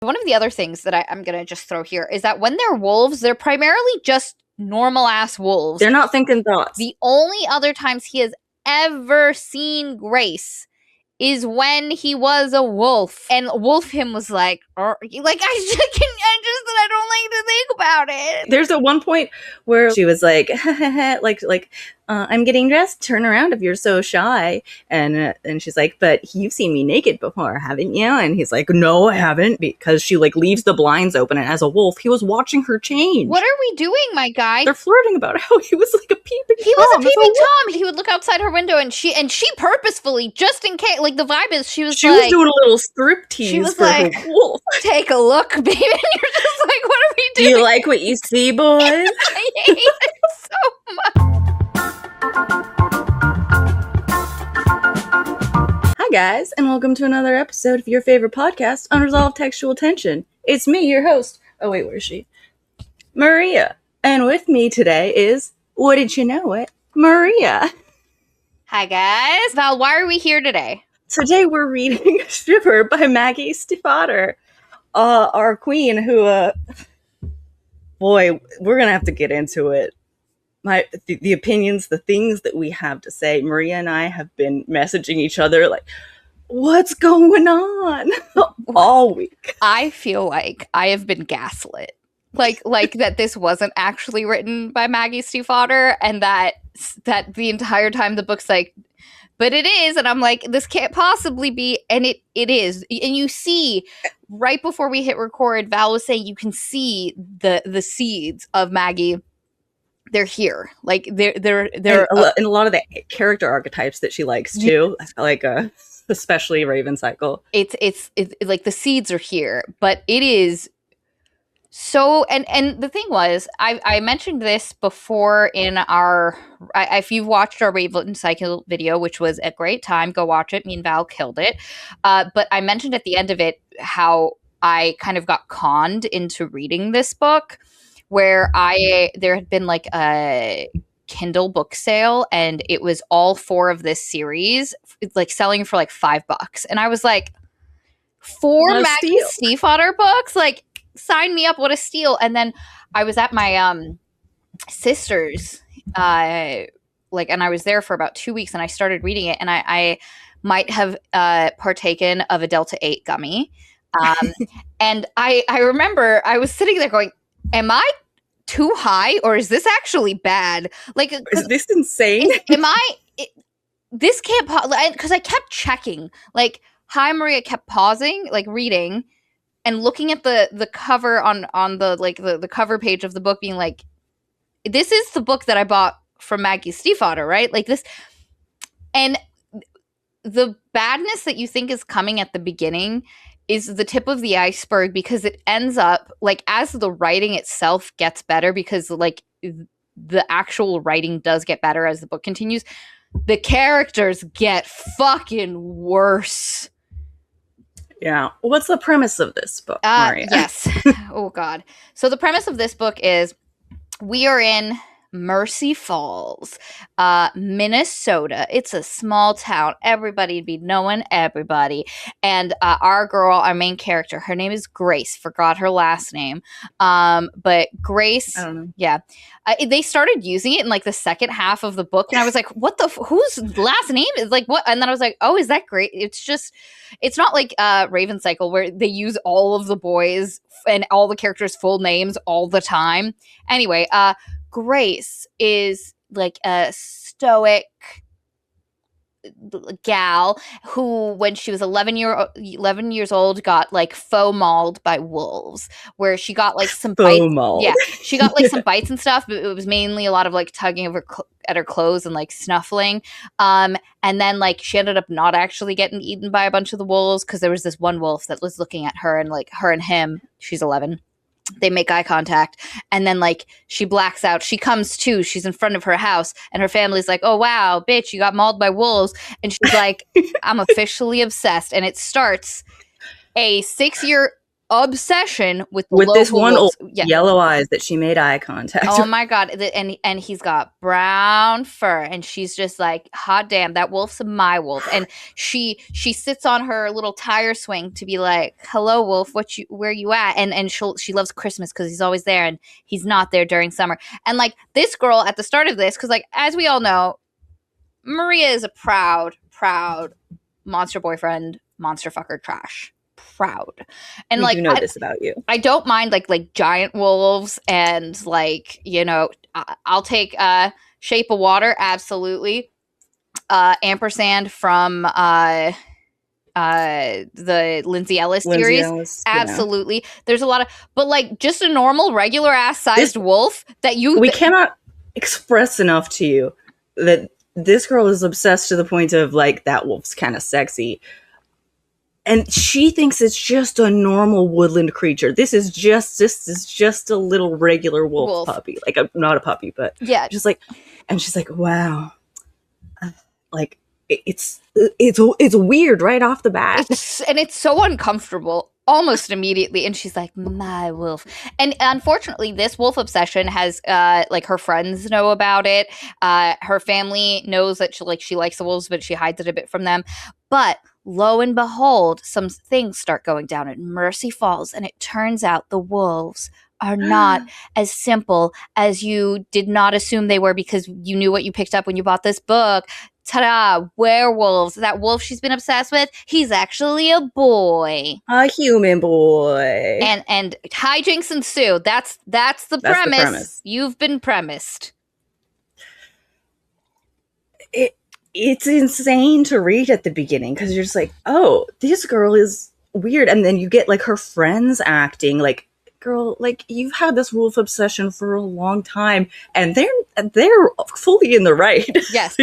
One of the other things that I'm going to just throw here is that when they're wolves, they're primarily just normal-ass wolves. They're not thinking thoughts. The only other times he has ever seen Grace is when he was a wolf. And Wolf him was like I don't like to think about it. There's a one point where she was like, I'm getting dressed. Turn around if you're so shy. And she's like, but you've seen me naked before, haven't you? And he's like, no, I haven't, because she like leaves the blinds open. And as a wolf, he was watching her change. What are we doing, my guy? They're flirting about how he was like a peeping Tom. He was a peeping Tom. He would look outside her window, and she purposefully, just in case, like the vibe is, she was doing a little striptease for her wolf. Take a look, baby. And you're just like, what are we doing? Do you like what you see, boy? I hate it so much. Hi guys, and welcome to another episode of your favorite podcast, Unresolved Textual Tension. It's me, your host. Oh wait, where is she? Maria. And with me today is, wouldn't you know it, Maria. Hi guys. Val, why are we here today? Today we're reading Shiver by Maggie Stiefvater. Our queen who, boy, we're gonna have to get into it. The opinions, the things that we have to say. Maria and I have been messaging each other like, what's going on? All week. I feel like I have been gaslit. Like that this wasn't actually written by Maggie Stiefvater, and that the entire time the book's like, but it is, and I'm like, this can't possibly be, and it is. And you see, right before we hit record, Val was saying you can see the seeds of Maggie. They're here, like they're and a lot of the character archetypes that she likes too, like especially Raven Cycle. It's like the seeds are here, but it is so. And the thing was, I mentioned this before in our. If you've watched our Raven Cycle video, which was a great time, go watch it. Me and Val killed it. But I mentioned at the end of it how I kind of got conned into reading this book, where there had been like a Kindle book sale, and it was all 4 of this series, like selling for like $5, and I was like, 4 Maggie Stiefvater books, like sign me up, what a steal. And then I was at my sister's, and I was there for about 2 weeks, and I started reading it, and I might have partaken of a Delta 8 gummy, and I remember I was sitting there going, am I too high, or is this actually bad? Like, is this insane? This can't because I kept checking. Like, hi Maria kept pausing, like reading, and looking at the cover on the like the cover page of the book, being like, this is the book that I bought from Maggie Stiefvater, right? Like this, and the badness that you think is coming at the beginning is the tip of the iceberg, because it ends up like, as the writing itself gets better, because like the actual writing does get better as the book continues, the characters get fucking worse. Yeah. What's the premise of this book, Maria? Yes. Oh God. So the premise of this book is, we are in Mercy Falls, Minnesota. It's a small town. Everybody'd be knowing everybody. And our main character, her name is Grace. Forgot her last name. But Grace, I don't know. Yeah. They started using it in like the second half of the book, and I was like, what the whose last name is like what? And then I was like, oh, is that great? It's not like Raven Cycle, where they use all of the boys and all the characters' full names all the time. Anyway, Grace is like a stoic gal who, when she was 11 years old, got like faux mauled by wolves, where she got like some bites. Yeah, she got like some bites and stuff, but it was mainly a lot of like tugging of at her clothes and like snuffling. And then like she ended up not actually getting eaten by a bunch of the wolves, because there was this one wolf that was looking at her, and like her and him, she's 11. They make eye contact, and then like she blacks out. She comes to, she's in front of her house, and her family's like, oh wow, bitch, you got mauled by wolves. And she's like, I'm officially obsessed. And it starts a 6-year obsession with the with this local one old wolves. Yeah. yellow eyes that she made eye contact. Oh my god! And he's got brown fur, and she's just like, hot damn, that wolf's my wolf. And she sits on her little tire swing to be like, hello wolf, where you at? And she loves Christmas because he's always there, and he's not there during summer. And like this girl at the start of this, because like as we all know, Maria is a proud monster boyfriend, monster fucker trash. Proud. And we like do know this about you. I don't mind like giant wolves and like, you know, I'll take Shape of Water, absolutely. Ampersand from the Lindsay Ellis series. Ellis, absolutely. Yeah. There's a lot of, but like just a normal regular ass sized wolf that we cannot express enough to you that this girl is obsessed to the point of like, that wolf's kind of sexy. And she thinks it's just a normal woodland creature. This is just a little regular wolf puppy. Like, not a puppy, but yeah, just like, and she's like, wow, like it's weird right off the bat, and it's so uncomfortable almost immediately. And she's like, my wolf. And unfortunately, this wolf obsession has like her friends know about it. Her family knows that she likes the wolves, but she hides it a bit from them. But lo and behold, some things start going down at Mercy Falls, and it turns out the wolves are not as simple as you did not assume they were, because you knew what you picked up when you bought this book. Ta-da! Werewolves. That wolf she's been obsessed with, he's actually a boy. A human boy. And hijinks ensue. That's the premise. You've been premised. It's insane to read at the beginning, because you're just like, oh, this girl is weird. And then you get like her friends acting like, girl, like, you've had this wolf obsession for a long time, and they're fully in the right. Yes.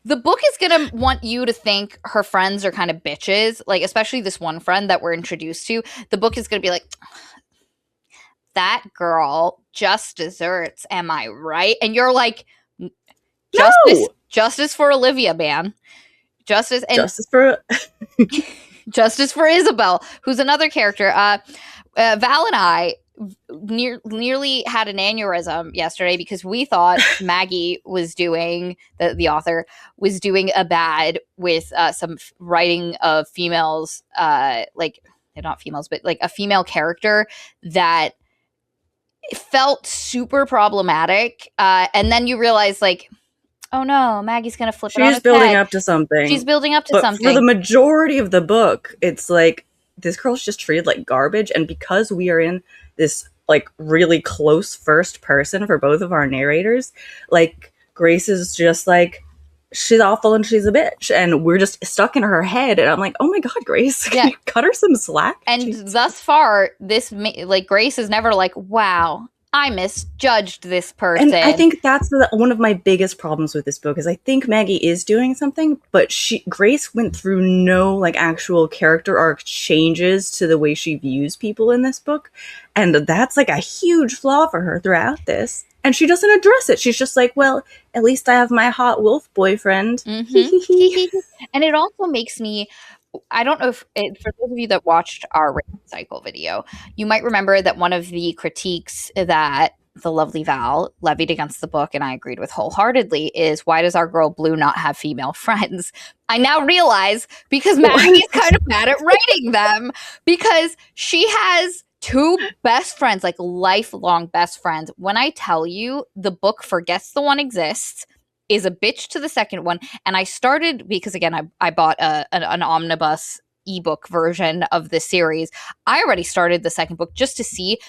The book is going to want you to think her friends are kind of bitches, like especially this one friend that we're introduced to. The book is going to be like, that girl just deserts, am I right? And you're like, Justice for Olivia, man. Justice for Isabel, who's another character. Val and I nearly had an aneurysm yesterday because we thought Maggie was doing, the author was doing a bad with some writing of females, like not females, but like a female character that felt super problematic. And then you realize like, oh no, Maggie's gonna flip it on its head. She's building up to something. She's building up to something. For the majority of the book, it's like, this girl's just treated like garbage. And because we are in this like really close first person for both of our narrators, like Grace is just like, she's awful and she's a bitch, and we're just stuck in her head. And I'm like, oh my god, Grace, can you cut her some slack? And Jesus. Thus far, this like Grace is never like, wow, I misjudged this person. And I think that's one of my biggest problems with this book, is I think Maggie is doing something, but Grace went through no like actual character arc changes to the way she views people in this book. And that's like a huge flaw for her throughout this. And she doesn't address it. She's just like, well, at least I have my hot wolf boyfriend. Mm-hmm. And it also makes me, I don't know if, for those of you that watched our rating cycle video, you might remember that one of the critiques that the lovely Val levied against the book, and I agreed with wholeheartedly, is why does our girl Blue not have female friends? I now realize because Maggie's kind of bad at writing them, because she has two best friends, like lifelong best friends. When I tell you the book forgets the one exists, is a bitch to the second one. And I started, because again, I bought an omnibus ebook version of the series. I already started the second book just to see.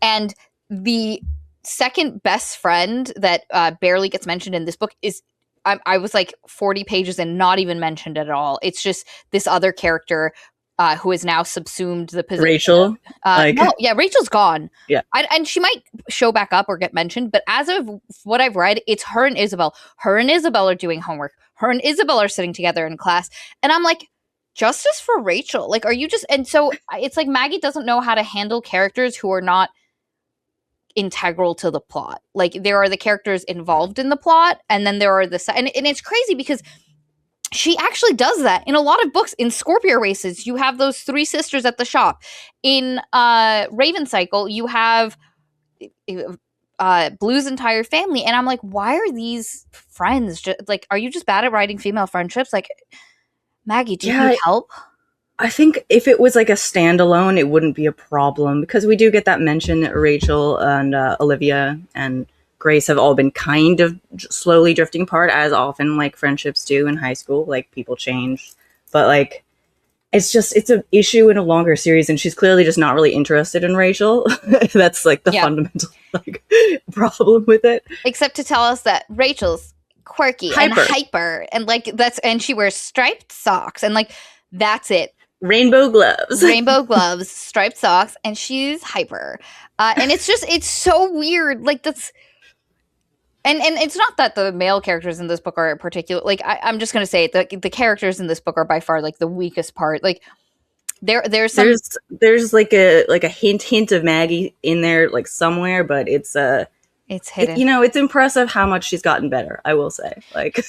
And the second best friend that barely gets mentioned in this book is, I was like 40 pages and not even mentioned at all. It's just this other character who has now subsumed the position. Rachel? Rachel's gone. Yeah. And she might show back up or get mentioned, but as of what I've read, it's her and Isabel. Her and Isabel are doing homework. Her and Isabel are sitting together in class. And I'm like, justice for Rachel. Like, are you just... And so it's like Maggie doesn't know how to handle characters who are not integral to the plot. Like, there are the characters involved in the plot, and then there are and it's crazy because she actually does that in a lot of books. In Scorpio Races, you have those three sisters at the shop. In Raven Cycle, you have Blue's entire family, and I'm like, why are these friends like, are you just bad at writing female friendships? Like, Maggie, do you need help? I think if it was like a standalone, it wouldn't be a problem, because we do get that mention that Rachel and Olivia and Grace have all been kind of slowly drifting apart, as often like friendships do in high school. Like, people change, but like, it's an issue in a longer series, and she's clearly just not really interested in Rachel. That's like the fundamental like problem with it. Except to tell us that Rachel's quirky and hyper, and like and she wears striped socks, and like that's it. Rainbow gloves, striped socks, and she's hyper. And it's so weird. Like, that's. And it's not that the male characters in this book are particular. Like, I'm just gonna say the characters in this book are by far like the weakest part. Like, there's like a hint of Maggie in there, like, somewhere, but it's hidden. It's impressive how much she's gotten better, I will say. Like,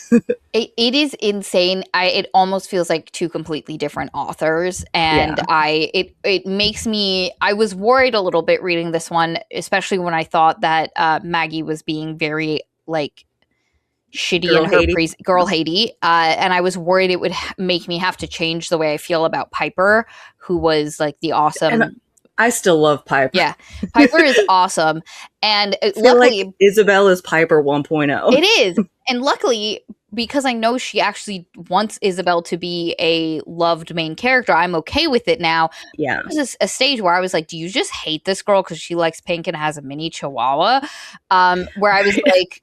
it is insane. It almost feels like two completely different authors, and it makes me. I was worried a little bit reading this one, especially when I thought that Maggie was being very like shitty in her girl hatey, and I was worried it would make me have to change the way I feel about Piper, who was like the awesome. And I still love Piper. Yeah, Piper is awesome, and luckily, like Isabel is Piper 1.0. It is, and luckily, because I know she actually wants Isabel to be a loved main character, I'm okay with it now. Yeah, there was a stage where I was like, "Do you just hate this girl because she likes pink and has a mini chihuahua?" Where I was like.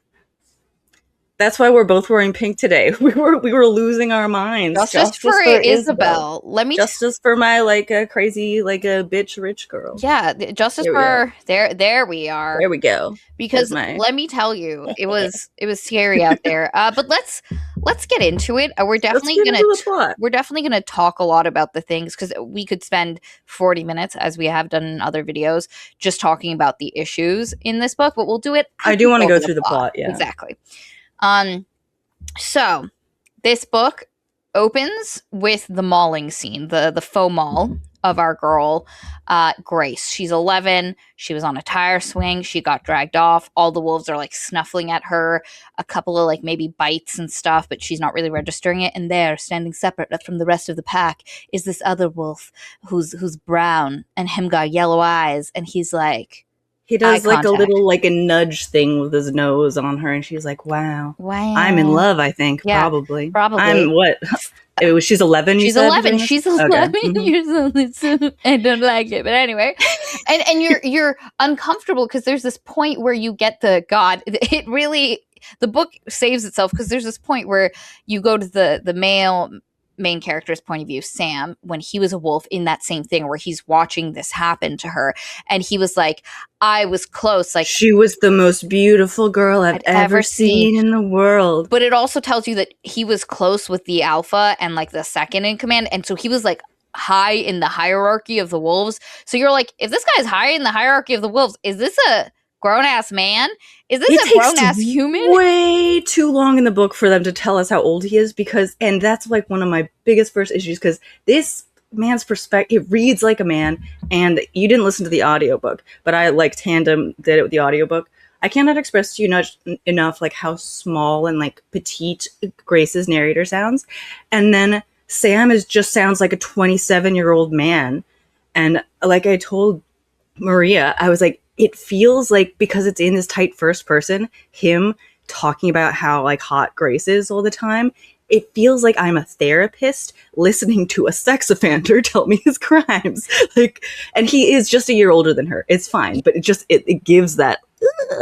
That's why we're both wearing pink today. We were losing our minds. Justice for Isabel. Let me justice for my like a crazy like a bitch rich girl. Yeah, justice for there we are. There we go. Because let me tell you, it was scary out there. But let's get into it. We're definitely gonna talk a lot about the things, because we could spend 40 minutes, as we have done in other videos, just talking about the issues in this book. But we'll do it. I do want to go through the plot. Yeah, exactly. So this book opens with the mauling scene, the faux maul of our girl, Grace. She's 11. She was on a tire swing. She got dragged off. All the wolves are like snuffling at her, a couple of like maybe bites and stuff, but she's not really registering it. And there, standing separate from the rest of the pack, is this other wolf who's brown, and him got yellow eyes, and he's like. He does like a little like a nudge thing with his nose on her, and she's like, "Wow, I'm in love." I think probably. I'm what? She's 11. She's 11. She's 11 years old. So I don't like it, but anyway, and you're uncomfortable because there's this point where you get the God. It really, the book saves itself because there's this point where you go to the male main character's point of view, Sam, when he was a wolf, in that same thing where he's watching this happen to her, and he was like, I was close, like she was the most beautiful girl I've ever seen in the world. But it also tells you that he was close with the alpha and like the second in command, and so he was like high in the hierarchy of the wolves. So you're like, if this guy's high in the hierarchy of the wolves, is this a grown-ass man? Is this a grown-ass human? Way too long in the book for them to tell us how old he is, and that's like one of my biggest first issues, because this man's perspective, it reads like a man, and you didn't listen to the audiobook, but I like tandem did it with the audiobook. I cannot express to you enough like how small and like petite Grace's narrator sounds, and then Sam just sounds like a 27-year-old man. And like I told Maria, I was like, it feels like, because it's in this tight first person, him talking about how like hot Grace is all the time, it feels like I'm a therapist listening to a sex offender tell me his crimes. Like, and he is just a year older than her. It's fine, but it gives that.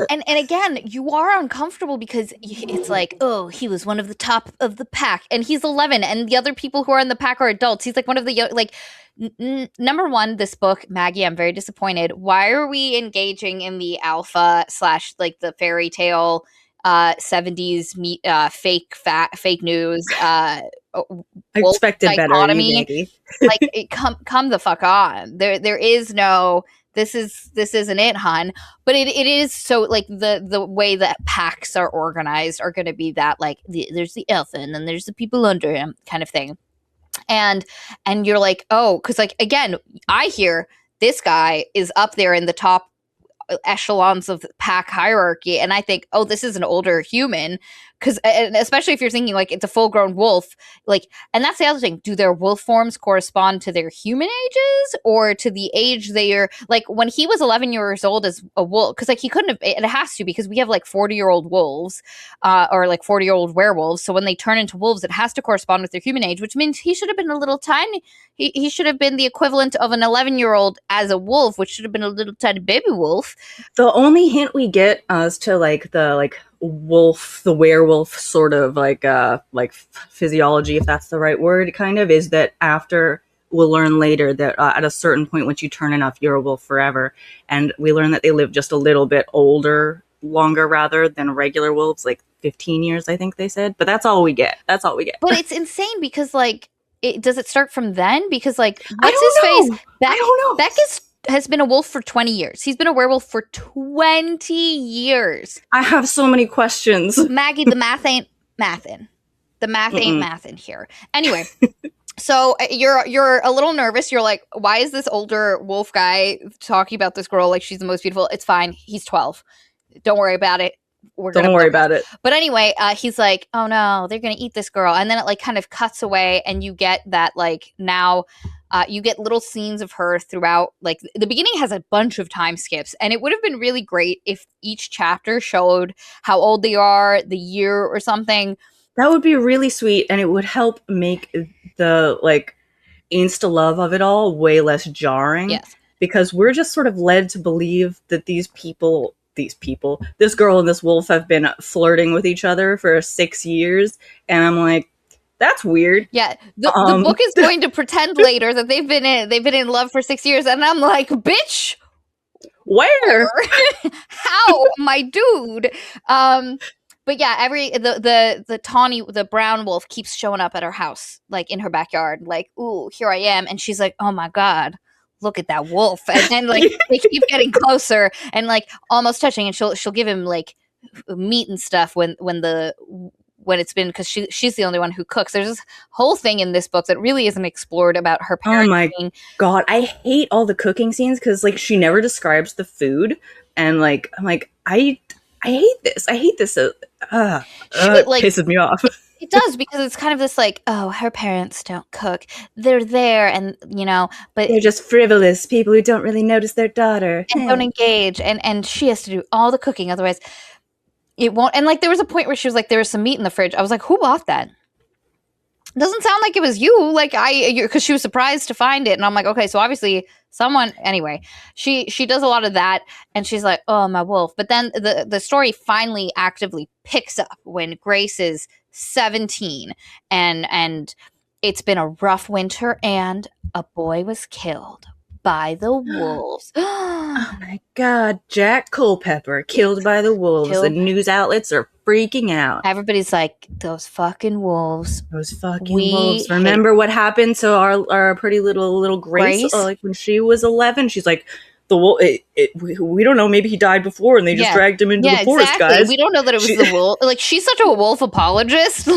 And again, you are uncomfortable because it's like, oh, he was one of the top of the pack, and he's 11, and the other people who are in the pack are adults. He's like one of the like. Number one, this book, Maggie, I'm very disappointed. Why are we engaging in the alpha / like the fairy tale 70s fake news I wolf expected better, you dichotomy. Maggie. Like, come the fuck on. There is no, this isn't it, hun. But it is so, like, the way that packs are organized are going to be that, like, there's the elf and then there's the people under him kind of thing. And you're like, oh, because, like, again, I hear this guy is up there in the top echelons of the pack hierarchy, and I think, oh, this is an older human, because especially if you're thinking like it's a full-grown wolf, like, and that's the other thing, do their wolf forms correspond to their human ages or to the age they are, like, when he was 11 years old as a wolf, because, like, he couldn't have, it has to, because we have like 40-year-old wolves, or like 40-year-old werewolves, so when they turn into wolves it has to correspond with their human age, which means he should have been a little tiny, he should have been the equivalent of an 11-year-old as a wolf, which should have been a little tiny baby wolf. The only hint we get as to like the wolf, the werewolf sort of like physiology, if that's the right word, kind of, is that after, we'll learn later that at a certain point, once you turn enough, you're a wolf forever. And we learn that they live just a little bit longer rather than regular wolves, like 15 years, I think they said. But that's all we get. That's all we get. But it's insane because, like, does it start from then? Because, like, I don't know. Beck, I don't know. Beck has been a wolf for 20 years. He's been a werewolf for 20 years. I have so many questions. Maggie, the math ain't mathin'. The math ain't mathin' here. Anyway, so you're a little nervous. You're like, why is this older wolf guy talking about this girl like she's the most beautiful? It's fine. He's 12. Don't worry about it. Don't worry about it. But anyway, he's like, oh no, they're gonna eat this girl. And then it, like, kind of cuts away, and you get that, like, now you get little scenes of her throughout. Like, the beginning has a bunch of time skips, and it would have been really great if each chapter showed how old they are, the year or something. That would be really sweet, and it would help make the, like, insta love of it all way less jarring. Yes. Because we're just sort of led to believe that this girl and this wolf have been flirting with each other for 6 years, and I'm like, that's weird. Yeah, the book is going to pretend later that they've been in love for 6 years, and I'm like, bitch, where? How, my dude? But yeah, the brown wolf keeps showing up at her house, like, in her backyard, like, ooh, here I am, and she's like, oh my god, look at that wolf. And then, like, they keep getting closer and, like, almost touching, and she'll give him, like, meat and stuff when it's been, because she's the only one who cooks. There's this whole thing in this book that really isn't explored about her parenting. Oh my god, I hate all the cooking scenes because, like, she never describes the food, and, like, I'm like, I hate this. I hate this. It pisses me off. It does, because it's kind of this, like, oh, her parents don't cook. They're there, and, you know, but they're just frivolous people who don't really notice their daughter. And don't engage, and she has to do all the cooking, otherwise it won't. And, like, there was a point where she was like, there was some meat in the fridge. I was like, who bought that? It doesn't sound like it was you. Like, because she was surprised to find it, and I'm like, okay, so obviously someone. Anyway, she does a lot of that, and she's like, oh, my wolf. But then the story finally actively picks up when Grace is 17, and it's been a rough winter, and a boy was killed by the wolves. Oh my god, Jack Culpepper killed by the wolves. The news outlets are freaking out. Everybody's like, those fucking wolves. Those fucking wolves. Remember what happened to our pretty little Grace? Like, when she was 11, she's like, the wolf. We don't know. Maybe he died before, and they just dragged him into the forest, guys. We don't know that it was the wolf. Like, she's such a wolf apologist.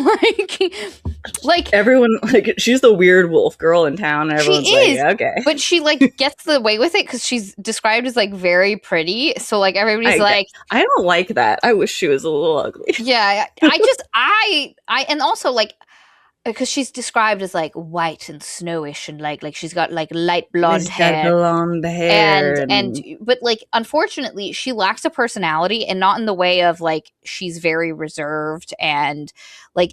like everyone, like, she's the weird wolf girl in town. And everyone's like, okay, but she, like, gets the way with it because she's described as, like, very pretty. So, like, everybody's like, I don't like that. I wish she was a little ugly. Yeah, and also, like, because she's described as, like, white and snowish, and like she's got, like, light blonde hair, and but, like, unfortunately she lacks a personality, and not in the way of, like, she's very reserved, and, like,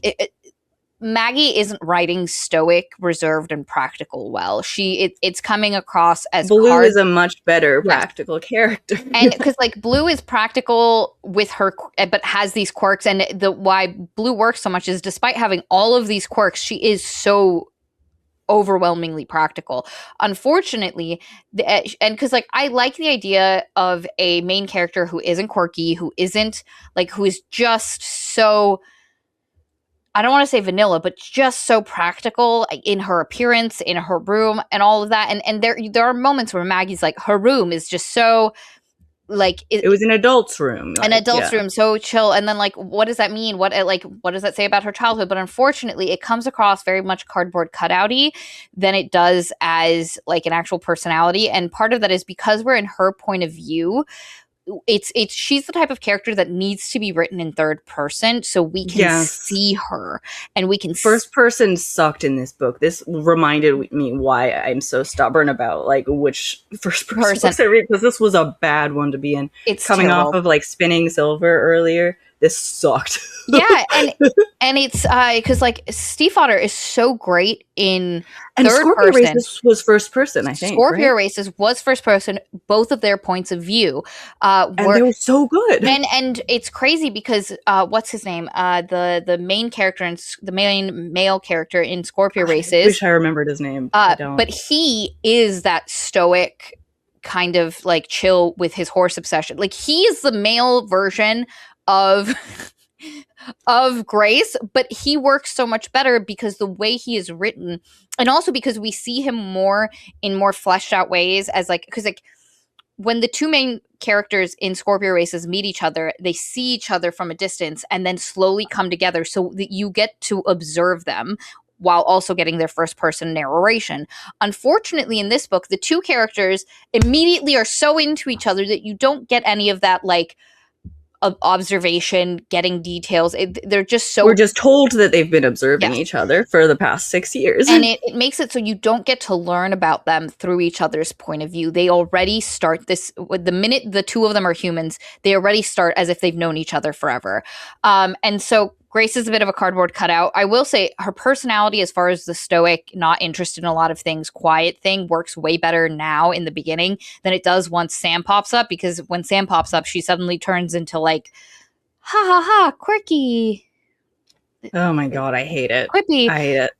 Maggie isn't writing stoic, reserved, and practical well. It's coming across as Blue is a much better practical character. And because, like, Blue is practical with her, but has these quirks. And why Blue works so much is, despite having all of these quirks, she is so overwhelmingly practical. Unfortunately, and because, like, I like the idea of a main character who isn't quirky, who isn't, like, who is just so I don't want to say vanilla, but just so practical in her appearance, in her room, and all of that. And there are moments where Maggie's like, her room is just so like It was an adult's room, an like, adult's yeah. room, so chill. And then like, what does that mean? What does that say about her childhood? But unfortunately, it comes across very much cardboard cutouty than it does as like an actual personality. And part of that is because we're in her point of view. It's she's the type of character that needs to be written in third person so we can see her and we can first person sucked in this book. This reminded me why I'm so stubborn about like which first person books I read, because this was a bad one to be in. It's coming terrible. off of like Spinning Silver earlier. This sucked. Yeah, and it's because like Stiefvater is so great in and third Scorpio person. Races was first person, I think. Scorpio Races was first person, both of their points of view. And they were so good. And it's crazy because what's his name? The main character in the main male character in Scorpio Races. I wish I remembered his name. I don't. But he is that stoic kind of like chill with his horse obsession. Like he is the male version of Grace, but he works so much better because the way he is written, and also because we see him more in more fleshed out ways as like, because like when the two main characters in Scorpio Races meet each other, they see each other from a distance and then slowly come together so that you get to observe them while also getting their first person narration. Unfortunately, in this book, the two characters immediately are so into each other that you don't get any of that like of observation, getting details. They're just so... We're just told that they've been observing each other for the past 6 years. And it makes it so you don't get to learn about them through each other's point of view. They already start this... The minute the two of them are humans, they already start as if they've known each other forever. And so Grace is a bit of a cardboard cutout. I will say her personality, as far as the stoic, not interested in a lot of things, quiet thing, works way better now in the beginning than it does once Sam pops up, because when Sam pops up, she suddenly turns into like, ha ha ha, quirky. Oh my god, I hate it. Quippy. I hate it.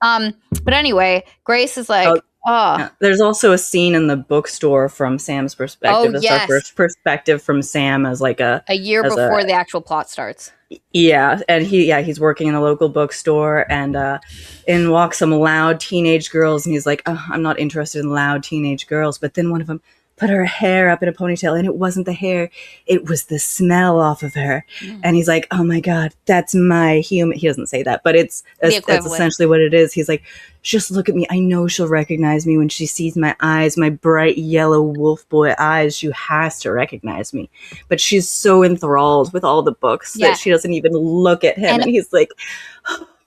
But anyway, Grace is like, yeah. There's also a scene in the bookstore from Sam's perspective. It's our first perspective from Sam as like a year before the actual plot starts. Yeah, and he's working in a local bookstore, and in walk some loud teenage girls, and he's like, oh, I'm not interested in loud teenage girls. But then one of them put her hair up in a ponytail, and it wasn't the hair, it was the smell off of her. And he's like, oh my god, that's my human. He doesn't say that, but that's essentially what it is. He's like, just look at me, I know she'll recognize me when she sees my eyes, my bright yellow wolf boy eyes. She has to recognize me. But she's so enthralled with all the books that she doesn't even look at him. And he's like,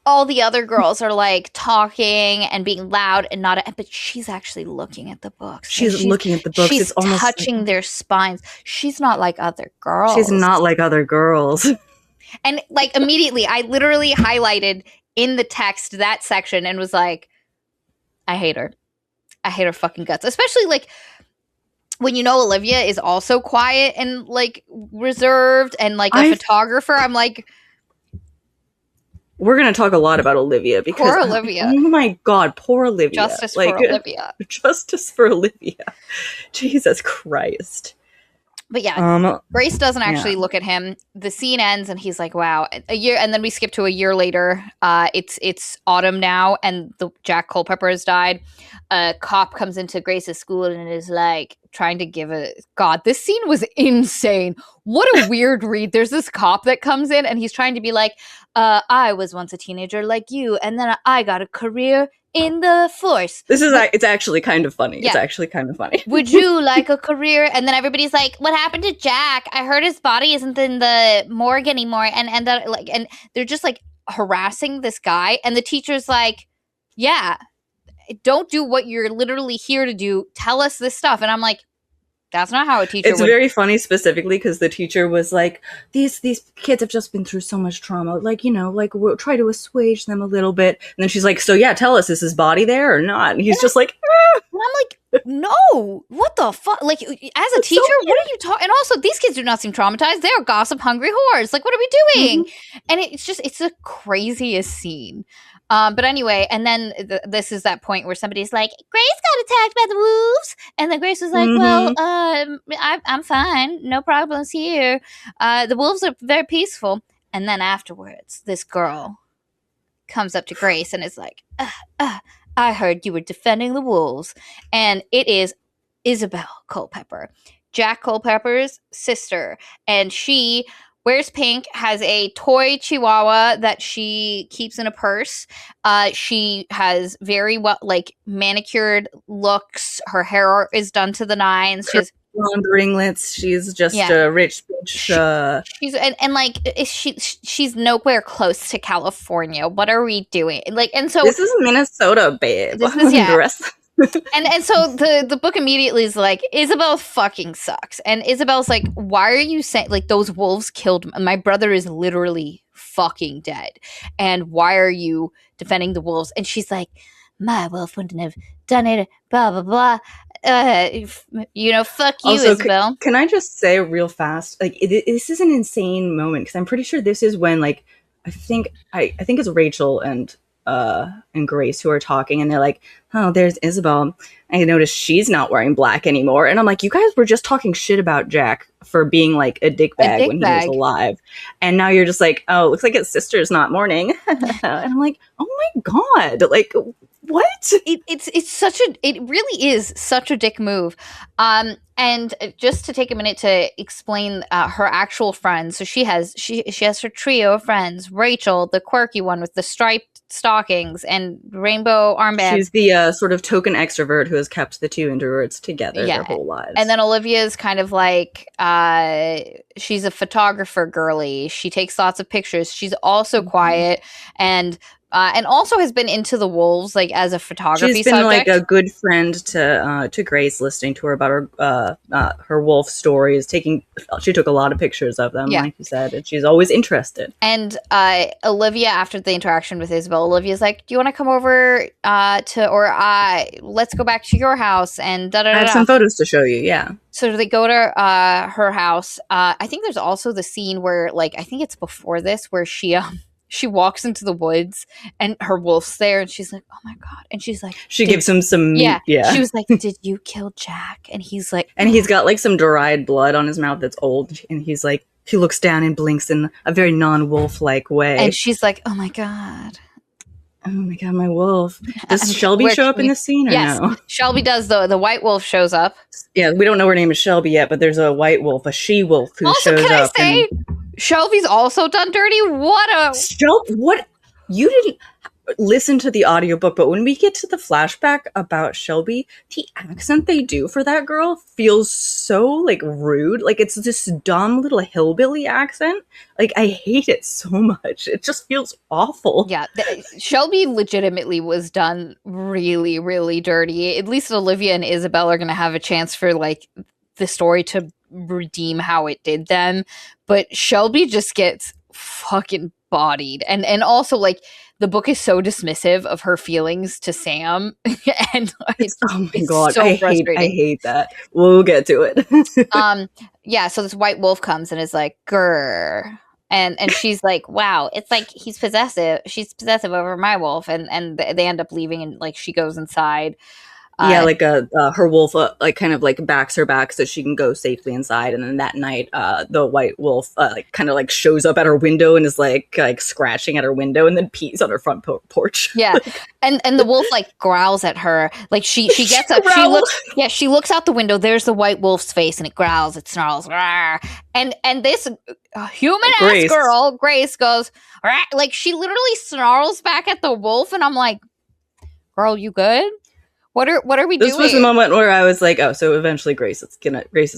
all the other girls are like talking and being loud and not, but she's actually looking at the books. She's looking at the books. She's touching their spines. She's not like other girls. She's not like other girls. And like immediately, I literally highlighted in the text that section and was like, I hate her. I hate her fucking guts. Especially like when you know Olivia is also quiet and like reserved and like a photographer. I'm like, we're going to talk a lot about Olivia because poor Olivia. Oh my god, poor Olivia. Justice for Olivia. Justice for Olivia. Jesus Christ. But yeah, Grace doesn't actually look at him. The scene ends and he's like, wow. A year, and then we skip to a year later. It's autumn now and the Jack Culpepper has died. A cop comes into Grace's school and is like trying to give a... God, this scene was insane. What a weird read. There's this cop that comes in and he's trying to be like, I was once a teenager like you, and then I got a career in the force. It's actually kind of funny. Yeah. It's actually kind of funny. Would you like a career? And then everybody's like, what happened to Jack? I heard his body isn't in the morgue anymore. And that like, and they're just like harassing this guy. And the teacher's like, yeah, don't do what you're literally here to do. Tell us this stuff. And I'm like, that's not how a teacher It's very funny specifically because the teacher was like, these kids have just been through so much trauma. Like, you know, like we'll try to assuage them a little bit. And then she's like, so yeah, tell us, is his body there or not? And he's just like, And I'm like, no, what the fuck? Like, as a teacher, what are you talking? And also, these kids do not seem traumatized. They're gossip hungry whores. Like, what are we doing? And it's the craziest scene. But anyway, and then this is that point where somebody's like, Grace got attacked by the wolves. And then Grace was like, well, I'm fine. No problems here. The wolves are very peaceful. And then afterwards, this girl comes up to Grace and is like, I heard you were defending the wolves. And it is Isabel Culpepper, Jack Culpepper's sister. And she wears pink, has a toy chihuahua that she keeps in a purse. She has very well, like, manicured looks. Her hair is done to the nines. She's blonde ringlets. She's just a rich bitch. She's like, she's nowhere close to California. What are we doing? Like, and so this is Minnesota, babe. This is and so the book immediately is like, Isabel fucking sucks. And Isabel's like, why are you saying, like, those wolves killed my brother is literally fucking dead. And why are you defending the wolves? And she's like, my wolf wouldn't have done it, blah, blah, blah. Fuck you, also, Isabel. Can I just say real fast, like, this is an insane moment, because I'm pretty sure this is when, like, I think it's Rachel and Grace who are talking, and they're like, oh, there's Isabel. I noticed she's not wearing black anymore. And I'm like, you guys were just talking shit about Jack for being like a dickbag when he was alive. And now you're just like, oh, looks like his sister's not mourning. And I'm like, oh my God, like, what? It really is such a dick move. And just to take a minute to explain her actual friends. So she has her trio of friends: Rachel, the quirky one with the striped stockings and rainbow armbands. She's the sort of token extrovert who has kept the two introverts together their whole lives. And then Olivia's kind of like, she's a photographer girly. She takes lots of pictures. She's also quiet and also has been into the wolves, like, as a photography subject. She's been subject. Like a good friend to Grace, listening to her about her wolf stories. She took a lot of pictures of them, like you said, and she's always interested. And Olivia, after the interaction with Isabel, Olivia's like, do you want to come over let's go back to your house and da-da-da-da. I have some photos to show you, yeah. So they go to her house. I think there's also the scene where, like, I think it's before this, where she walks into the woods and her wolf's there and she's like, oh my God. And she's like, she gives him some meat. Yeah. She was like, did you kill Jack? And he's like, and he's got like some dried blood on his mouth that's old. And he's like, he looks down and blinks in a very non-wolf-like way. And she's like, oh my God. Oh my God, my wolf. Does Shelby show up in the scene or no? Shelby does, though. The white wolf shows up. Yeah, we don't know her name is Shelby yet, but there's a white wolf, a she-wolf who shows up. Also, can I say, Shelby's also done dirty? What? You didn't listen to the audiobook, but when we get to the flashback about Shelby, the accent they do for that girl feels so, like, rude. Like, it's this dumb little hillbilly accent. Like, I hate it so much. It just feels awful. Yeah, Shelby legitimately was done really, really dirty. At least Olivia and Isabel are going to have a chance for, like, the story to redeem how it did them. But Shelby just gets fucking bodied. And also, like, the book is so dismissive of her feelings to Sam. And oh my God, so I hate that. We'll get to it. Yeah, so this white wolf comes and is like, grr. And she's like, wow, it's like she's possessive over my wolf. And they end up leaving, and, like, she goes inside. Like her wolf like kind of like backs her back so she can go safely inside, and then that night the white wolf like kind of like shows up at her window and is like scratching at her window and then pees on her front porch. Yeah. and the wolf like growls at her, like she gets up, she looks out the window, there's the white wolf's face, and it growls, it snarls, rawr. And this human ass girl, Grace, goes, rawr. Like, she literally snarls back at the wolf, and I'm like, girl, you good? What are we doing? This was the moment where I was like, oh, so eventually Grace is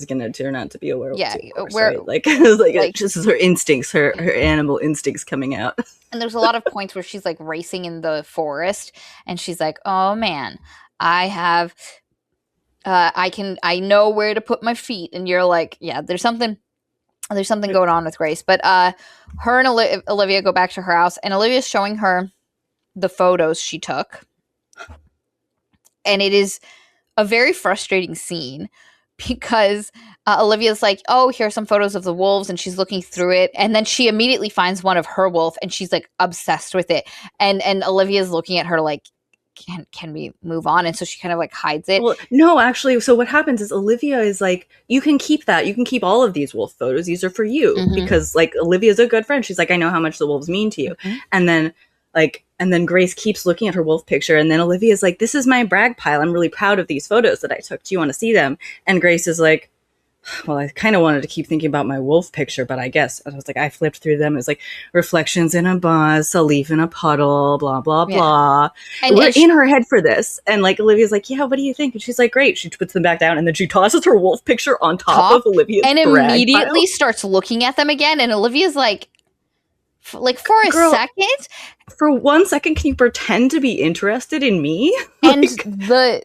gonna turn out to be a werewolf. Yeah, too, course, right? Like, it was like this is her instincts, her animal instincts coming out. And there's a lot of points where she's like racing in the forest, and she's like, oh man, I have, I know where to put my feet, and you're like, yeah, there's something going on with Grace. But her and Olivia go back to her house, and Olivia's showing her the photos she took. And it is a very frustrating scene because Olivia's like, oh, here are some photos of the wolves, and she's looking through it. And then she immediately finds one of her wolf, and she's like obsessed with it. And Olivia's looking at her like, can we move on? And so she kind of like hides it. Well, no, actually. So what happens is Olivia is like, you can keep that. You can keep all of these wolf photos. These are for you. Mm-hmm. Because like Olivia's a good friend. She's like, I know how much the wolves mean to you. Mm-hmm. And then like, and then Grace keeps looking at her wolf picture, and then Olivia's like, this is my brag pile. I'm really proud of these photos that I took. Do you want to see them? And Grace is like, well, I kind of wanted to keep thinking about my wolf picture, but I guess. And I was like, I flipped through them. It was like reflections in a buzz, a leaf in a puddle, blah, blah, blah. And we're in her head for this. And like, Olivia's like, yeah, what do you think? And she's like, great. She puts them back down, and then she tosses her wolf picture on top of Olivia's and immediately starts looking at them again. And Olivia's like for a second. For 1 second, can you pretend to be interested in me? And the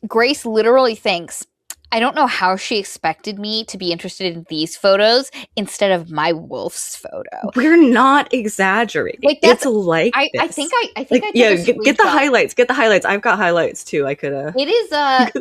Grace literally thinks, I don't know how she expected me to be interested in these photos instead of my wolf's photo. We're not exaggerating. Like, that's like I think I took get the highlights. Get the highlights. I've got highlights too. I could. It is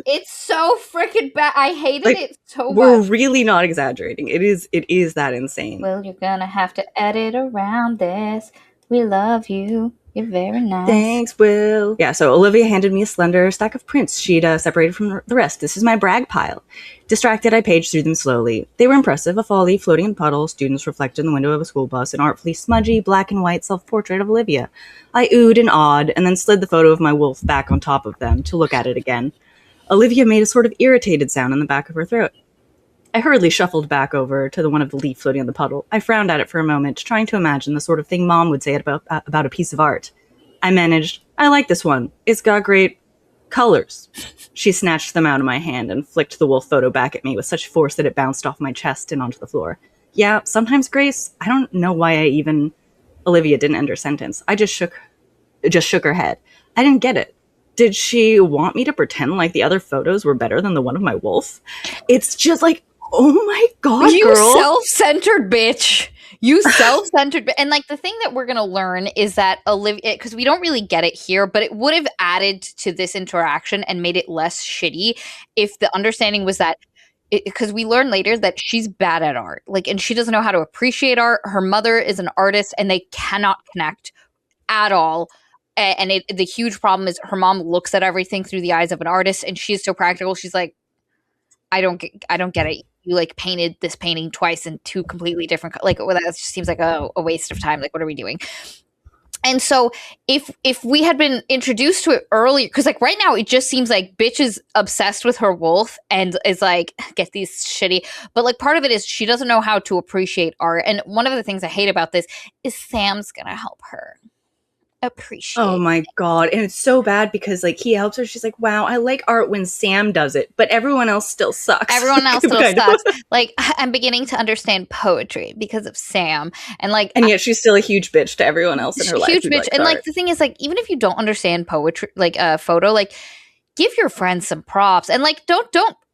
it's so freaking bad. I hated it so much. We're really not exaggerating. It is that insane. Well, you're gonna have to edit around this. We love you. You're very nice. Thanks, Will. Yeah, so Olivia handed me a slender stack of prints she'd separated from the rest. This is my brag pile. Distracted, I paged through them slowly. They were impressive. A fall leaf floating in puddles, students reflected in the window of a school bus, an artfully smudgy, black and white self-portrait of Olivia. I oohed and awed, and then slid the photo of my wolf back on top of them to look at it again. Olivia made a sort of irritated sound in the back of her throat. I hurriedly shuffled back over to the one of the leaf floating in the puddle. I frowned at it for a moment, trying to imagine the sort of thing Mom would say about a piece of art. I managed, I like this one. It's got great colors. She snatched them out of my hand and flicked the wolf photo back at me with such force that it bounced off my chest and onto the floor. Yeah, sometimes, Grace, I don't know why Olivia didn't end her sentence. I just shook her head. I didn't get it. Did she want me to pretend like the other photos were better than the one of my wolf? It's just like, oh my God, you girl. Self-centered bitch. You self-centered. And like the thing that we're going to learn is that Olivia, because we don't really get it here, but it would have added to this interaction and made it less shitty if the understanding was that, because we learn later that she's bad at art. Like, and she doesn't know how to appreciate art. Her mother is an artist and they cannot connect at all. And the huge problem is her mom looks at everything through the eyes of an artist, and she's so practical. She's like, I don't get it. You like painted this painting twice in two completely different, like, well, that just seems like a waste of time. Like, what are we doing? And so if we had been introduced to it earlier, because like right now it just seems like bitch is obsessed with her wolf and is like, get these shitty, but like part of it is she doesn't know how to appreciate art. And one of the things I hate about this is Sam's gonna help her appreciate. Oh my God. And it's so bad because like he helps her. She's like, wow, I like art when Sam does it, but everyone else still sucks. Everyone else still sucks. Like, I'm beginning to understand poetry because of Sam. And like, and yet she's still a huge bitch to everyone else in her life. Huge bitch. And like the thing is, like, even if you don't understand poetry, like a photo, like give your friends some props and like don't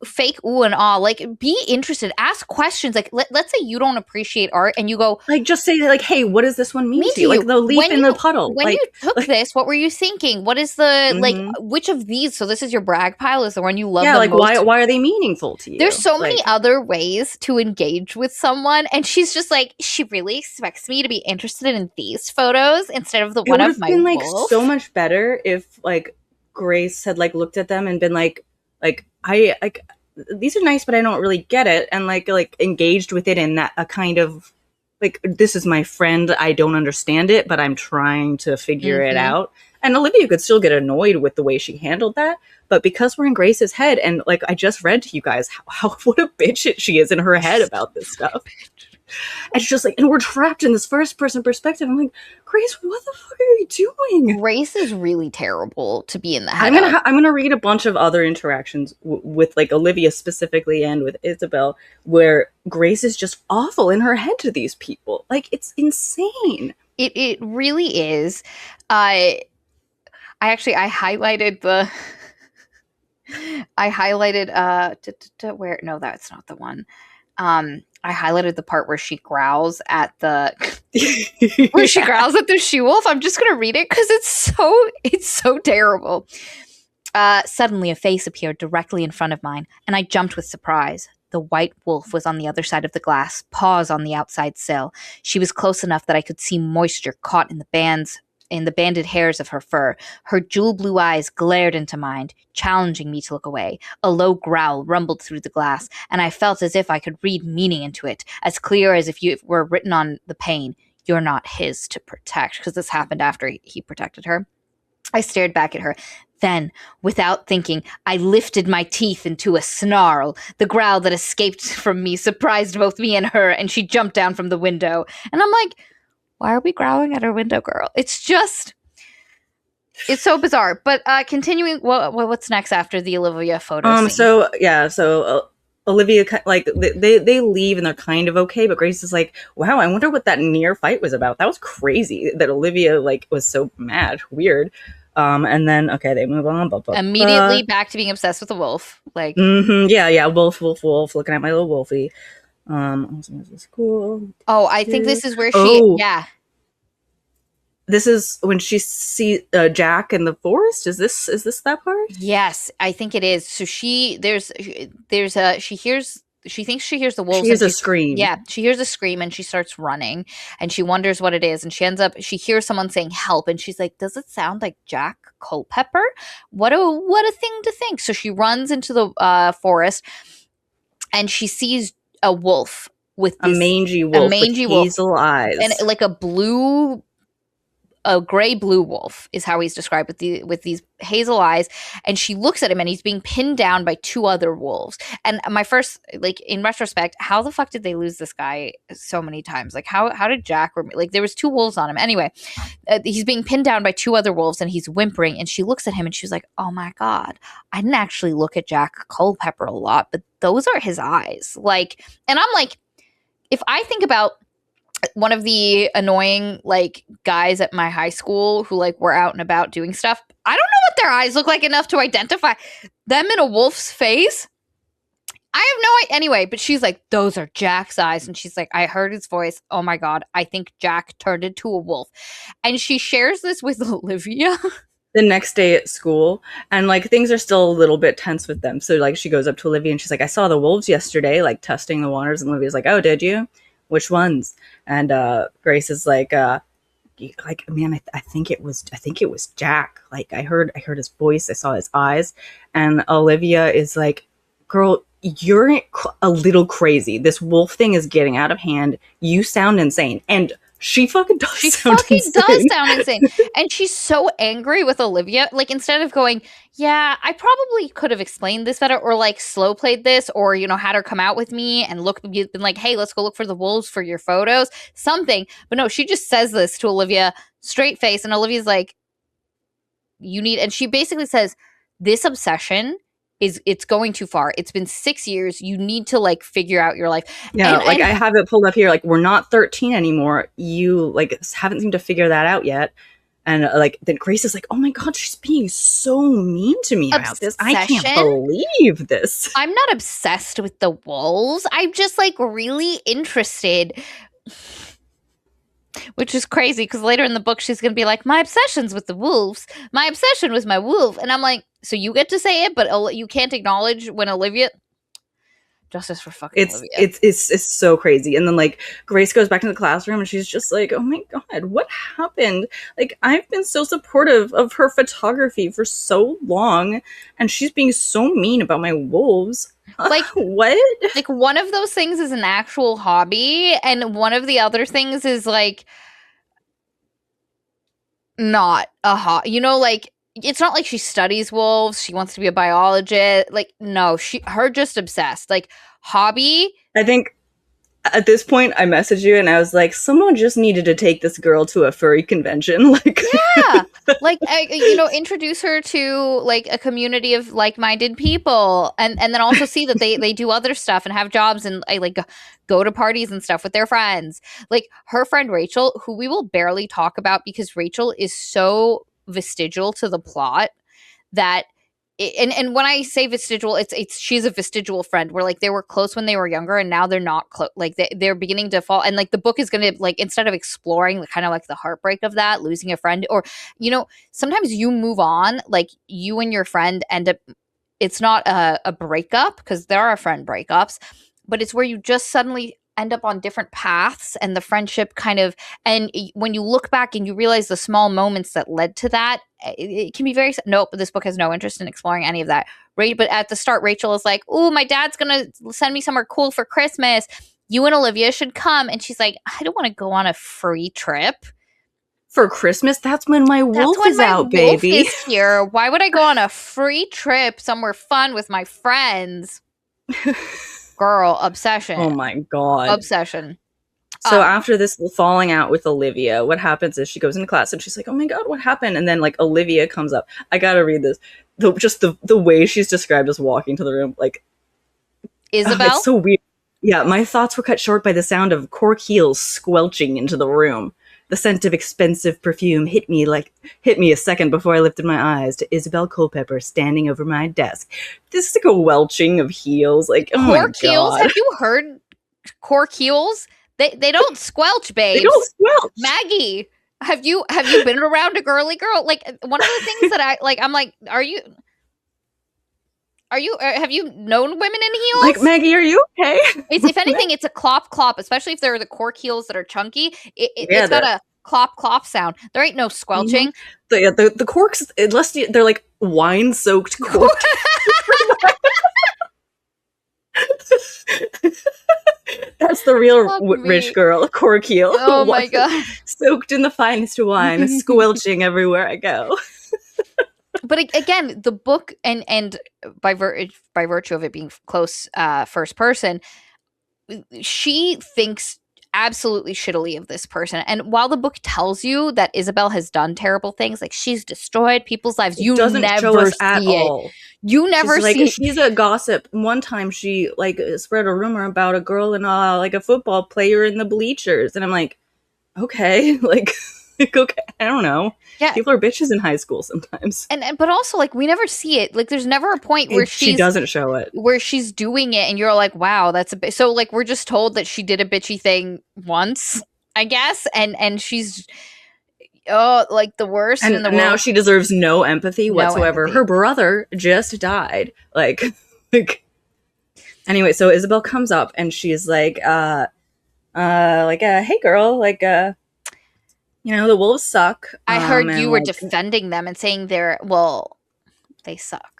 fake ooh and ah. Like be interested, ask questions. Like let's say you don't appreciate art and you go like just say like, hey, what does this one mean to you? Like the leaf in the puddle. When like, you took this, what were you thinking? What is the like which of these? So this is your brag pile is the one you love. Yeah, the like most. why are they meaningful to you? There's so many other ways to engage with someone, and she's just like, she really expects me to be interested in these photos instead of the one of my wolf. It would have been like so much better if like Grace had like looked at them and been like I like these are nice, but I don't really get it, and like engaged with it in that a kind of like, this is my friend, I don't understand it, but I'm trying to figure it out. And Olivia could still get annoyed with the way she handled that, but because we're in Grace's head, and like I just read to you guys how what a bitch she is in her head about this stuff. And it's just like, and we're trapped in this first person perspective. I'm like, Grace, what the fuck are you doing? Grace is really terrible to be in the head. I'm gonna read a bunch of other interactions with like Olivia specifically and with Isabel, where Grace is just awful in her head to these people. Like it's insane. It really is. I highlighted the. Where? No, that's not the one. I highlighted the part where she growls at the she wolf. I'm just gonna read it because it's so terrible. Suddenly a face appeared directly in front of mine, and I jumped with surprise. The white wolf was on the other side of the glass, paws on the outside sill. She was close enough that I could see moisture caught in the banded hairs of her fur. Her jewel blue eyes glared into mine, challenging me to look away. A low growl rumbled through the glass, and I felt as if I could read meaning into it, as clear as if it were written on the pane. You're not his to protect, because this happened after he protected her. I stared back at her. Then, without thinking, I lifted my teeth into a snarl. The growl that escaped from me surprised both me and her, and she jumped down from the window. And I'm like, why are we growling at our window, girl? It's so bizarre. But continuing, what's next after the Olivia photo scene? So Olivia, like, they leave and they're kind of okay, but Grace is like, wow, I wonder what that near fight was about. That was crazy that Olivia, like, was so mad. Weird. And then, okay, they move on. Immediately back to being obsessed with the wolf. Like, yeah, wolf, looking at my little wolfie. This is cool. Oh, I think this is where she, yeah. This is when she sees Jack in the forest. Is this that part? Yes, I think it is. So she thinks she hears the wolves. She hears a scream. Yeah, she hears a scream and she starts running and she wonders what it is. And she hears someone saying help and she's like, does it sound like Jack Culpepper? What a thing to think. So she runs into the forest and she sees a wolf with a mangy wolf with hazel eyes. And like a gray blue wolf is how he's described with these hazel eyes. And she looks at him and he's being pinned down by two other wolves. And my first, like, in retrospect, how the fuck did they lose this guy so many times? Like, how did Jack, like, there was two wolves on him. Anyway, he's being pinned down by two other wolves and he's whimpering. And she looks at him and she's like, oh my God, I didn't actually look at Jack Culpepper a lot, but those are his eyes. Like, and I'm like, if I think about one of the annoying, like, guys at my high school who, like, were out and about doing stuff, I don't know what their eyes look like enough to identify them in a wolf's face. I have no idea. Anyway, but she's like, those are Jack's eyes. And she's like, I heard his voice. Oh my God, I think Jack turned into a wolf. And she shares this with Olivia the next day at school, and, like, things are still a little bit tense with them. So, like, she goes up to Olivia and she's like, I saw the wolves yesterday, like, testing the waters. And Olivia's like, oh, did you? Which ones? And Grace is like, man, I think it was Jack. Like, I heard his voice, I saw his eyes. And Olivia is like, girl, you're a little crazy. This wolf thing is getting out of hand. You sound insane. And she fucking does. She fucking does sound insane. And she's so angry with Olivia. Like, instead of going, yeah, I probably could have explained this better, or, like, slow played this, or, you know, had her come out with me and been like, hey, let's go look for the wolves for your photos, something. But no, she just says this to Olivia straight face. And Olivia's like, and she basically says, this obsession it's going too far. It's been 6 years. You need to, like, figure out your life. Yeah, I have it pulled up here. Like, we're not 13 anymore. You, like, haven't seemed to figure that out yet. And, like, then Grace is like, oh my God, she's being so mean to me about this. I can't believe this. I'm not obsessed with the wolves. I'm just, like, really interested. Which is crazy, because later in the book, she's going to be like, my obsession's with the wolves. My obsession was my wolf. And I'm like, so you get to say it, but you can't acknowledge when Olivia... Justice for fucking Olivia. It's so crazy. And then, like, Grace goes back into the classroom and she's just like, oh my God, what happened? Like, I've been so supportive of her photography for so long, and she's being so mean about my wolves. Like, what? Like, one of those things is an actual hobby, and one of the other things is, like, not a hobby. You know, like, it's not like she studies wolves. She wants to be a biologist. Like, no, her just obsessed. Like, hobby. I think at this point I messaged you and I was like, someone just needed to take this girl to a furry convention. Like, yeah, like, you know, introduce her to, like, a community of like-minded people, and then also see that they do other stuff and have jobs and, like, go to parties and stuff with their friends. Like, her friend Rachel, who we will barely talk about because Rachel is so vestigial to the plot that and when I say vestigial, it's she's a vestigial friend where, like, they were close when they were younger and now they're not close. Like, they're beginning to fall, and, like, the book is gonna, like, instead of exploring kind of like the heartbreak of that, losing a friend, or, you know, sometimes you move on, like, you and your friend end up, it's not a breakup, because there are friend breakups, but it's where you just suddenly end up on different paths, and the friendship kind of, and when you look back and you realize the small moments that led to that, it can be very, nope, this book has no interest in exploring any of that. Right? But at the start, Rachel is like, oh, my dad's gonna send me somewhere cool for Christmas. you and Olivia should come. And she's like, I don't want to go on a free trip. For Christmas? That's when my wolf is out, wolf baby. is here. Why would I go on a free trip somewhere fun with my friends? Girl, obsession. Oh my God. Obsession. So after this falling out with Olivia, what happens is she goes into class and she's like, oh my God, what happened? And then like Olivia comes up. I gotta read this. The way she's described as walking to the room, like Isabel? it's so weird. Yeah, my thoughts were cut short by the sound of cork heels squelching into the room. The scent of expensive perfume hit me a second before I lifted my eyes to Isabel Culpepper standing over my desk. This is like a welching of heels. Like, oh my God. Cork heels? Have you heard cork heels? They don't squelch, babes. They don't squelch. Maggie, have you been around a girly girl? Like, one of the things that I'm like, have you known women in heels? Like, Maggie, are you okay? If anything, it's a clop clop, especially if they're the cork heels that are chunky. It's got a clop clop sound. There ain't no squelching. Mm-hmm. The corks, unless they're like wine soaked cork. That's the real rich girl, cork heel. Oh my God. Soaked in the finest wine, squelching everywhere I go. But again, the book and by virtue of it being close first person, she thinks absolutely shittily of this person. And while the book tells you that Isabel has done terrible things, like she's destroyed people's lives, you doesn't never show us see at it. all. You never see. She's a gossip. One time she like spread a rumor about a girl and like a football player in the bleachers, and I'm like, okay, like okay, I don't know. Yeah, people are bitches in high school sometimes. And but also like we never see it. Like there's never a point where she doesn't show it, where she's doing it, and you're like, wow, that's a bit. So like we're just told that she did a bitchy thing once, I guess, and she's. Oh, like the worst in the world. Now she deserves no empathy whatsoever. Her brother just died. Like anyway, so Isabel comes up and she's like, hey girl, like, the wolves suck. I heard you were defending them and saying they suck.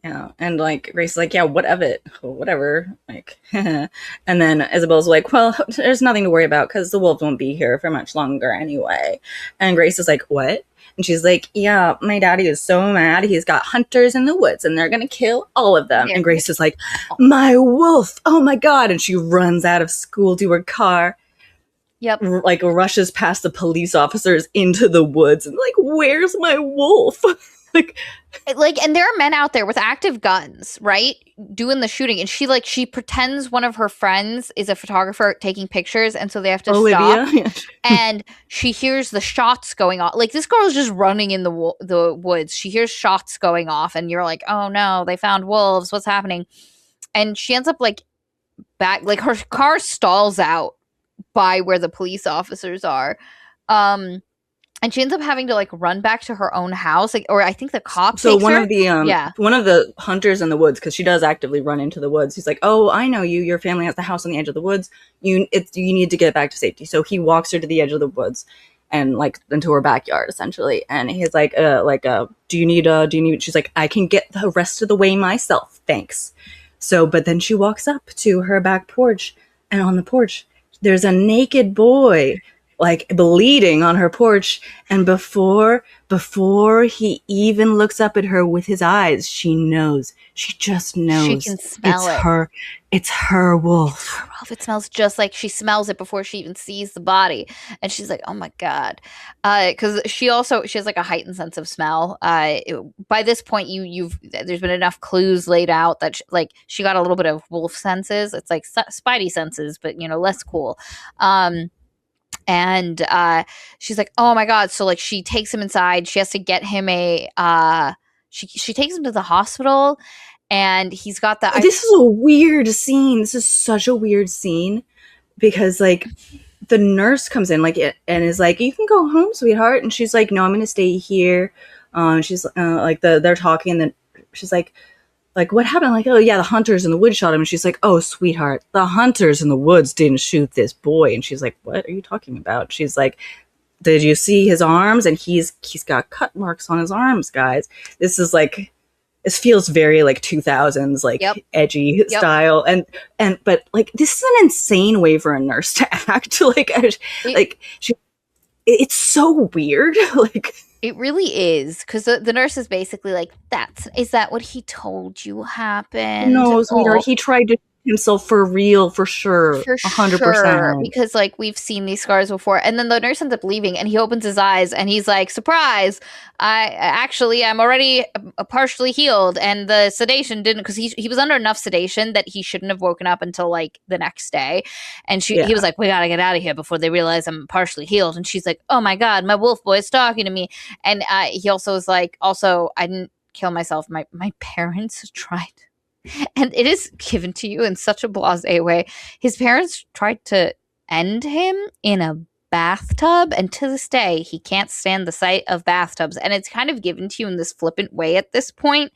Yeah, and like Grace is like, yeah, whatever. Like, and then Isabel's like, well, there's nothing to worry about because the wolves won't be here for much longer anyway. And Grace is like, what? And she's like, yeah, my daddy is so mad. He's got hunters in the woods and they're gonna kill all of them. And Grace is like, my wolf! Oh my God! And she runs out of school to her car. Yep. Like rushes past the police officers into the woods and like, where's my wolf? Like, and there are men out there with active guns, right, doing the shooting, and she pretends one of her friends is a photographer taking pictures, and so they have to stop. And she hears the shots going off. Like this girl is just running in the woods. She hears shots going off, and you're like, oh no, they found wolves. What's happening? And she ends up like back, like her car stalls out by where the police officers are. And she ends up having to like run back to her own house, like, or I think the cops. So one of the hunters in the woods, because she does actively run into the woods. He's like, "Oh, I know you. Your family has the house on the edge of the woods. You need to get back to safety." So he walks her to the edge of the woods, and like into her backyard essentially. And he's like, do you need?" She's like, "I can get the rest of the way myself, thanks." So, but then she walks up to her back porch, and on the porch, there's a naked boy. Like bleeding on her porch, and before he even looks up at her with his eyes, she knows. She just knows. She can smell it. It's her wolf. It smells just like she smells it before she even sees the body, and she's like, "Oh my God," because she has like a heightened sense of smell. By this point, there's been enough clues laid out that she got a little bit of wolf senses. It's like Spidey senses, but less cool. And she's like, oh my God. So like she takes him inside. She has to get him she takes him to the hospital, and he's got the. This is a weird scene. This is such a weird scene because like the nurse comes in and is like, you can go home, sweetheart. And she's like, no, I'm going to stay here. She's they're talking, and then she's like, what happened? Like, oh yeah, the hunters in the woods shot him. And she's like, oh, sweetheart, the hunters in the woods didn't shoot this boy. And she's like, what are you talking about? She's like, did you see his arms? And he's got cut marks on his arms, guys. This is like, This feels very like 2000s, like Yep. edgy Yep. style, and but like this is an insane way for a nurse to act. Like she, it's so weird. Like It really is, because the nurse is basically like, is that what he told you happened? no, sweetheart, Oh, he tried to himself for real, for sure, for sure, 100%. because like we've seen these scars before. And then the nurse ends up leaving, and he opens his eyes, and he's like, "Surprise! I'm already partially healed, and the sedation didn't, because he was under enough sedation that he shouldn't have woken up until like the next day." And he Yeah, was like, "We gotta get out of here before they realize I'm partially healed." And she's like, "Oh my god, my wolf boy is talking to me." And he also was like, "Also, I didn't kill myself. My parents tried." And it is given to you in such a blasé way. His parents tried to end him in a bathtub, and to this day, he can't stand the sight of bathtubs. And it's kind of given to you in this flippant way at this point.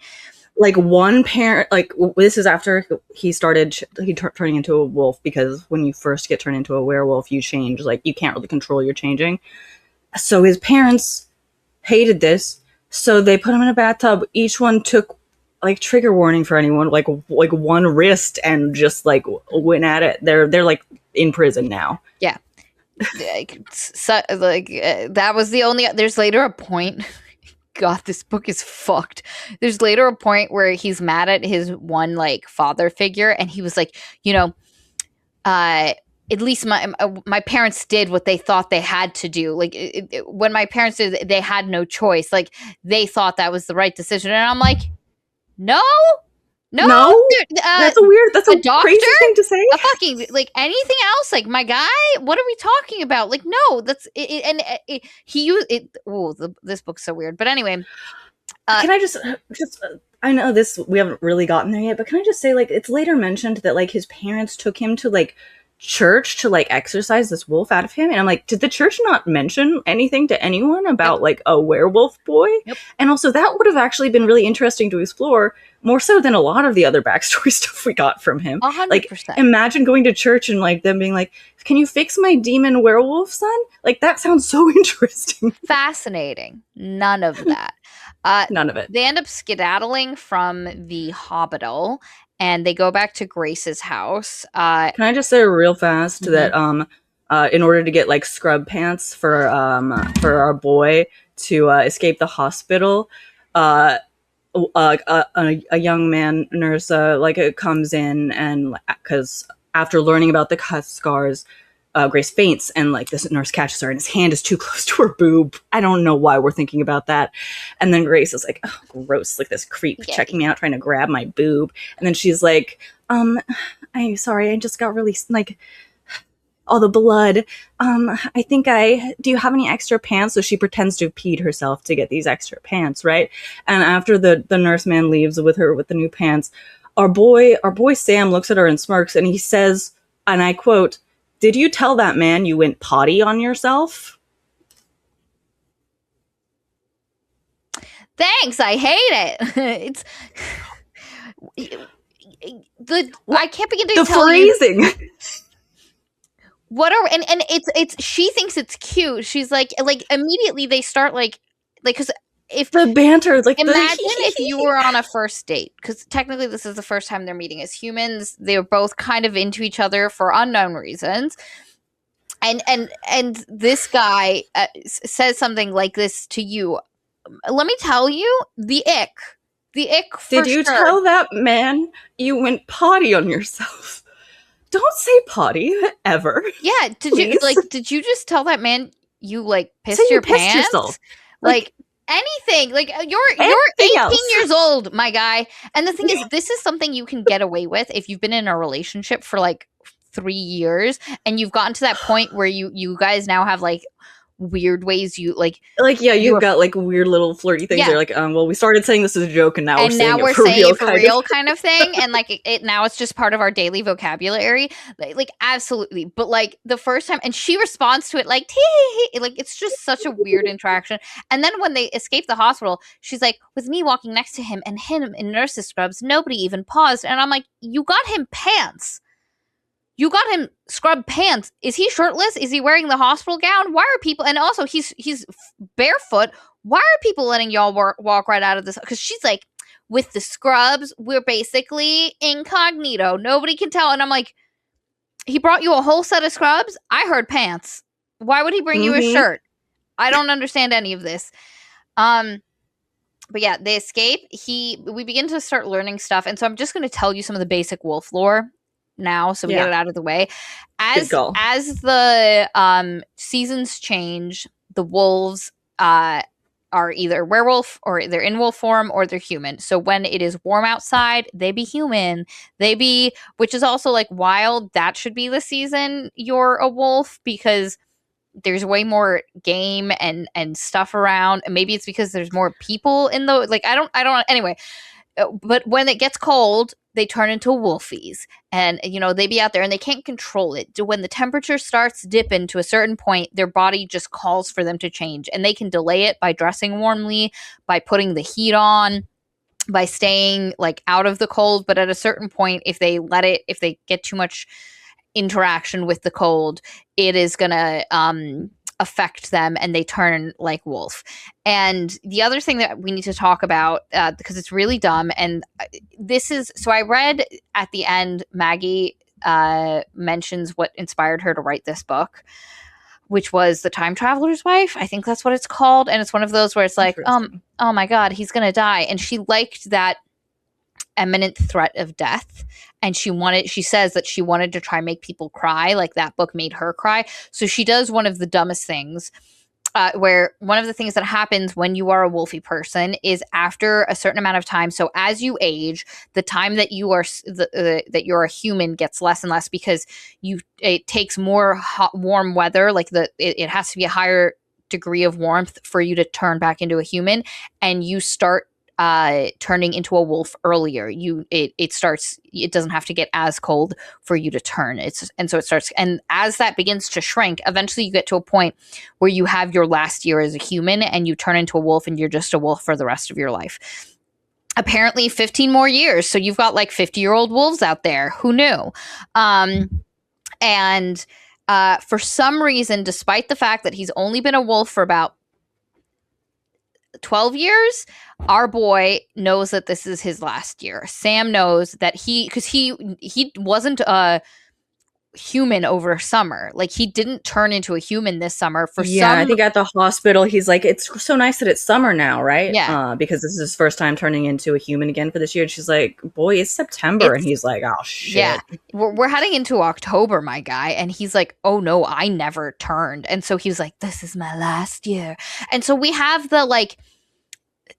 like one parent, like this is after he started turning into a wolf, because when you first get turned into a werewolf, you change. Like you can't really control your changing. So his parents hated this, so they put him in a bathtub. Each one took like trigger warning for anyone, like one wrist, and just like went at it. They're like in prison now. Yeah. That was the only. There's later a point. God, this book is fucked. There's later a point where he's mad at his one like father figure, and he was like, at least my parents did what they thought they had to do. Like when my parents did, they had no choice. Like they thought that was the right decision, and I'm like, no, That's a doctor, crazy thing to say. a fucking like anything else. Like my guy, what are we talking about? Like no, that's it, and he used it. Oh, this book's so weird. But anyway, Can I just I know this, we haven't really gotten there yet, but can I just say, like, it's later mentioned that like his parents took him to like church to like exorcise this wolf out of him, and I'm like, did the church not mention anything to anyone about like a werewolf boy? Yep. And also that would have actually been really interesting to explore, more so than a lot of the other backstory stuff we got from him. 100%. Like imagine going to church and like them being like, can you fix my demon werewolf son? Like that sounds so interesting. Fascinating. None of that. None of it. They end up skedaddling from the hospital, and they go back to Grace's house. Can I just say real fast that in order to get like scrub pants for our boy to escape the hospital, a young man nurse comes in, and because after learning about the cut scars, Grace faints, and like this nurse catches her, and his hand is too close to her boob. I don't know why we're thinking about that. And then Grace is like, oh, gross, like this creep checking me out, trying to grab my boob. And then she's like, I'm sorry, I just got really like all the blood. Do you have any extra pants? So she pretends to have peed herself to get these extra pants, right? And after the nurse man leaves with her with the new pants, our boy Sam looks at her and smirks, and he says, and I quote, "Did you tell that man you went potty on yourself?" Thanks, I hate it. I can't begin to the tell phrasing. You what are and it's she thinks it's cute. She's like immediately they start like because if the banter, like imagine if you were on a first date, because technically this is the first time they're meeting as humans. They're both kind of into each other for unknown reasons, and this guy says something like this to you. Let me tell you, the ick. Did you tell that man you went potty on yourself? Don't say potty ever. Yeah, did you just tell that man you like pissed Say your you pissed pants? yourself. Like anything. Like you're 18 years old, my guy. And the thing is, this is something you can get away with if you've been in a relationship for like 3 years and you've gotten to that point where you guys now have like weird ways you like you've got like weird little flirty things. Yeah. They're like, well, we started saying this as a joke, and now we're saying it for real kind of thing. And like it now it's just part of our daily vocabulary. Like absolutely. But like the first time, and she responds to it like tee, like it's just such a weird interaction. And then when they escape the hospital, she's like, with me walking next to him and him in nurse's scrubs, nobody even paused. And I'm like, you got him pants. You got him scrub pants. Is he shirtless? Is he wearing the hospital gown? Why are people? And also, he's barefoot. Why are people letting y'all walk right out of this? Because she's like, with the scrubs, we're basically incognito. Nobody can tell. And I'm like, he brought you a whole set of scrubs? I heard pants. Why would he bring you a shirt? I don't understand any of this. But yeah, they escape. We begin to start learning stuff. And so I'm just going to tell you some of the basic wolf lore now, so we get it out of the way. As the seasons change, the wolves are either werewolf, or they're in wolf form, or they're human. So when it is warm outside, they be human. Which is also like wild. That should be the season you're a wolf, because there's way more game and stuff around. And maybe it's because there's more people in the, like, I don't anyway. But when it gets cold, they turn into wolfies, and they be out there and they can't control it. When the temperature starts dipping to a certain point, their body just calls for them to change, and they can delay it by dressing warmly, by putting the heat on, by staying like out of the cold. But at a certain point, if they get too much interaction with the cold, it is gonna affect them, and they turn like wolf. And the other thing that we need to talk about, because it's really dumb, and so I read at the end, Maggie mentions what inspired her to write this book, which was The Time Traveler's Wife. I think that's what it's called. And it's one of those where it's like, oh my God, he's gonna die. And she liked that imminent threat of death, and she says that she wanted to try and make people cry, like that book made her cry. So she does one of the dumbest things, where one of the things that happens when you are a wolfy person is after a certain amount of time, so as you age, the time that you are that you're a human gets less and less, because it takes more warm weather, like it has to be a higher degree of warmth for you to turn back into a human, and you start turning into a wolf earlier. It doesn't have to get as cold for you to turn. And as that begins to shrink, eventually you get to a point where you have your last year as a human, and you turn into a wolf, and you're just a wolf for the rest of your life. Apparently 15 more years. So you've got like 50-year-old wolves out there. Who knew? And for some reason, despite the fact that he's only been a wolf for about 12 years, our boy knows that this is his last year. Sam knows that because he wasn't a human over summer. Like, he didn't turn into a human this summer I think at the hospital he's like, it's so nice that it's summer now, right? Yeah. Because this is his first time turning into a human again for this year. And she's like, boy, it's September. And he's like, oh shit. Yeah, we're heading into October, my guy. And he's like, oh no, I never turned. And so he's like, this is my last year. And so we have the like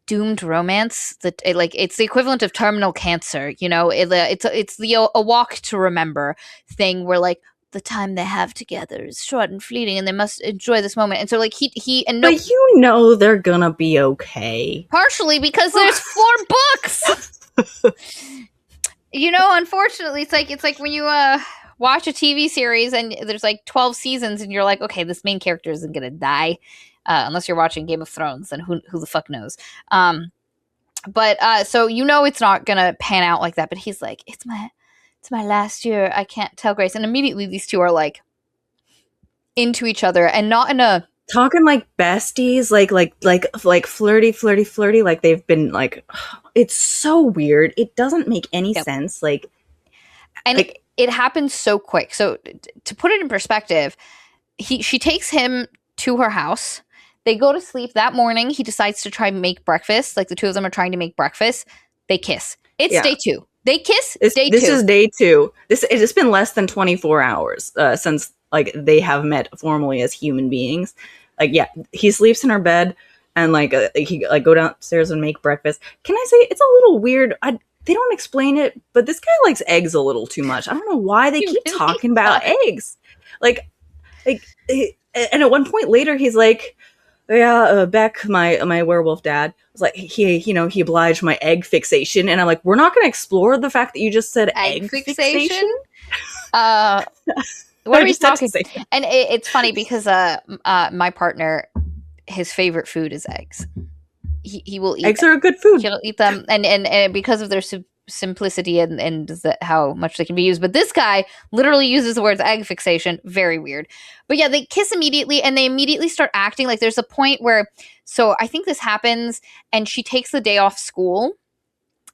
doomed romance that it's the equivalent of terminal cancer, it's the a walk to remember thing, where like the time they have together is short and fleeting, and they must enjoy this moment. And so like but they're gonna be okay, partially because there's 4 books. Unfortunately, it's like when you watch a TV series and there's like 12 seasons, and you're like, okay, this main character isn't gonna die. Unless you're watching Game of Thrones, then who the fuck knows? But so it's not gonna pan out like that. But he's like, it's my last year. I can't tell Grace. And immediately these two are like into each other, and not in a talking like besties, like flirty. Like they've been like, it's so weird. It doesn't make any sense. It happens so quick. So to put it in perspective, she takes him to her house. They go to sleep. That morning, he decides to try and make breakfast. Like, the two of them are trying to make breakfast. They kiss. It's day 2. They kiss day 2. This is day 2. It's been less than 24 hours since like they have met formally as human beings. Like, yeah, he sleeps in her bed, and like he like go downstairs and make breakfast. Can I say it's a little weird? They don't explain it, but this guy likes eggs a little too much. I don't know why they keep talking about eggs. And at one point later, he's like, yeah, Beck, my werewolf dad, was like, he obliged my egg fixation. And I'm like, we're not going to explore the fact that you just said egg fixation? What are we talking? And it's funny because my partner, his favorite food is eggs. He will eat eggs. Are a good food. He'll eat them, and because of their simplicity and how much they can be used. But this guy literally uses the words egg fixation. Very weird. But yeah, they kiss immediately, and they immediately start acting like there's a point where, so I think this happens, and she takes the day off school,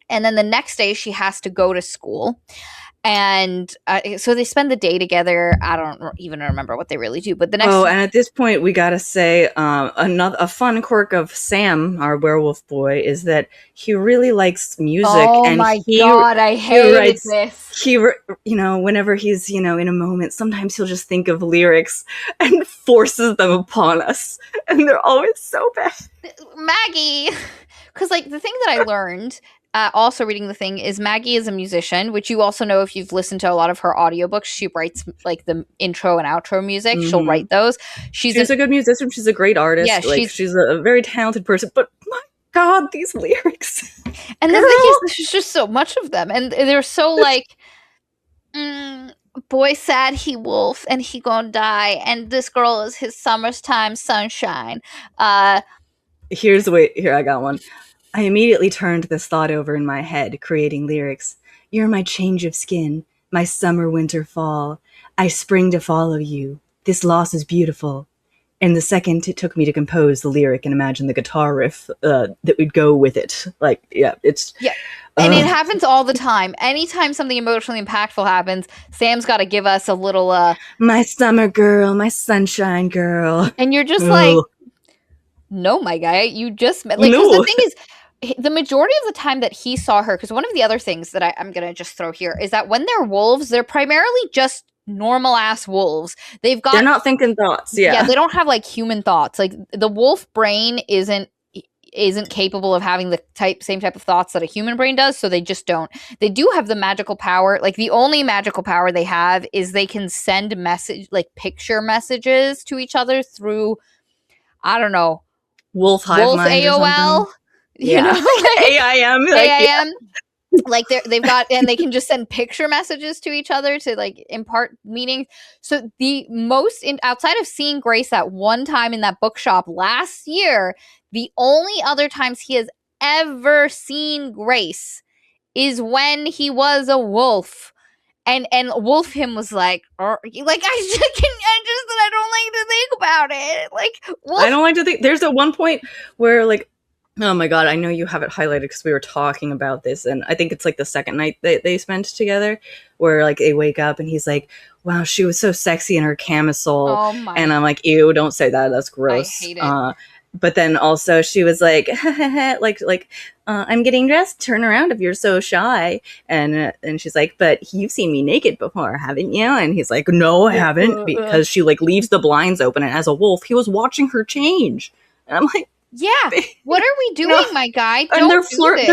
And then the next day she has to go to school. And so they spend the day together. I don't even remember what they really do. But the next and at this point, we gotta say a fun quirk of Sam, our werewolf boy, is that he really likes music. Oh and my he, God, I hated writes, this. Whenever he's in a moment, sometimes he'll just think of lyrics and forces them upon us, and they're always so bad. Maggie, because like the thing that I learned. Also reading the thing is Maggie is a musician, which you also know if you've listened to a lot of her audiobooks. She writes like the intro and outro music. Mm-hmm. She'll write those. She's a good musician. She's a great artist. Yeah, she's a very talented person. But my God, these lyrics. And the thing is, there's just so much of them. And they're so like, boy sad he wolf and he gonna die. And this girl is his summertime sunshine. Here, I got one. I immediately turned this thought over in my head, creating lyrics. You're my change of skin, my summer, winter, fall. I spring to follow you. This loss is beautiful. And the second it took me to compose the lyric and imagine the guitar riff that would go with it. Like, yeah, it's... Yeah. And it happens all the time. Anytime something emotionally impactful happens, Sam's got to give us a little... my summer girl, my sunshine girl. And you're just like, no, my guy, you just... Like, no. The thing is... The majority of the time that he saw her, because one of the other things that I'm going to just throw here is that when they're wolves, they're primarily just normal ass wolves. They're not thinking thoughts. Yeah, they don't have like human thoughts. Like the wolf brain isn't capable of having the same type of thoughts that a human brain does, so they just don't. They do have the magical power. Like the only magical power they have is they can send picture messages to each other through, I don't know, wolf AOL. You know, like, AIM. AIM. Like they've got, and they can just send picture messages to each other to like impart meaning. So the most outside of seeing Grace that one time in that bookshop last year, the only other times he has ever seen Grace is when he was a wolf. And Wolf him was like I don't like to think about it. Like Wolf, I don't like to think. There's at one point where like, oh my God, I know you have it highlighted because we were talking about this, and I think it's like the second night they spent together, where like they wake up and he's like, "Wow, she was so sexy in her camisole," and I'm like, "Ew, don't say that. That's gross." I hate it. But then also she was like, I'm getting dressed. Turn around if you're so shy. And she's like, but you've seen me naked before, haven't you? And he's like, no, I haven't, because she like leaves the blinds open, and as a wolf, he was watching her change. And I'm like, yeah, what are we doing, my guy? And they're flirting.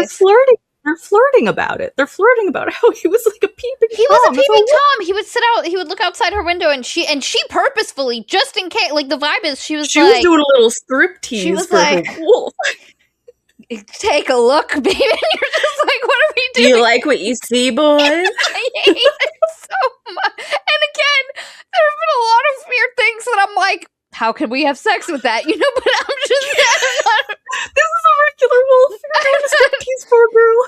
They're flirting about it. They're flirting about how he was like a peeping Tom. He was a peeping Tom. He would sit out. He would look outside her window, and she purposefully, just in case, like the vibe is, she was doing a little striptease for her wolf. Take a look, baby. And you're just like, what are we doing? Do you like what you see, boy? I hate it so much. And again, there have been a lot of weird things that I'm like, how can we have sex with that? You know, but I'm just this is a regular wolf. You're doing a striptease for a girl.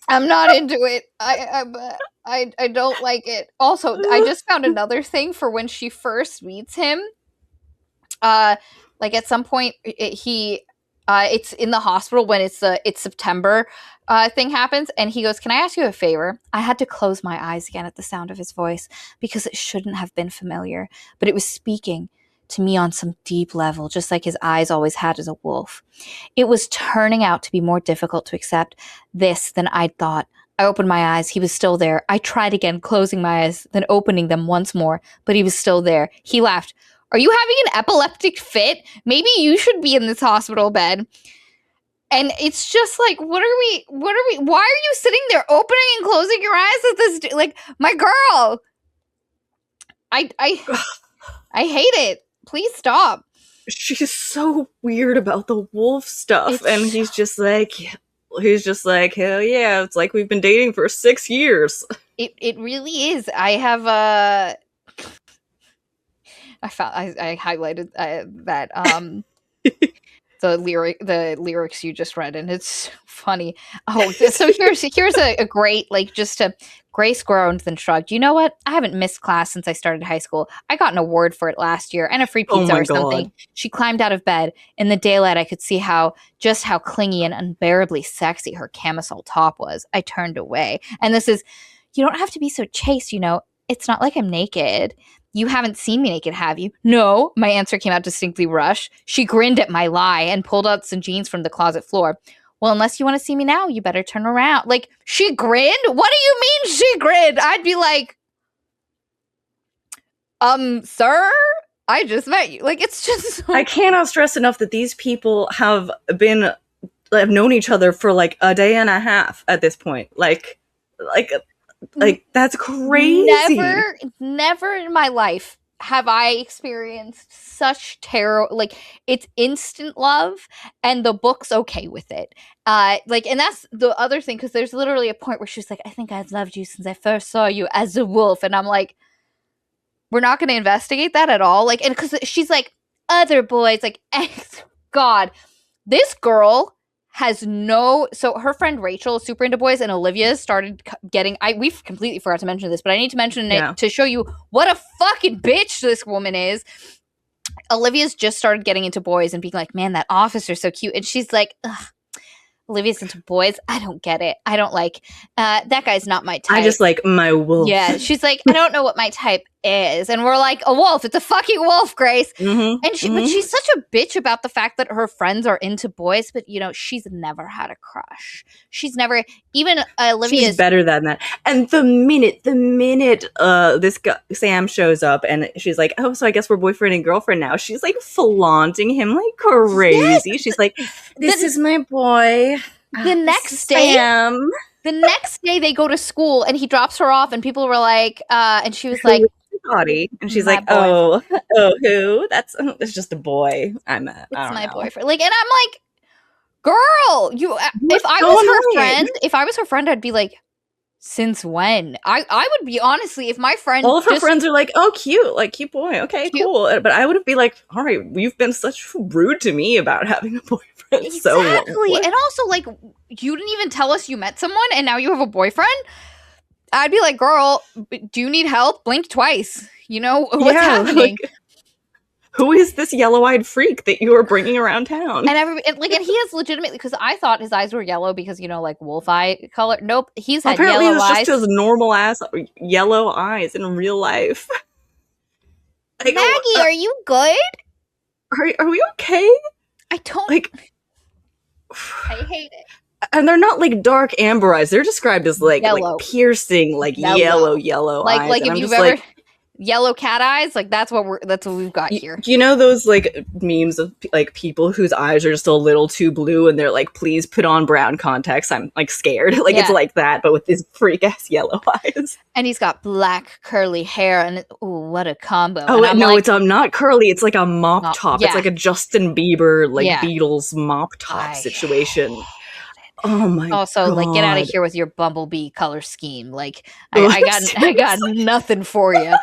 I'm not into it. I don't like it. Also, I just found another thing for when she first meets him. Like at some point, it's in the hospital when it's September thing happens, and he goes, "Can I ask you a favor?" I had to close my eyes again at the sound of his voice because it shouldn't have been familiar, but it was speaking to me on some deep level, just like his eyes always had as a wolf. It was turning out to be more difficult to accept this than I'd thought. I opened my eyes. He was still there. I tried again, closing my eyes, then opening them once more, but he was still there. He laughed. "Are you having an epileptic fit? Maybe you should be in this hospital bed." And it's just like, why are you sitting there opening and closing your eyes at this? Like, my girl, I hate it. Please stop. She's so weird about the wolf stuff. And he's just like, hell yeah. It's like we've been dating for 6 years. It really is. I have I highlighted that. the lyrics you just read, and it's funny. Oh, so here's a great, like, just a Grace groaned, then shrugged. You know what? I haven't missed class since I started high school. I got an award for it last year and a free Oh pizza my or something. God. She climbed out of bed. In the daylight, I could see how clingy and unbearably sexy her camisole top was. I turned away. And this is, you don't have to be so chaste, you know. It's not like I'm naked. You haven't seen me naked, have you? No, my answer came out distinctly rushed. She grinned at my lie and pulled out some jeans from the closet floor. Well, unless you want to see me now, you better turn around. Like, she grinned? What do you mean she grinned? I'd be like, sir, I just met you. Like, it's just so- I cannot stress enough that these people have known each other for like a day and a half at this point. Like that's crazy. Never in my life have I experienced such terror. Like, it's instant love, and the book's okay with it. Like, and that's the other thing, because there's literally a point where she's like, I think I've loved you since I first saw you as a wolf. And I'm like, we're not going to investigate that at all. Like, and because she's like, other boys, like, God, this girl has no. So her friend Rachel is super into boys, and Olivia started getting. We've completely forgot to mention this, but I need to mention it to show you what a fucking bitch this woman is. Olivia's just started getting into boys and being like, man, that officer's so cute. And she's like, ugh, Olivia's into boys. I don't get it. I don't like, that guy's not my type. I just like my wolf. Yeah. She's like, I don't know what my type is. And we're like, a wolf. It's a fucking wolf, Grace. Mm-hmm. And but she's such a bitch about the fact that her friends are into boys, but, you know, she's never had a crush. She's never, even Olivia's. She's better than that. And the minute this guy, Sam shows up and she's like, oh, so I guess we're boyfriend and girlfriend now. She's like flaunting him like crazy. Yes. She's like, this is my boy. The next day, Sam. The next day they go to school and he drops her off and people were like, and she was like, body. And she's like, oh, who? It's just a boy. It's my boyfriend. Like, and I'm like, girl, if I was her friend, I'd be like, since when? I would be, honestly, if my friend, all of her friends are like, oh, cute, like, cute boy, okay, cute. Cool. But I would be like, all right, you've been such rude to me about having a boyfriend. Exactly. So and also, like, you didn't even tell us you met someone and now you have a boyfriend. I'd be like, girl, do you need help? Blink twice. You know, what's happening? Like, who is this yellow-eyed freak that you are bringing around town? And he has legitimately, because I thought his eyes were yellow because, you know, like wolf eye color. Nope, he's had apparently yellow eyes. Apparently, it was just his normal ass yellow eyes in real life. Maggie, are you good? Are we okay? I don't like. I hate it. And they're not like dark amber eyes. They're described as like piercing, like yellow eyes. Like if you've ever yellow cat eyes, like that's what we've got here. You know those like memes of like people whose eyes are just a little too blue and they're like, please put on brown contacts. I'm like scared. Like it's like that, but with these freak ass yellow eyes. And he's got black curly hair and what a combo. Oh no, like, it's not curly, it's like a mop top. Yeah. It's like a Justin Bieber like Beatles mop top situation. Oh my god. Also, like, get out of here with your bumblebee color scheme. Like, I got nothing for you.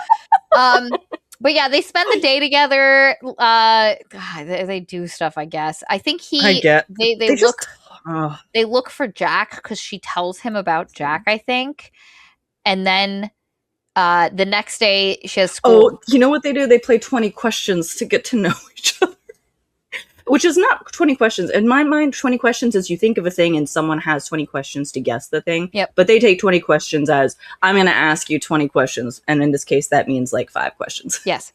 But yeah, they spend the day together. They do stuff, I guess. I think they look for Jack because she tells him about Jack, I think. And then the next day she has school. Oh, you know what they do? They play 20 questions to get to know each other. Which is not 20 questions. In my mind, 20 questions is you think of a thing and someone has 20 questions to guess the thing. Yep. But they take 20 questions as, I'm going to ask you 20 questions. And in this case, that means like 5 questions. Yes.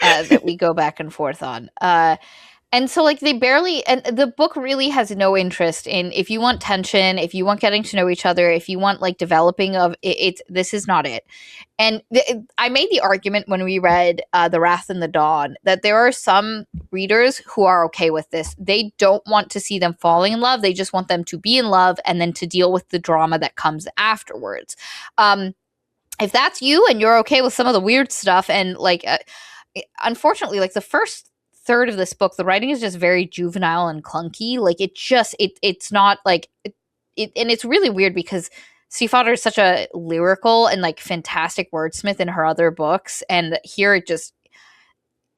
That we go back and forth on. And so, like, they barely, and the book really has no interest in, if you want tension, if you want getting to know each other, if you want, like, developing of it, this is not it. And I made the argument when we read The Wrath and the Dawn that there are some readers who are okay with this. They don't want to see them falling in love. They just want them to be in love and then to deal with the drama that comes afterwards. If that's you and you're okay with some of the weird stuff and, like, unfortunately, like, the first third of this book, the writing is just very juvenile and clunky. Like, it's not like it, and it's really weird because Stiefvater is such a lyrical and like fantastic wordsmith in her other books, and here it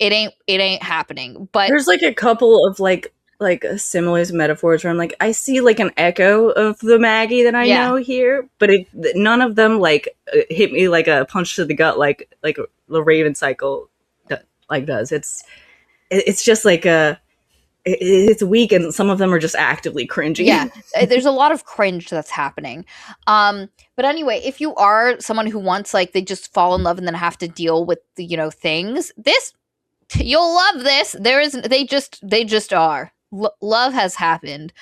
ain't happening. But there's like a couple of like like similes, metaphors where I'm like, I see like an echo of the Maggie that I know here, but none of them like hit me like a punch to the gut like the Raven cycle does. It's just like it's weak, and some of them are just actively cringy. Yeah, there's a lot of cringe that's happening. But anyway, if you are someone who wants, like, they just fall in love and then have to deal with the, you know, things, this, you'll love this. They just are. Love has happened.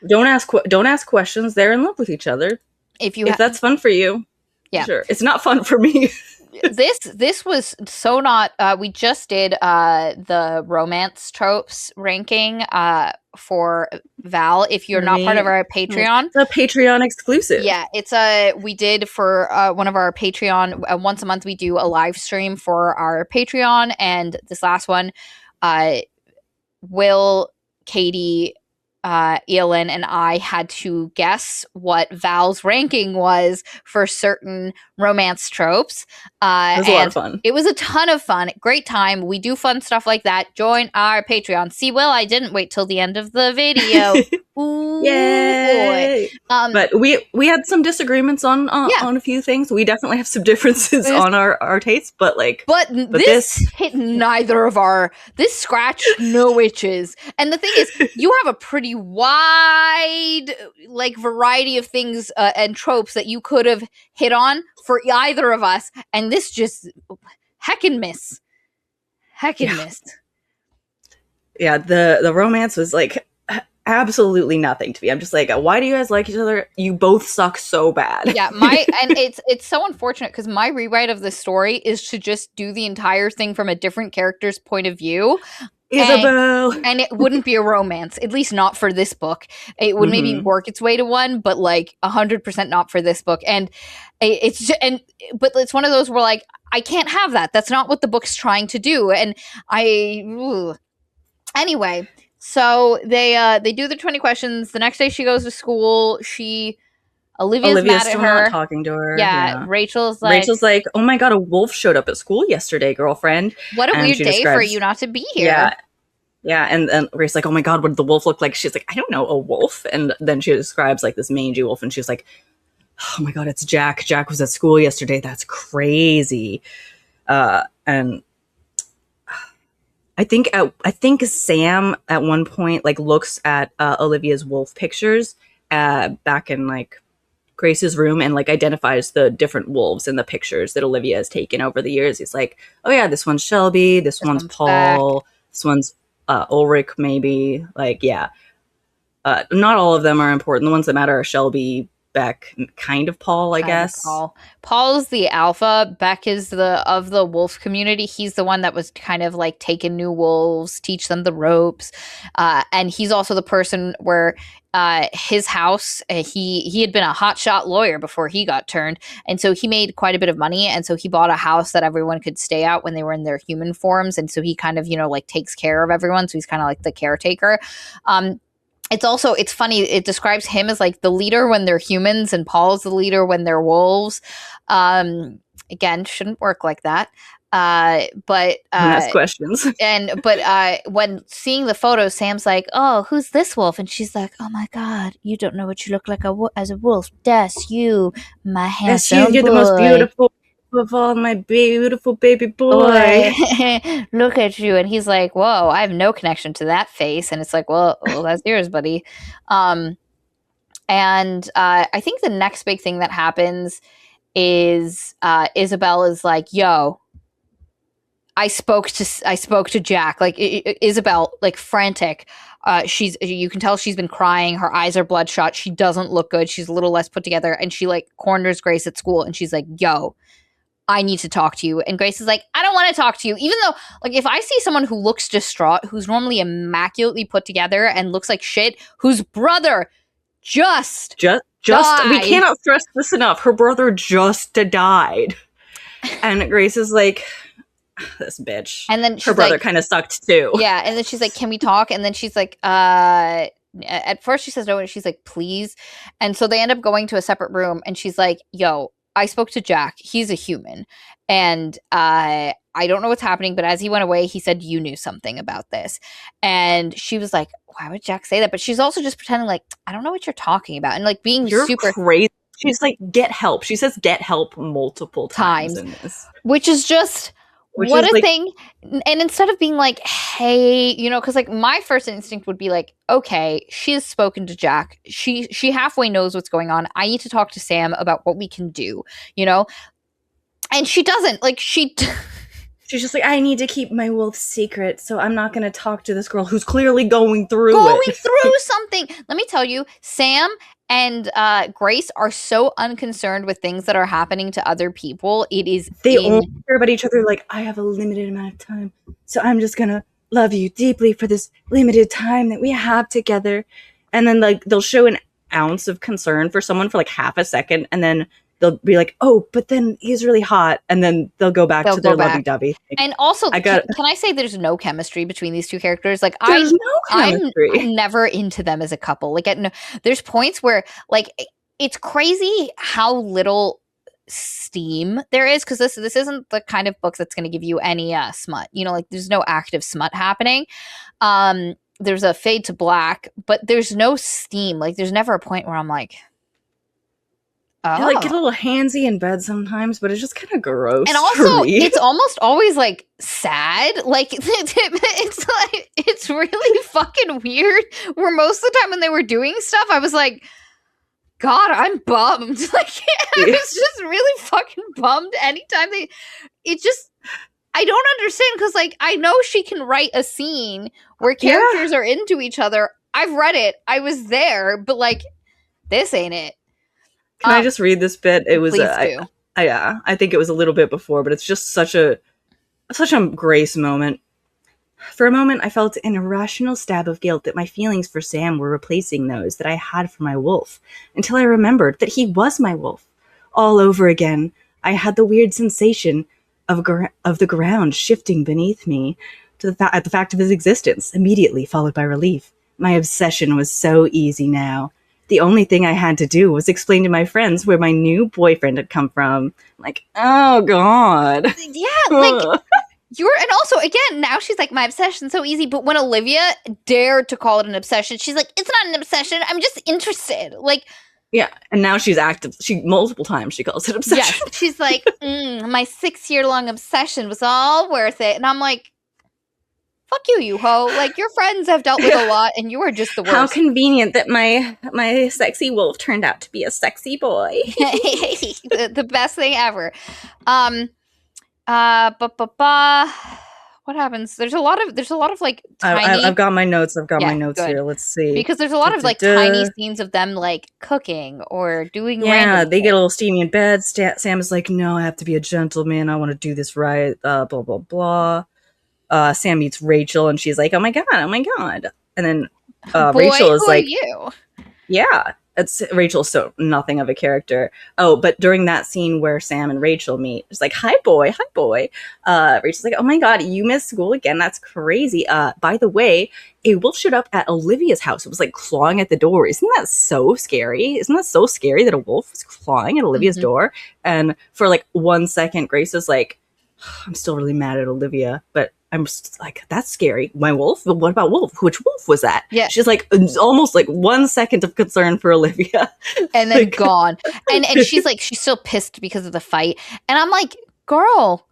Don't ask questions. They're in love with each other. If that's fun for you, yeah, sure. It's not fun for me. This was so not. We just did the romance tropes ranking for Val. If you're not part of our Patreon, it's a Patreon exclusive. Yeah, we did for one of our Patreon. Once a month, we do a live stream for our Patreon, and this last one, Will, Katie, Elin, and I had to guess what Val's ranking was for certain romance tropes. It was a lot of fun. It was a ton of fun. Great time. We do fun stuff like that. Join our Patreon. See, Will, I didn't wait till the end of the video. Ooh, yay! Boy. But we had some disagreements on a few things. We definitely have some differences on our tastes, but this hit neither of our. This scratched no itches. And the thing is, you have a pretty wide like variety of things and tropes that you could have hit on for either of us, and this just heckin' miss. Yeah, the romance was like absolutely nothing to me. I'm just like, why do you guys like each other? You both suck so bad. Yeah, and it's so unfortunate because my rewrite of the story is to just do the entire thing from a different character's point of view. Isabel. And it wouldn't be a romance, at least not for this book. It would maybe work its way to one, but like 100% not for this book. And but it's one of those where like, I can't have that. That's not what the book's trying to do. And anyway, so they do the 20 questions. The next day she goes to school. Olivia's mad at her. Not talking to her. Yeah. Rachel's like, oh my god, a wolf showed up at school yesterday, girlfriend. What a weird day for you not to be here. Yeah, and Rachel's like, oh my god, what did the wolf look like? She's like, I don't know, a wolf. And then she describes like this mangy wolf, and she's like, oh my god, it's Jack. Jack was at school yesterday. That's crazy. And I think Sam at one point like looks at Olivia's wolf pictures back in like Grace's room and like identifies the different wolves in the pictures that Olivia has taken over the years. He's like, oh yeah, this one's Shelby, this one's Paul, back. This one's Ulrich, maybe. Like, yeah. Not all of them are important. The ones that matter are Shelby, Beck, kind of Paul, I guess. Paul's the alpha. Beck is of the wolf community. He's the one that was kind of like taking new wolves, teach them the ropes. And he's also the person where his house, he had been a hotshot lawyer before he got turned. And so he made quite a bit of money. And so he bought a house that everyone could stay at when they were in their human forms. And so he kind of, like takes care of everyone. So he's kind of like the caretaker. It's funny. It describes him as like the leader when they're humans and Paul's the leader when they're wolves. Again, shouldn't work like that. But ask questions. But when seeing the photo, Sam's like, "Oh, who's this wolf?" And she's like, "Oh my god, you don't know what you look like as a wolf. That's you, my handsome boy. You're the most beautiful of all, my beautiful baby boy. Look at you." And he's like, "Whoa, I have no connection to that face." And it's like, well, that's yours, buddy. And I think the next big thing that happens is Isabel is like, "Yo, I spoke to Jack." Like Isabel, like frantic. You can tell she's been crying. Her eyes are bloodshot. She doesn't look good. She's a little less put together. And she like corners Grace at school, and she's like, "Yo, I need to talk to you." And Grace is like, "I don't want to talk to you." Even though, like, if I see someone who looks distraught, who's normally immaculately put together and looks like shit, whose brother just died. We cannot stress this enough. Her brother just died. And Grace is like, this bitch. And then her brother kind of sucked too. Yeah. And then she's like, "Can we talk?" And then she's like, at first she says no, and she's like, "Please." And so they end up going to a separate room, and she's like, "Yo, I spoke to Jack. He's a human. And I don't know what's happening, but as he went away, he said, you knew something about this. And she was like, why would Jack say that? But she's also just pretending like, I don't know what you're talking about. And like being You're super crazy. She's like, get help. She says get help multiple times in this. Which is just... what a thing. And instead of being like, hey, you know, because like my first instinct would be like, okay, she has spoken to Jack. She halfway knows what's going on. I need to talk to Sam about what we can do, you know? And she doesn't. Like, she's just like, I need to keep my wolf secret, so I'm not going to talk to this girl who's clearly going through something. Let me tell you, Sam and Grace are so unconcerned with things that are happening to other people. It is... they only care about each other. Like, I have a limited amount of time, so I'm just going to love you deeply for this limited time that we have together. And then, like, they'll show an ounce of concern for someone for, like, half a second, and then they'll be like, oh, but then he's really hot. And then they'll go back to their lovey-dovey. And also, can I say there's no chemistry between these two characters? Like, there's no chemistry. I'm never into them as a couple. Like, there's points where, like, it's crazy how little steam there is, because this isn't the kind of book that's going to give you any smut. You know, like, there's no active smut happening. There's a fade to black, but there's no steam. Like, there's never a point where I'm like... oh. They, like, get a little handsy in bed sometimes, but it's just kind of gross. And also, it's almost always like sad. Like, it's like, it's really fucking weird. Where most of the time when they were doing stuff, I was like, God, I'm bummed. Like, I was just really fucking bummed anytime I don't understand, because, like, I know she can write a scene where characters are into each other. I've read it. I was there, but, like, this ain't it. Can I just read this bit? It was I think it was a little bit before, but it's just such a Grace moment. For a moment, I felt an irrational stab of guilt that my feelings for Sam were replacing those that I had for my wolf, until I remembered that he was my wolf. All over again, I had the weird sensation of the ground shifting beneath me at the fact of his existence, immediately followed by relief. My obsession was so easy now. The only thing I had to do was explain to my friends where my new boyfriend had come from. I'm like, oh, God. Yeah, like, and also, again, now she's like, my obsession's so easy. But when Olivia dared to call it an obsession, she's like, it's not an obsession. I'm just interested. Like, yeah. And now she's active. Multiple times she calls it obsession. Yes. She's like, my 6-year-long obsession was all worth it. And I'm like, fuck you, you hoe. Like, your friends have dealt with a lot, and you are just the worst. How convenient that my sexy wolf turned out to be a sexy boy. the best thing ever. What happens? There's a lot of like tiny... I've got my notes. My notes good. Here. Let's see. Because there's a lot of like tiny scenes of them like cooking or doing random they get a little steamy in bed. Sam is like, no, I have to be a gentleman. I want to do this right. Blah, blah, blah. Sam meets Rachel, and she's like, oh my God. And then Rachel is like, you? Yeah. Rachel's so nothing of a character. Oh, but during that scene where Sam and Rachel meet, it's like, hi boy. Rachel's like, oh my God, you missed school again. That's crazy. By the way, a wolf showed up at Olivia's house. It was like clawing at the door. Isn't that so scary? Isn't that so scary that a wolf was clawing at Olivia's door? And for like 1 second, Grace is like, I'm still really mad at Olivia, but I'm just like, that's scary. My wolf? But what about Wolf? Which wolf was that? Yeah. She's like, almost like 1 second of concern for Olivia. And then gone. And she's like, she's still pissed because of the fight. And I'm like, girl,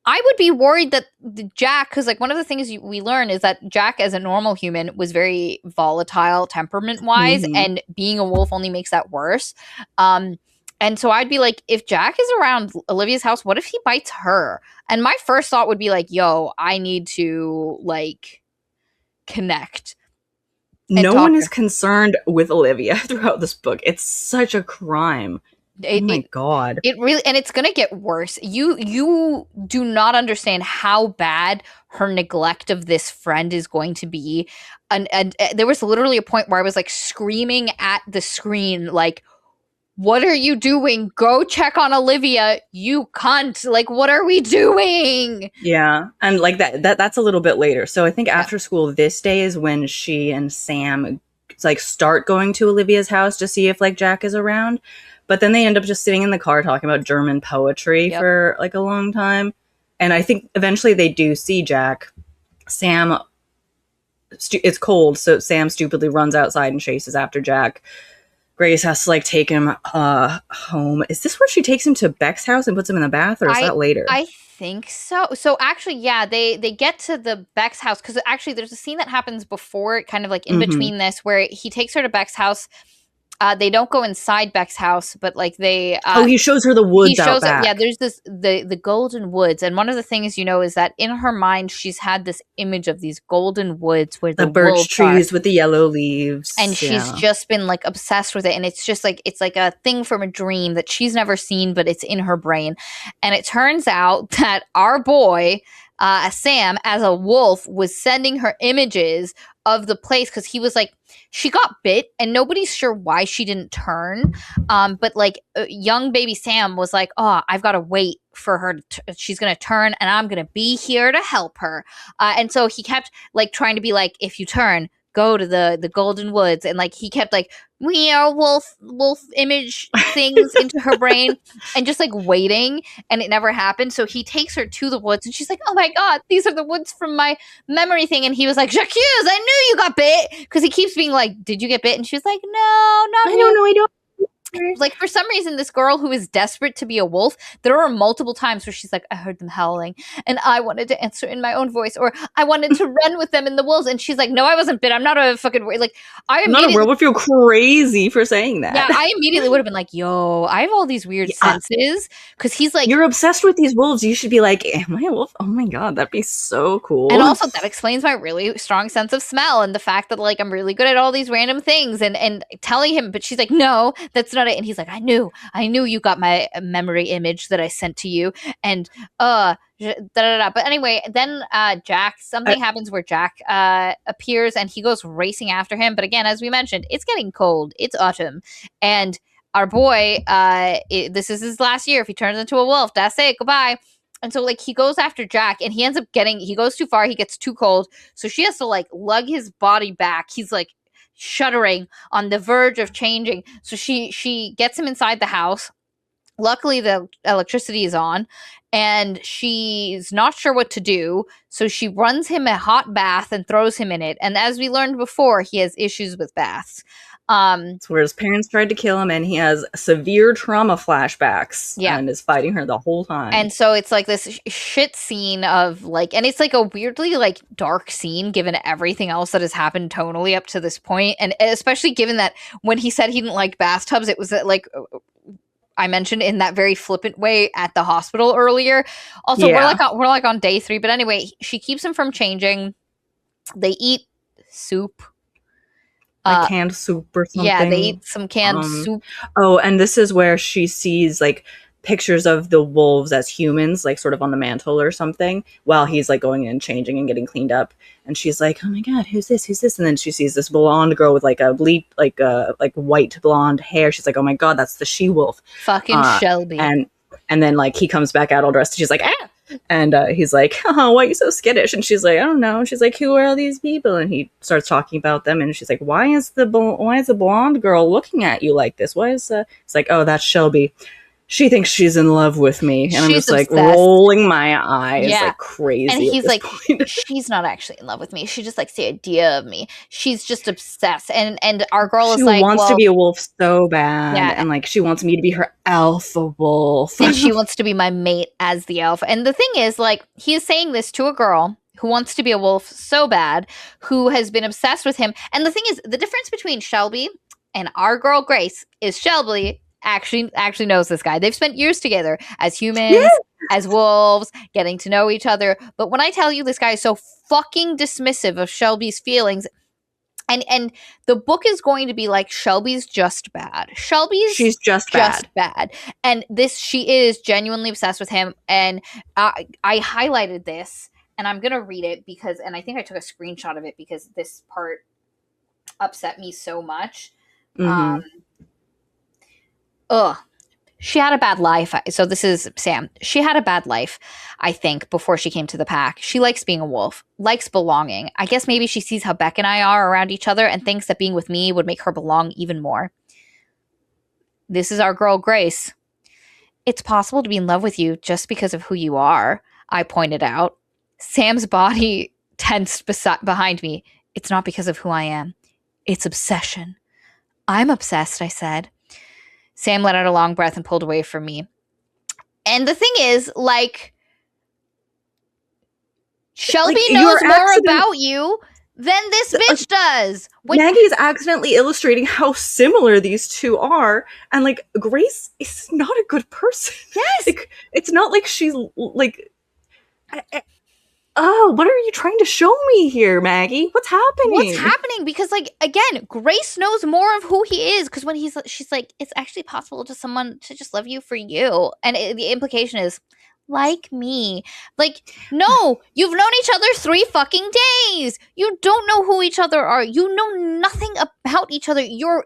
I would be worried that Jack, because like one of the things we learn is that Jack as a normal human was very volatile temperament-wise, and being a wolf only makes that worse. And so I'd be like, if Jack is around Olivia's house, what if he bites her? And my first thought would be like, yo, I need to like connect. No one is concerned with Olivia throughout this book. It's such a crime. Oh my God. It really, and it's going to get worse. You do not understand how bad her neglect of this friend is going to be. And there was literally a point where I was like screaming at the screen, like, what are you doing? Go check on Olivia, you cunt. Like, what are we doing? Yeah. And like that's a little bit later. So I think after school this day is when she and Sam like start going to Olivia's house to see if like Jack is around. But then they end up just sitting in the car talking about German poetry Yep. for like a long time. And I think eventually they do see Jack. Sam, it's cold, so Sam stupidly runs outside and chases after Jack. Grace has to like take him home. Is this where she takes him to Beck's house and puts him in the bath, or is that later? I think so. So actually, yeah, they get to the Beck's house because actually there's a scene that happens before, kind of like in between this, where he takes her to Beck's house. They don't go inside Beck's house, but like they. He shows her the woods out back. Yeah, there's the golden woods, and one of the things is that in her mind she's had this image of these golden woods where the birch trees with the yellow leaves, and she's just been like obsessed with it, and it's just like it's like a thing from a dream that she's never seen, but it's in her brain. And it turns out that our boy Sam, as a wolf, was sending her images of the place because he was like, she got bit and nobody's sure why she didn't turn. But like young baby Sam was like, oh, I've got to wait for her. She's going to turn and I'm going to be here to help her. And so he kept like trying to be like, if you turn, go to the golden woods. And like he kept like, we are wolf image things into her brain and just like waiting, and it never happened. So he takes her to the woods and she's like, oh my god, these are the woods from my memory thing. And he was like, Jacques, I knew you got bit, because he keeps being like, did you get bit? And she was like, no, not I don't know, I don't. Like for some reason, this girl who is desperate to be a wolf, there are multiple times where she's like, I heard them howling and I wanted to answer in my own voice, or I wanted to run with them in the wolves. And she's like, no, I wasn't bit. I'm not a fucking like I'm not a werewolf. You're crazy for saying that. Yeah, I immediately would have been like, yo, I have all these weird senses, because he's like, you're obsessed with these wolves. You should be like, am I a wolf? Oh my god, that'd be so cool. And also that explains my really strong sense of smell and the fact that like I'm really good at all these random things, and telling him. But she's like, no, that's not it. And he's like, I knew you got my memory image that I sent to you, and da da da. But anyway, then Jack, something happens where Jack appears and he goes racing after him. But again, as we mentioned, it's getting cold. It's autumn, and our boy, this is his last year. If he turns into a wolf, that's it. Goodbye. And so like he goes after Jack, and he ends up he goes too far. He gets too cold, so she has to like lug his body back. He's like shuddering on the verge of changing. So she gets him inside the house. Luckily, the electricity is on, and she's not sure what to do. So she runs him a hot bath and throws him in it. And as we learned before, he has issues with baths. It's where his parents tried to kill him, and he has severe trauma flashbacks. Yeah, and is fighting her the whole time. And so it's like this shit scene of like, and it's like a weirdly like dark scene given everything else that has happened tonally up to this point, and especially given that when he said he didn't like bathtubs, it was like I mentioned in that very flippant way at the hospital earlier. Also, we're like on day 3, but anyway, she keeps him from changing. They eat soup. Canned soup or something. Yeah, they eat some canned soup. Oh, and this is where she sees like pictures of the wolves as humans, like sort of on the mantle or something, while he's like going in and changing and getting cleaned up. And she's like, oh my god, who's this? And then she sees this blonde girl with like a like white blonde hair. She's like, oh my god, that's the she-wolf. Fucking Shelby. And then like he comes back out all dressed, and she's like, ah! And he's like, oh, why are you so skittish? And she's like, I don't know. And she's like, who are all these people? And he starts talking about them. And she's like, why is the blonde girl looking at you like this? Why is it's like, oh, that's Shelby. She thinks she's in love with me. And I'm just obsessed. Like rolling my eyes like crazy. And he's like, she's not actually in love with me. She just likes the idea of me. She's just obsessed. And our girl is like, she wants to be a wolf so bad. Yeah. And like, she wants me to be her alpha wolf. And she wants to be my mate as the alpha. And the thing is, like, he is saying this to a girl who wants to be a wolf so bad, who has been obsessed with him. And the thing is, the difference between Shelby and our girl Grace is Shelby actually knows this guy. They've spent years together as humans, as wolves, getting to know each other. But when I tell you this guy is so fucking dismissive of Shelby's feelings, and the book is going to be like, Shelby's just bad. She's just bad. And she is genuinely obsessed with him. And I highlighted this, and I'm going to read it and I think I took a screenshot of it because this part upset me so much. Mm-hmm. She had a bad life. So this is Sam. She had a bad life, I think, before she came to the pack. She likes being a wolf, likes belonging. I guess maybe she sees how Beck and I are around each other and thinks that being with me would make her belong even more. This is our girl, Grace. It's possible to be in love with you just because of who you are, I pointed out. Sam's body tensed behind me. It's not because of who I am. It's obsession. I'm obsessed, I said. Sam let out a long breath and pulled away from me. And the thing is, like, Shelby knows more about you than this bitch does. Maggie's accidentally illustrating how similar these two are, and like Grace is not a good person. Yes, like, it's not like she's like. Oh, what are you trying to show me here, Maggie? What's happening? What's happening? Because, like, again, Grace knows more of who he is. Because when she's like, it's actually possible to someone to just love you for you, and the implication is, like me. Like, no, you've known each other 3 fucking days. You don't know who each other are. You know nothing about each other. You're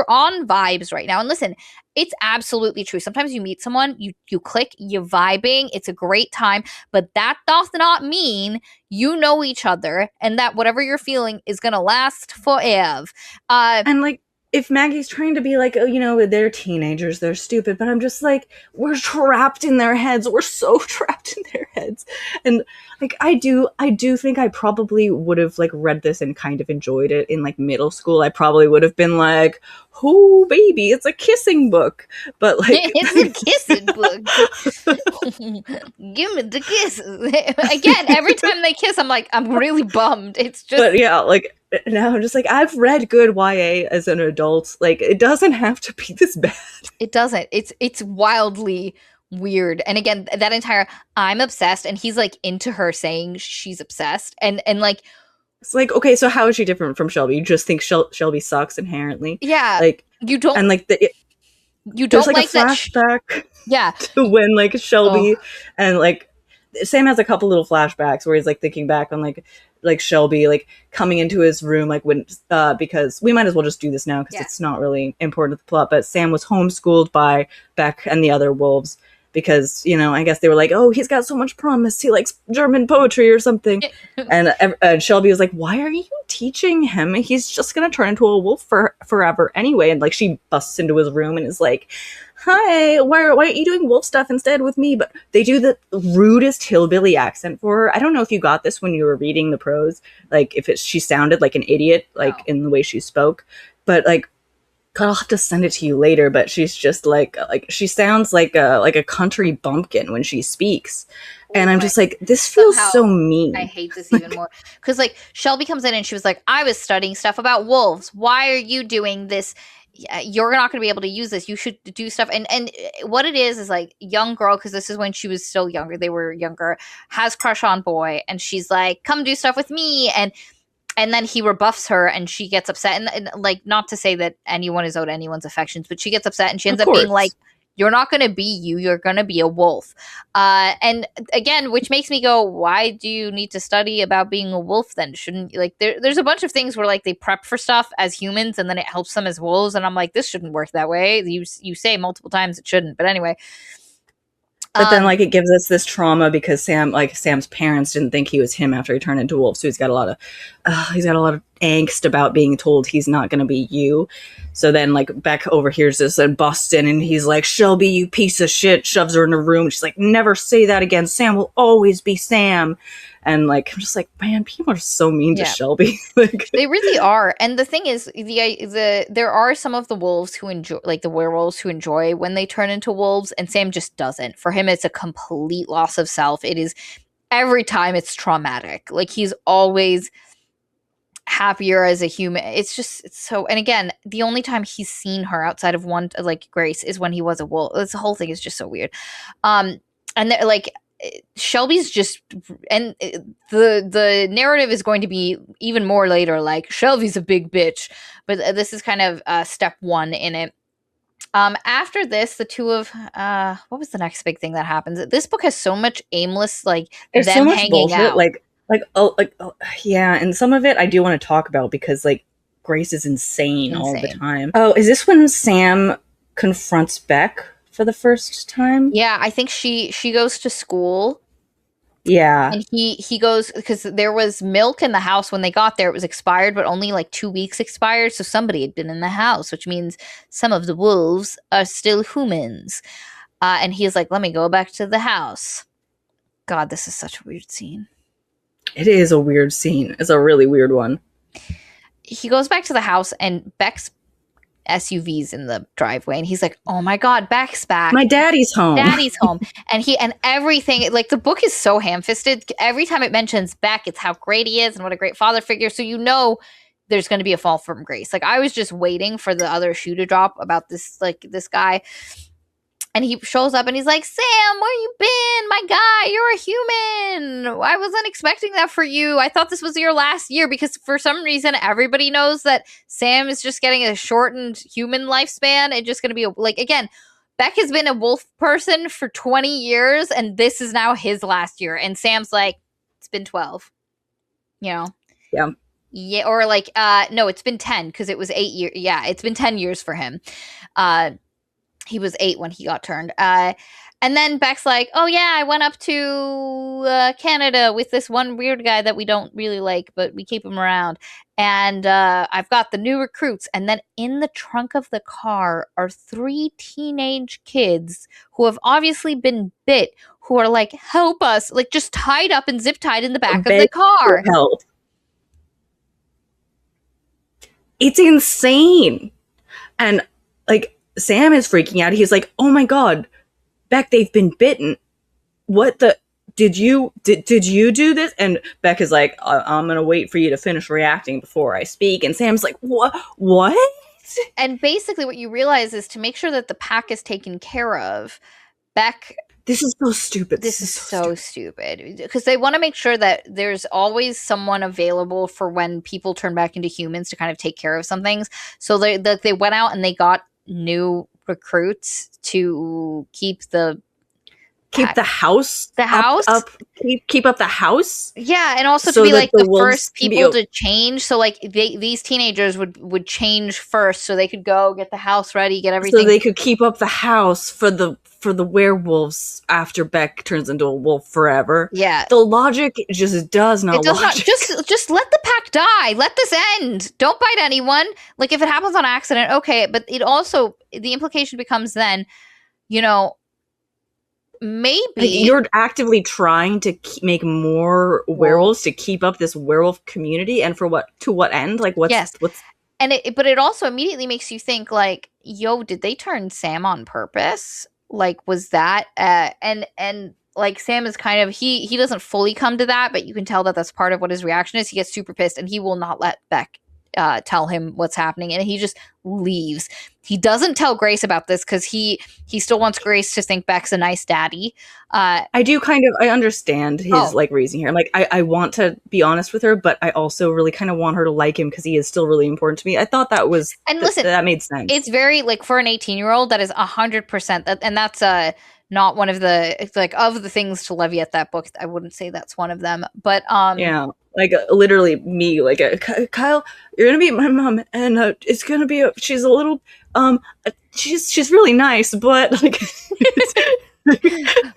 on vibes right now. And listen, it's absolutely true. Sometimes you meet someone, you click, you're vibing, it's a great time, but that doth not mean you know each other and that whatever you're feeling is gonna last forever. And like, if Maggie's trying to be like, oh, you know, they're teenagers, they're stupid, but I'm just like, we're trapped in their heads. We're so trapped in their heads. And like, I do think I probably would have like read this and kind of enjoyed it in like middle school. I probably would have been like, oh baby, it's a kissing book. But like, it's a kissing book. Give me the kisses. Again, every time they kiss, I'm like, I'm really bummed. It's just, but yeah, like, now I'm just like, I've read good YA as an adult. Like, it doesn't have to be this bad. It doesn't. It's wildly weird. And again, that entire I'm obsessed, and he's like into her saying she's obsessed, and like, it's like, okay, so how is she different from Shelby? You just think Shelby sucks inherently? Yeah, like, you don't, and like you don't like a that flashback. Yeah, to when like Shelby and like Sam has a couple little flashbacks where he's like thinking back on like Shelby like coming into his room like when because we might as well just do this now because it's not really important to the plot, but Sam was homeschooled by Beck and the other wolves because, you know, I guess they were like, oh, he's got so much promise, he likes German poetry or something. and Shelby was like, why are you teaching him? He's just gonna turn into a wolf forever anyway. And like she busts into his room and is like, hi, why aren't you doing wolf stuff instead with me? But they do the rudest hillbilly accent for her. I don't know if you got this when you were reading the prose, like if she sounded like an idiot, like in the way she spoke, but like, God, I'll have to send it to you later, but she's just like she sounds like a country bumpkin when she speaks. And I'm just like, this feels so mean. I hate this even more. Because like Shelby comes in and she was like, I was studying stuff about wolves. Why are you doing this? You're not going to be able to use this. You should do stuff. And what it is like young girl, because this is when she was still younger. They were younger, has crush on boy. And she's like, come do stuff with me. And then he rebuffs her and she gets upset. And like, not to say that anyone is owed anyone's affections, but she gets upset and she ends up being like, you're not going to be you. You're going to be a wolf. And again, which makes me go, why do you need to study about being a wolf then? Shouldn't, like, there's a bunch of things where like they prep for stuff as humans and then it helps them as wolves. And I'm like, this shouldn't work that way. You say multiple times it shouldn't. But anyway. But then, like, it gives us this trauma because Sam's parents didn't think he was him after he turned into a wolf. So he's got a lot of angst about being told he's not going to be you. So then, like, Beck overhears this and busts in, and he's like, "Shelby, you piece of shit!" Shoves her in a room. She's like, "Never say that again. Sam will always be Sam." And like, I'm just like, man, people are so mean to Shelby. Like, they really are. And the thing is, there are some of the wolves who enjoy, like the werewolves who enjoy when they turn into wolves, and Sam just doesn't. For him, it's a complete loss of self. It is every time it's traumatic. Like he's always happier as a human. It's so. And again, the only time he's seen her outside of one, like Grace, is when he was a wolf. This whole thing is just so weird. And they're like. Shelby's just, and the narrative is going to be even more later, like Shelby's a big bitch, but this is kind of step one in it. After this, the two of what was the next big thing that happens? This book has so much aimless, like there's them so much hanging bullshit, out. Yeah, and some of it I do want to talk about because like Grace is insane all the time. Oh, is this when Sam confronts Beck for the first time? Yeah, I think she goes to school Yeah. And he goes, because there was milk in the house when they got there. It was expired, but only like 2 weeks expired. So somebody had been in the house, which means some of the wolves are still humans. And he's like, let me go back to the house. God, this is such a weird scene. It is a weird scene. It's a really weird one. He goes back to the house and Beck's SUV's in the driveway, and he's like, oh my God, Beck's back. My daddy's home. Daddy's home. And everything, like, the book is so ham-fisted. Every time it mentions Beck, it's how great he is and what a great father figure. So you know there's going to be a fall from grace. Like, I was just waiting for the other shoe to drop about this, like, this guy. And he shows up and he's like, Sam, where you been? My guy, you're a human. I wasn't expecting that for you. I thought this was your last year, because for some reason, everybody knows that Sam is just getting a shortened human lifespan and just going to be, like, again, Beck has been a wolf person for 20 years, and this is now his last year. And Sam's like, it's been 12, you know? Yeah. Yeah, or like, no, it's been 10, because it was 8 years. Yeah, it's been 10 years for him. He was 8 when he got turned. And then Beck's like, oh yeah, I went up to Canada with this one weird guy that we don't really like, but we keep him around. And I've got the new recruits. And then in the trunk of the car are 3 teenage kids who have obviously been bit, who are like, help us, like just tied up and zip tied in the back of the car. Help. It's insane. And like, Sam is freaking out. He's like, oh my God, Beck, they've been bitten. What the, did you do this? And Beck is like, I'm going to wait for you to finish reacting before I speak. And Sam's like, what? And basically what you realize is, to make sure that the pack is taken care of, Beck... This is so stupid. This is so stupid. Because they want to make sure that there's always someone available for when people turn back into humans to kind of take care of some things. So they went out and they got new recruits to keep the house up, keep up the house. Yeah, and also so to be like the first people to be change. So like these teenagers would change first, so they could go get the house ready, get everything, so they could keep up the house for the werewolves after Beck turns into a wolf forever. Yeah, the logic just does not. Just let the pack die. Let this end. Don't bite anyone. Like, if it happens on accident, okay. But it also, the implication becomes then, you know, maybe like, you're actively trying to make more werewolves to keep up this werewolf community, and for what? To what end? Like, what's and but it also immediately makes you think, like, yo, did they turn Sam on purpose? Like, was that and like, Sam is kind of, he doesn't fully come to that, but you can tell that that's part of what his reaction is. He gets super pissed and he will not let Beck tell him what's happening, and he just leaves. He doesn't tell Grace about this because he still wants Grace to think Beck's a nice daddy. I understand his like reason here. Like, I want to be honest with her, but I also really kind of want her to like him because he is still really important to me. I thought that was, and listen, that made sense. It's very, like, for an 18-year-old, that is 100%, and that's not one of the, it's like, of the things to levy at that book, I wouldn't say that's one of them. But yeah, like, literally me, like, Kyle, you're gonna meet my mom, and it's gonna be she's a little she's really nice, but like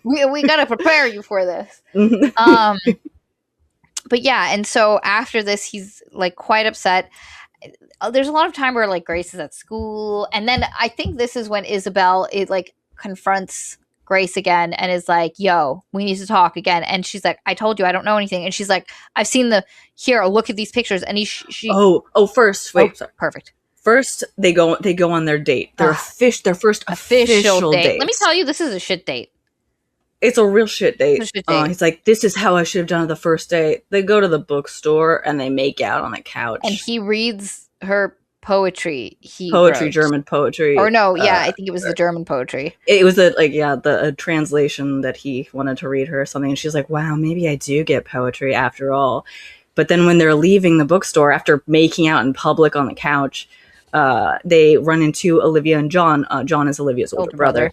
we gotta prepare you for this. But yeah, and so after this, he's like quite upset. There's a lot of time where, like, Grace is at school, and then I think this is when Isabel like confronts Grace again and is like, yo, we need to talk again. And she's like, I told you I don't know anything. And she's like, I've seen here, look at these pictures. And perfect. First, they go on their date. Their first official date. Let me tell you, this is a shit date. It's a real shit date. He's like, this is how I should have done it the first date. They go to the bookstore and they make out on the couch. And he reads her poetry. German poetry. Or no, yeah, I think it was the German poetry. It was the translation that he wanted to read her or something. And she's like, wow, maybe I do get poetry after all. But then when they're leaving the bookstore after making out in public on the couch, they run into Olivia and John. John is Olivia's older brother,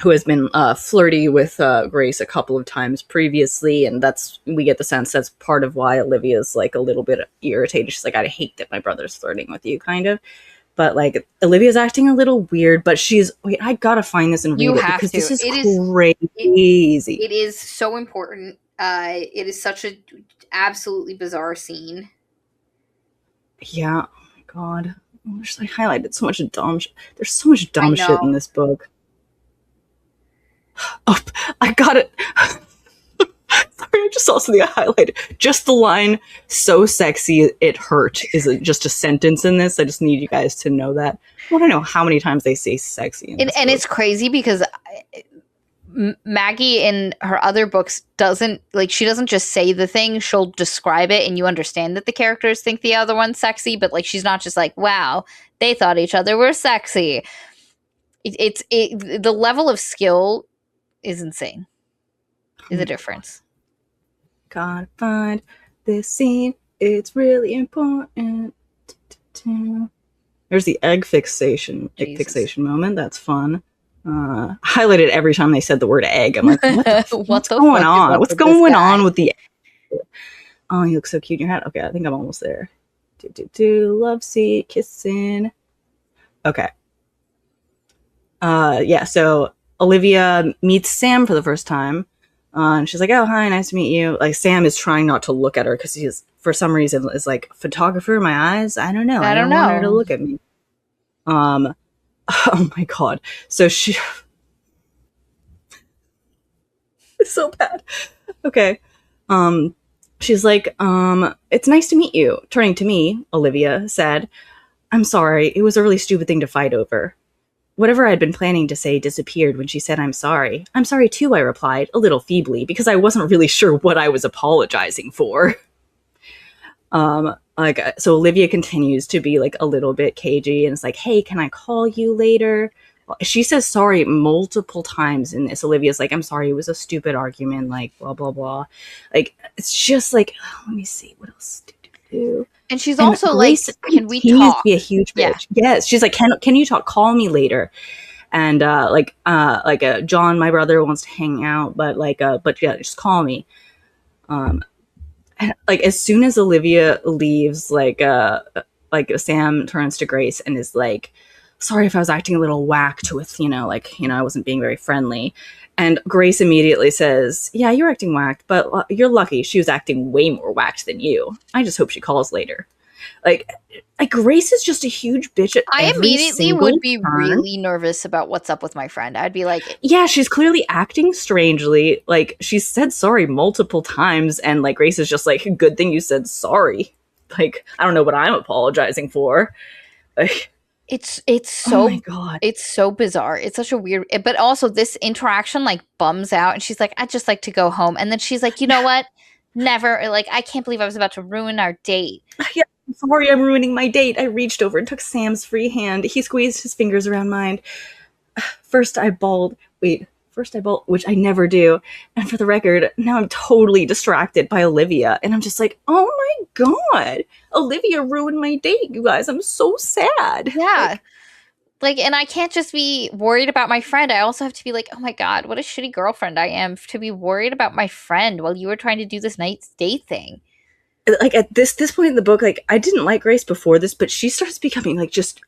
who has been flirty with Grace a couple of times previously, and we get the sense that's part of why Olivia's like a little bit irritated. She's like, I hate that my brother's flirting with you, kind of. But like Olivia's acting a little weird, but wait, I gotta find this and read You it have because to. this is It, crazy. it is so important. It is such a absolutely bizarre scene. Yeah. Oh my god. I highlighted so much dumb shit. There's so much dumb shit in this book. Oh, I got it. Sorry, I just saw something I highlighted. Just the line, so sexy it hurt, is just a sentence in this. I just need you guys to know that. I want to know how many times they say sexy in this And book. it's crazy because Maggie in her other books she doesn't just say the thing, she'll describe it and you understand that the characters think the other one's sexy, but like she's not just like, wow, they thought each other were sexy. The level of skill is insane. Is the difference. Gotta find this scene. It's really important. There's the egg fixation moment. That's fun. Highlighted every time they said the word egg. I'm like, what's going on? What's going on with the egg? Oh, you look so cute in your hat. Okay, I think I'm almost there. Love seat, kissing. Okay. Yeah, so Olivia meets Sam for the first time. And she's like, oh, hi, nice to meet you. Like, Sam is trying not to look at her because he's, for some reason, is like, photographer in my eyes? I don't know. I don't want her to look at me. Oh my god. So she... It's so bad. Okay. She's like, it's nice to meet you. Turning to me, Olivia said, I'm sorry. It was a really stupid thing to fight over. Whatever I'd been planning to say disappeared when she said, I'm sorry. I'm sorry too, I replied, a little feebly, because I wasn't really sure what I was apologizing for. So Olivia continues to be like a little bit cagey and it's like, hey, can I call you later? She says sorry multiple times in this. Olivia's like, I'm sorry, it was a stupid argument, like, blah, blah, blah. Like, it's just like, let me see, what else do? And she's also Grace like, can we talk? To be a huge bitch. Yeah. Yes, she's like, can you talk? Call me later. And John, my brother, wants to hang out, but yeah, just call me. And like as soon as Olivia leaves, Sam turns to Grace and is like, sorry if I was acting a little whacked with, I wasn't being very friendly. And Grace immediately says, yeah, you're acting whacked, but you're lucky she was acting way more whacked than you. I just hope she calls later. Like Grace is just a huge bitch at I every immediately would be really nervous about what's up with my friend. I'd be like, yeah, she's clearly acting strangely. Like, she's said sorry multiple times, and like Grace is just like, good thing you said sorry. Like, I don't know what I'm apologizing for. Like, it's so, oh my God. It's so bizarre. It's such a weird, but also this interaction like bums out and she's like, I'd just like to go home. And then she's like, you know what? Never. Like, I can't believe I was about to ruin our date. Yeah, I'm sorry I'm ruining my date. I reached over and took Sam's free hand. He squeezed his fingers around mine. First I bawled, which I never do. And for the record, now I'm totally distracted by Olivia. And I'm just like, oh my God, Olivia ruined my date, you guys. I'm so sad. Yeah. Like, and I can't just be worried about my friend. I also have to be like, oh my God, what a shitty girlfriend I am to be worried about my friend while you were trying to do this night's date thing. Like at this point in the book, like I didn't like Grace before this, but she starts becoming like just,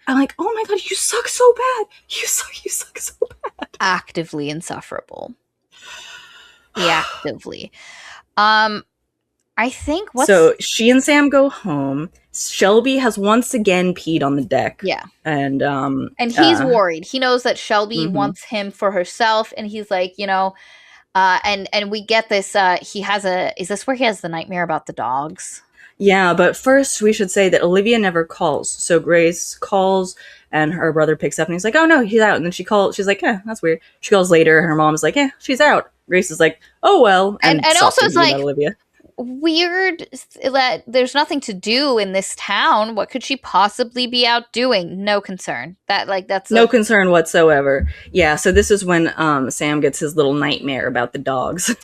I'm like, oh my God, you suck so bad. You suck so bad. Actively insufferable. Actively. I think so she and Sam go home. Shelby has once again peed on the deck. Yeah. And he's worried. He knows that Shelby wants him for herself, and he's like, and we get this, is this where he has the nightmare about the dogs? Yeah, but first we should say that Olivia never calls. So Grace calls and her brother picks up and he's like, oh no, he's out. And then she's like, that's weird. She calls later and her mom's like, she's out. Grace is like, oh well. And also it's like, Olivia. Weird that there's nothing to do in this town. What could she possibly be out doing? No concern. That's no concern whatsoever. Yeah, so this is when Sam gets his little nightmare about the dogs.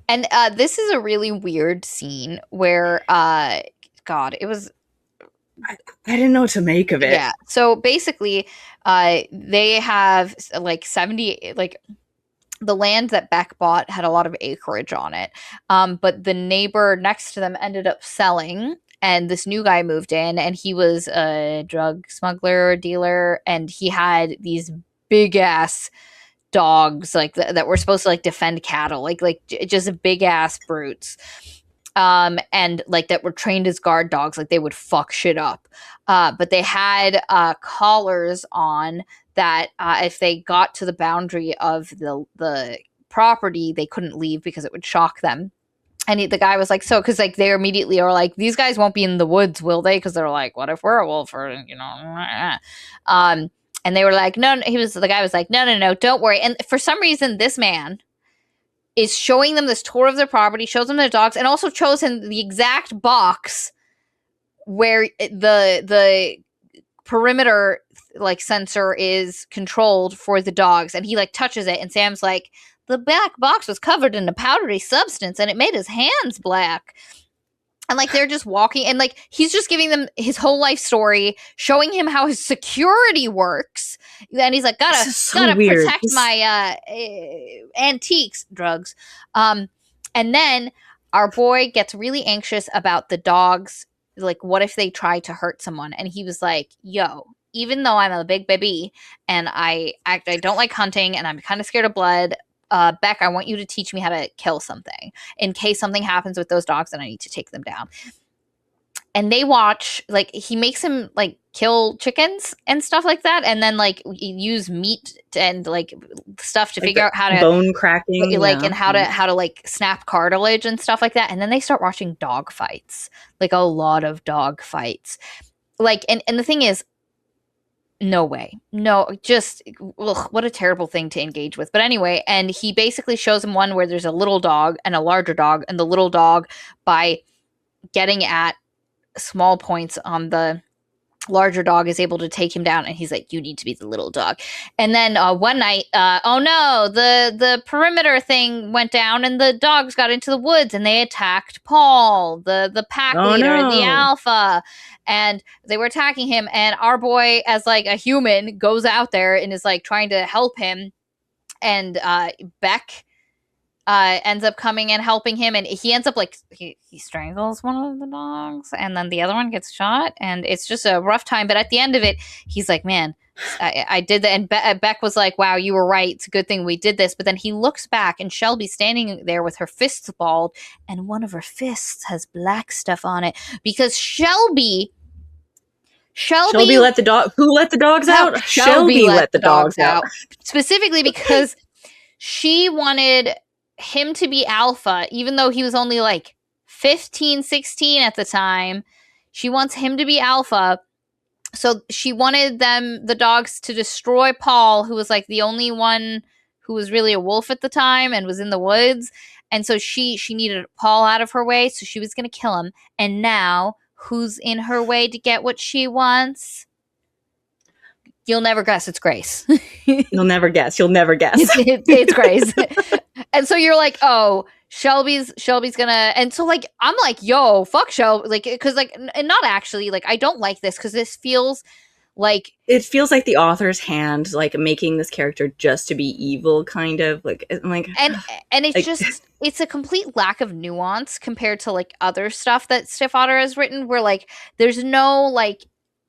And this is a really weird scene where God, it was I didn't know what to make of it. Yeah. So basically, they have like 70 the land that Beck bought had a lot of acreage on it. But the neighbor next to them ended up selling. and this new guy moved in, and he was a drug smuggler or dealer, and he had these big ass dogs like that were supposed to like defend cattle, just big ass brutes, and like that were trained as guard dogs, like they would fuck shit up, but they had collars on that if they got to the boundary of the property, they couldn't leave because it would shock them. And the guy was like, so, because like they immediately are like, these guys won't be in the woods, will they? Because they're like, what if we're a wolf, or and they were like, no. The guy was like, no, don't worry. And for some reason, this man is showing them this tour of their property, shows them their dogs, and also shows him the exact box where the perimeter like sensor is controlled for the dogs, and he like touches it, and Sam's like, the back box was covered in a powdery substance and it made his hands black. And like they're just walking, and like he's just giving them his whole life story, showing him how his security works. And he's like, gotta protect my antiques, drugs. And then our boy gets really anxious about the dogs. Like, what if they try to hurt someone? And he was like, yo, even though I'm a big baby and I don't like hunting and I'm kind of scared of blood, Beck, I want you to teach me how to kill something in case something happens with those dogs and I need to take them down. And they watch, like, he makes him like kill chickens and stuff like that, and then like use meat and like stuff to like figure out how to bone cracking, and how to like snap cartilage and stuff like that. And then they start watching dog fights, like a lot of dog fights. Like, and the thing is, no way. No, just, ugh, what a terrible thing to engage with. But anyway, and he basically shows him one where there's a little dog and a larger dog, and the little dog, by getting at small points on the larger dog, is able to take him down, and he's like, you need to be the little dog. And then one night, oh no, the perimeter thing went down and the dogs got into the woods and they attacked Paul, the pack leader, the alpha, and they were attacking him, and our boy, as like a human, goes out there and is like trying to help him, and Beck ends up coming and helping him, and he ends up like he strangles one of the dogs, and then the other one gets shot, and it's just a rough time. But at the end of it, he's like, man, I did that. And Beck was like, wow, you were right, it's a good thing we did this. But then he looks back, and Shelby's standing there with her fists balled, and one of her fists has black stuff on it, because Shelby let the dog. Who let the dogs out? Shelby let the dogs out. Specifically because she wanted him to be alpha, even though he was only like 15, 16 at the time. She wants him to be alpha. So she wanted the dogs, to destroy Paul, who was like the only one who was really a wolf at the time and was in the woods. And so she needed Paul out of her way, so she was going to kill him. And now, who's in her way to get what she wants? You'll never guess. It's Grace. You'll never guess. It's Grace. And so you're like, oh, Shelby's gonna, and so like I'm like, yo, fuck Shelby, like, because like, and not actually, like, I don't like this because this feels like, it feels like the author's hand, like making this character just to be evil, kind of like, and it's like, just, it's a complete lack of nuance compared to like other stuff that Stiefvater has written, where like there's no like,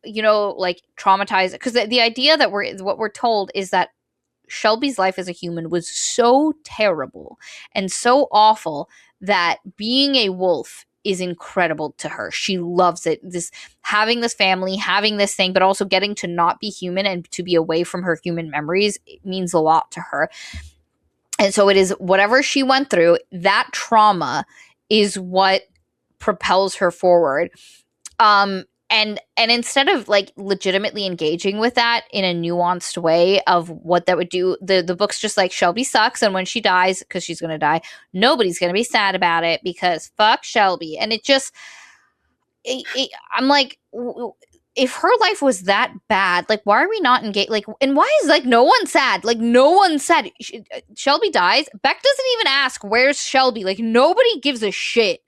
like traumatized, because the idea that what we're told is that Shelby's life as a human was so terrible and so awful that being a wolf is incredible to her. She loves it. Having this family, having this thing, but also getting to not be human and to be away from her human memories, it means a lot to her. And so it is whatever she went through, that trauma is what propels her forward. And instead of like legitimately engaging with that in a nuanced way of what that would do, the book's just like, Shelby sucks, and when she dies, because she's going to die, nobody's going to be sad about it because fuck Shelby. And it just, I'm like, if her life was that bad, like, why are we not engaged? Like, and why is like no one sad? Like, no one said Shelby dies. Beck doesn't even ask, where's Shelby? Like, nobody gives a shit.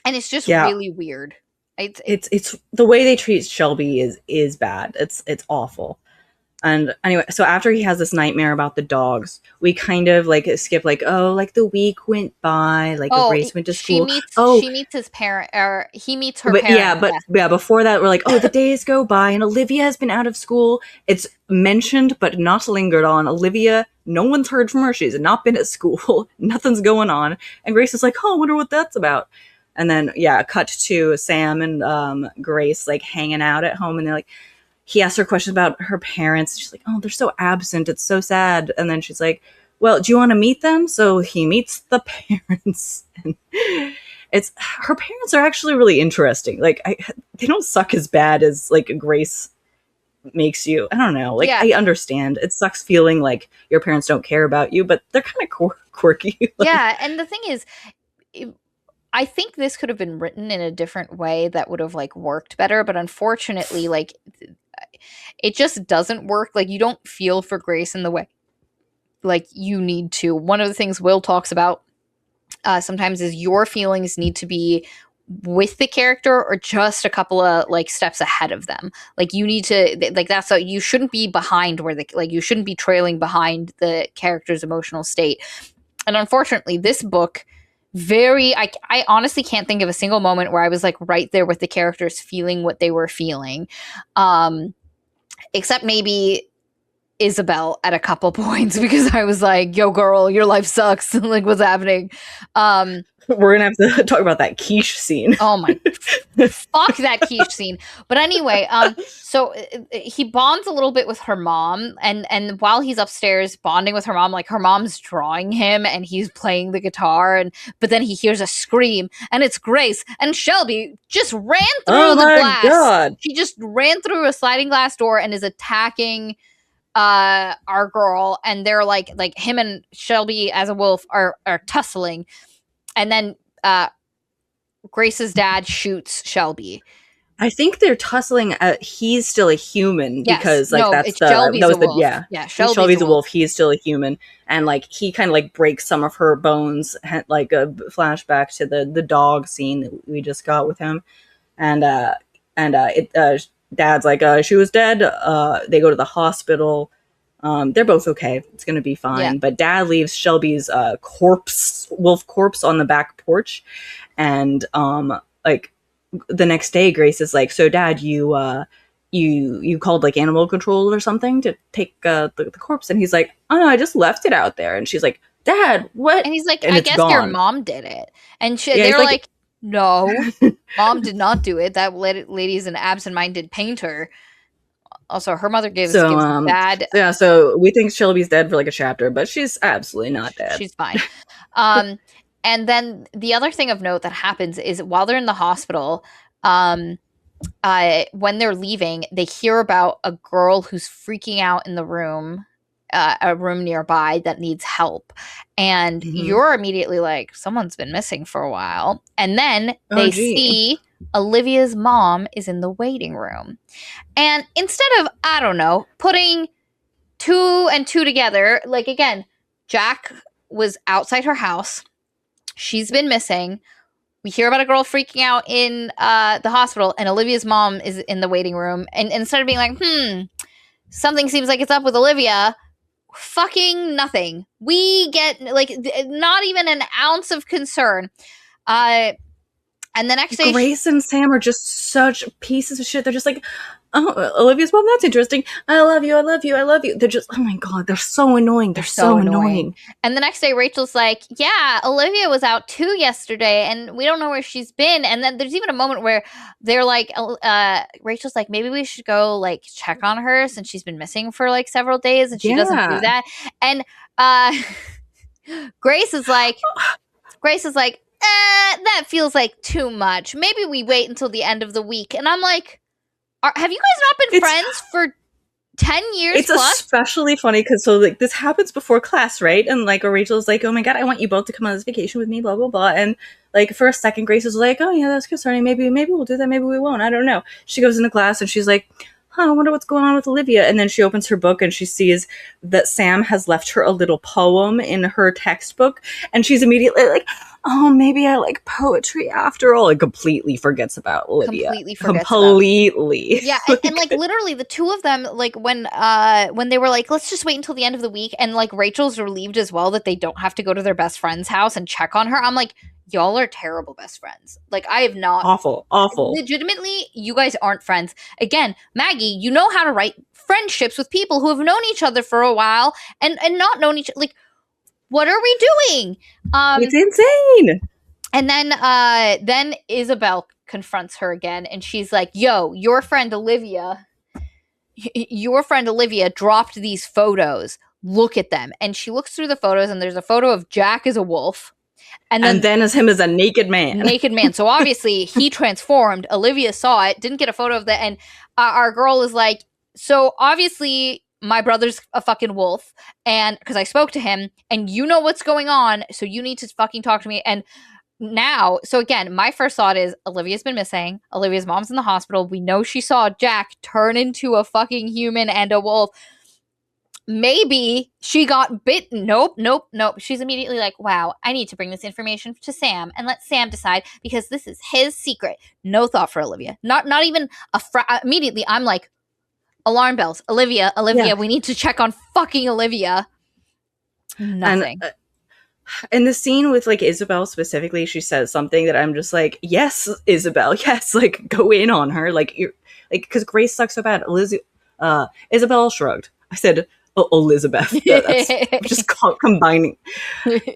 And it's just really weird. It's the way they treat Shelby is bad. It's awful. And anyway, so after he has this nightmare about the dogs, we kind of like skip like, oh, like the week went by, like Oh, Grace went to school. Oh, she meets his parent, or he meets her but parent. yeah, before that, we're like, oh, the days go by and Olivia has been out of school. It's mentioned, but not lingered on. Olivia, no one's heard from her. She's not been at school. Nothing's going on. And Grace is like, oh, I wonder what that's about. And then, yeah, cut to Sam and Grace like hanging out at home. And they're like, he asks her questions about her parents. She's like, oh, they're so absent. It's so sad. And then she's like, well, do you want to meet them? So he meets the parents. And it's her parents are actually really interesting. Like, they don't suck as bad as like Grace makes you. I don't know. Like, Yeah. I understand. It sucks feeling like your parents don't care about you, but they're kind of quirky. Like, Yeah, and the thing is, I think this could have been written in a different way that would have like worked better, but unfortunately, like it just doesn't work. Like you don't feel for Grace in the way like you need to. One of the things Will talks about sometimes is your feelings need to be with the character or just a couple of like steps ahead of them. Like you need to like that's a, you shouldn't be behind where the like you shouldn't be trailing behind the character's emotional state. And unfortunately, this book I honestly can't think of a single moment where I was like right there with the characters feeling what they were feeling. Except maybe Isabel at a couple points because I was like, yo girl, your life sucks. Like what's happening? we're gonna have to talk about that quiche scene. Oh my fuck that quiche scene. But anyway, so he bonds a little bit with her mom, and while he's upstairs bonding with her mom, like her mom's drawing him and he's playing the guitar, and but then he hears a scream and it's Grace, and Shelby just ran through the glass. God. She just ran through a sliding glass door and is attacking our girl, and they're like him and Shelby as a wolf are tussling. And then Grace's dad shoots Shelby. I think they're tussling. He's still a human because like Shelby's a wolf. Yeah, Shelby's a wolf. He's still a human, and like he kind of like breaks some of her bones. Like a flashback to the dog scene that we just got with him, and Dad's like, she was dead. They go to the hospital. They're both okay. It's gonna be fine. Yeah. But Dad leaves Shelby's wolf corpse on the back porch, and like the next day, Grace is like, "So, Dad, you called like animal control or something to take the corpse?" And he's like, "Oh no, I just left it out there." And she's like, "Dad, what?" And he's like, "I guess your mom did it." And they're like, "No, Mom did not do it. That lady's an absent-minded painter." Also, her mother gives bad. Yeah, so we think Shelby's dead for like a chapter, but she's absolutely not dead. She's fine. And then the other thing of note that happens is while they're in the hospital, when they're leaving, they hear about a girl who's freaking out in the room, a room nearby that needs help. And you're immediately like, someone's been missing for a while. And then they see Olivia's mom is in the waiting room. And instead of, I don't know, putting 2 and 2 together, like again, Jack was outside her house. She's been missing. We hear about a girl freaking out in the hospital, and Olivia's mom is in the waiting room. And instead of being like, something seems like it's up with Olivia, fucking nothing. We get like not even an ounce of concern. And the next day, Grace and Sam are just such pieces of shit. They're just like, oh, Olivia's mom, that's interesting. I love you, I love you, I love you. They're just, oh my God, they're so annoying. They're so annoying. And the next day, Rachel's like, yeah, Olivia was out too yesterday, and we don't know where she's been. And then there's even a moment where they're like, Rachel's like, maybe we should go like check on her since she's been missing for like several days, and she doesn't do that. And Grace is like, that feels like too much. Maybe we wait until the end of the week. And I'm like, have you guys not been friends for 10 years it's plus? Especially funny because so like this happens before class, right? And like Rachel's like, oh my God, I want you both to come on this vacation with me, blah, blah, blah. And like for a second, Grace is like, oh yeah, that's concerning. Maybe we'll do that. Maybe we won't. I don't know. She goes into class and she's like, I wonder what's going on with Olivia. And then she opens her book and she sees that Sam has left her a little poem in her textbook. And she's immediately like, oh, maybe I like poetry after all. And completely forgets about Olivia. Completely. Yeah, and like literally the two of them, like when they were like, let's just wait until the end of the week, and like Rachel's relieved as well that they don't have to go to their best friend's house and check on her. I'm like, y'all are terrible best friends. Like, I have not. Awful. Legitimately, you guys aren't friends. Again, Maggie, you know how to write friendships with people who have known each other for a while and not known each other. Like, what are we doing? It's insane. And then Isabel confronts her again, and she's like, yo, your friend Olivia dropped these photos. Look at them. And she looks through the photos, and there's a photo of Jack as a wolf. And then as him as a naked man. So obviously he transformed. Olivia saw it, didn't get a photo of that. And our girl is like, so obviously my brother's a fucking wolf, and because I spoke to him, and you know what's going on, so you need to fucking talk to me. And now, so again, my first thought is Olivia's been missing. Olivia's mom's in the hospital. We know she saw Jack turn into a fucking human and a wolf. Maybe she got bitten. Nope. She's immediately like, wow, I need to bring this information to Sam and let Sam decide because this is his secret. No thought for Olivia. Not even immediately I'm like, alarm bells. Olivia, yeah. We need to check on fucking Olivia. Nothing. And the scene with like Isabel specifically, she says something that I'm just like, yes, Isabel, yes, like go in on her. Like you're like, because Grace sucks so bad. Isabel shrugged. I said, Elizabeth. Yeah, that's just combining.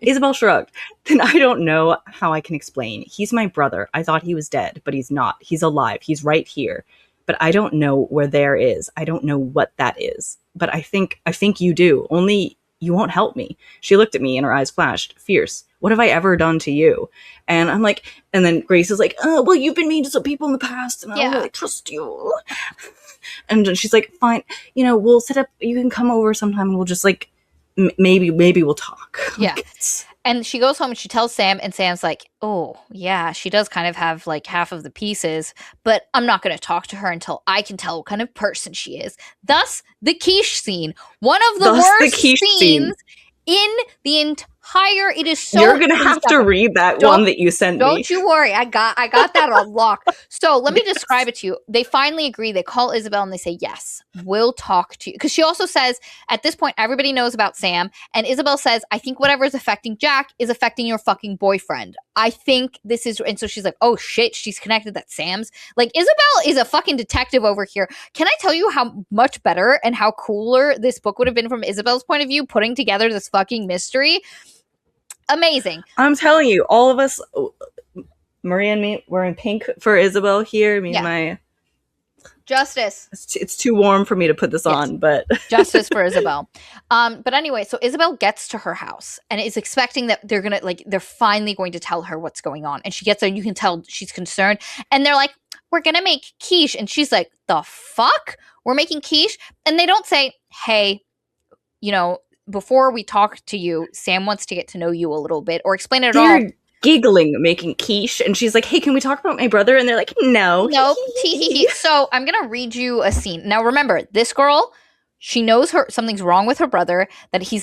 Isabel shrugged. Then I don't know how I can explain. He's my brother. I thought he was dead, but he's not. He's alive. He's right here. But I don't know where there is. I don't know what that is. But I think you do. Only you won't help me. She looked at me and her eyes flashed, fierce. What have I ever done to you? And I'm like, and then Grace is like, well, you've been mean to some people in the past, and I don't really trust you. And she's like, fine, we'll set up, you can come over sometime and we'll just like, maybe we'll talk. Yeah. And she goes home and she tells Sam, and Sam's like, oh, yeah, she does kind of have like half of the pieces, but I'm not going to talk to her until I can tell what kind of person she is. Thus, the quiche scene. One of the worst scenes in the entire, it is so. You're gonna have to read that one that you sent me. Don't you worry, I got that on lock. So let me describe it to you. They finally agree. They call Isabel and they say, yes, we'll talk to you. Because she also says, at this point, everybody knows about Sam. And Isabel says, I think whatever is affecting Jack is affecting your fucking boyfriend. I think this is, and so she's like, oh shit, she's connected. That Sam's like, Isabel is a fucking detective over here. Can I tell you how much better and how cooler this book would have been from Isabel's point of view, putting together this fucking mystery? Amazing. I'm telling you, all of us, Maria and me, we're in pink for Isabel here. Me and my justice. It's too warm for me to put this on, but justice for Isabel. But anyway, so Isabel gets to her house and is expecting that they're finally going to tell her what's going on. And she gets there, and you can tell she's concerned. And they're like, we're gonna make quiche, and she's like, the fuck? We're making quiche? And they don't say, hey, before we talk to you, Sam wants to get to know you a little bit, or explain it at all. They're giggling, making quiche, and she's like, hey, can we talk about my brother? And they're like, no. Nope. So I'm going to read you a scene. Now, remember, this girl, she knows something's wrong with her brother, that she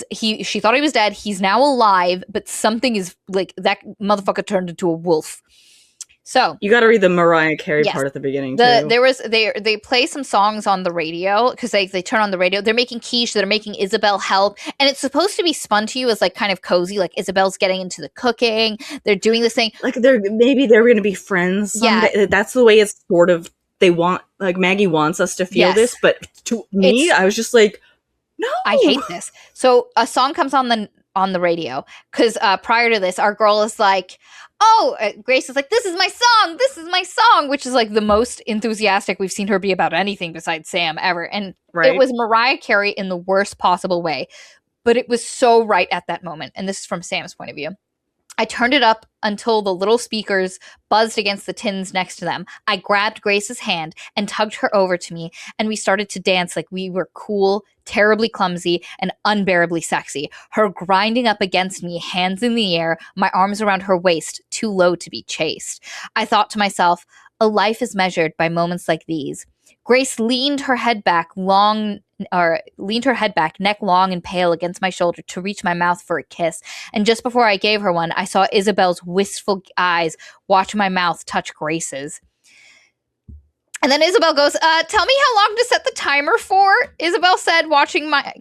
thought he was dead. He's now alive, but something is like, that motherfucker turned into a wolf. So you got to read the Mariah Carey part at the beginning too. They play some songs on the radio because they turn on the radio. They're making quiche. They're making Isabel help, and it's supposed to be spun to you as like kind of cozy. Like Isabel's getting into the cooking. They're doing this thing. Like they're going to be friends someday. Yeah, that's the way it's sort of. They want, like, Maggie wants us to feel this, but to me, I was just like, no, I hate this. So a song comes on the radio because prior to this, our girl is like, Grace is like, this is my song, which is like the most enthusiastic we've seen her be about anything besides Sam ever. And It was Mariah Carey in the worst possible way, but it was so right at that moment. And this is from Sam's point of view. I turned it up until the little speakers buzzed against the tins next to them. I grabbed Grace's hand and tugged her over to me, and we started to dance like we were cool, terribly clumsy, and unbearably sexy. Her grinding up against me, hands in the air, my arms around her waist, too low to be chased. I thought to myself, a life is measured by moments like these. Grace leaned her head back, neck long and pale, against my shoulder to reach my mouth for a kiss. And just before I gave her one, I saw Isabel's wistful eyes watch my mouth touch Grace's. And then Isabel goes, tell me how long to set the timer for, Isabel said,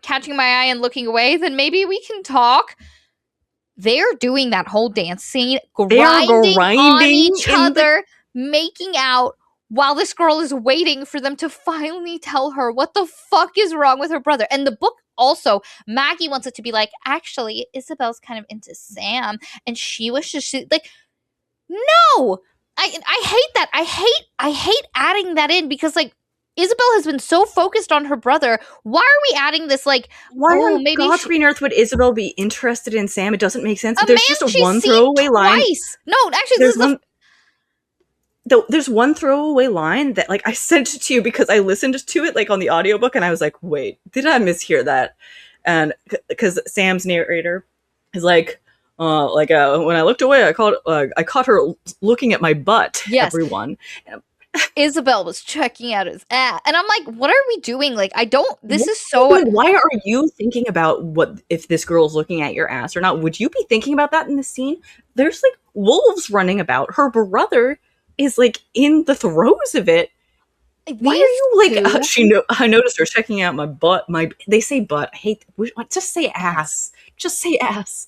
catching my eye and looking away. Then maybe we can talk. They're doing that whole dance scene, grinding on each other, making out, while this girl is waiting for them to finally tell her what the fuck is wrong with her brother. And the book also, Maggie wants it to be like, actually, Isabel's kind of into Sam, and she was just like, no, I hate that. I hate adding that in, because like Isabel has been so focused on her brother. Why are we adding this? Like, why on maybe God's green earth would Isabel be interested in Sam? It doesn't make sense. There's just one throwaway line. No, actually, there's one throwaway line that, like, I sent it to you because I listened to it, like, on the audiobook, and I was like, wait, did I mishear that? And because Sam's narrator is like, when I looked away, I caught her looking at my butt. Yes. Everyone. Isabel was checking out his ass, and I'm like, what are we doing? Like, this is so. Why are you thinking about what if this girl's looking at your ass or not? Would you be thinking about that in the scene? There's like wolves running about. Her brother is like in the throes of it. Why are you like? I noticed her checking out my butt. They say butt. I hate. Just say ass. Just say ass.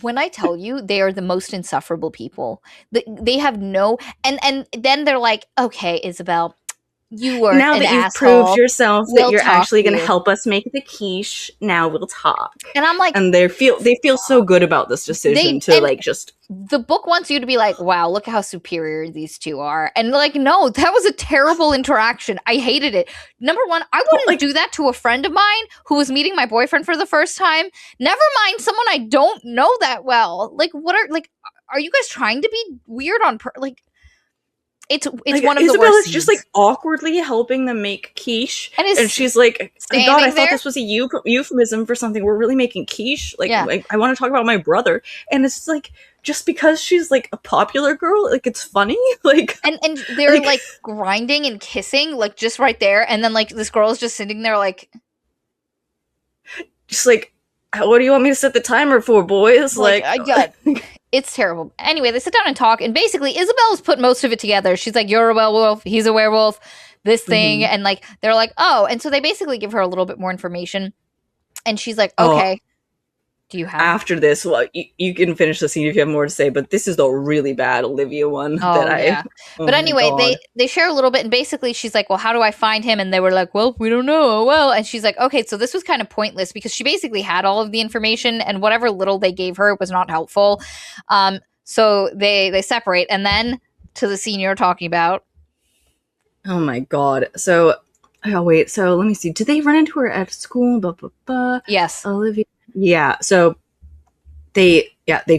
When I tell you, they are the most insufferable people. They have no. And then they're like, okay, Isabel, you were now that you've proved yourself that you're actually going to help us make the quiche. Now we'll talk. And I'm like, and they feel so good about this decision just. The book wants you to be like, wow, look how superior these two are. And like, no, that was a terrible interaction. I hated it. Number one, I wouldn't do that to a friend of mine who was meeting my boyfriend for the first time. Never mind someone I don't know that well. Like, are you guys trying to be weird on it's like, one of Isabel the worst is just like awkwardly helping them make quiche, and she's like, oh God, I thought this was a euphemism for something. We're really making quiche. Like, I want to talk about my brother, and it's like, just because she's like a popular girl, like it's funny, like, and they're like grinding and kissing, like just right there, and then like this girl is just sitting there, like, just like, what do you want me to set the timer for, boys? Like I got. It's terrible. Anyway, they sit down and talk, and basically Isabel's put most of it together. She's like, you're a werewolf, he's a werewolf, this thing, and like they're like, oh, and so they basically give her a little bit more information, and she's like, okay. Do you have after this? Well, you can finish the scene if you have more to say, but this is the really bad Olivia one but anyway, they share a little bit, and basically she's like, well, how do I find him? And they were like, well, we don't know. Well, and she's like, okay, so this was kind of pointless because she basically had all of the information, and whatever little they gave her was not helpful. So they separate, and then to the scene you're talking about. Oh my God. So wait, so let me see. Did they run into her at school? Yes. Olivia. Yeah, so they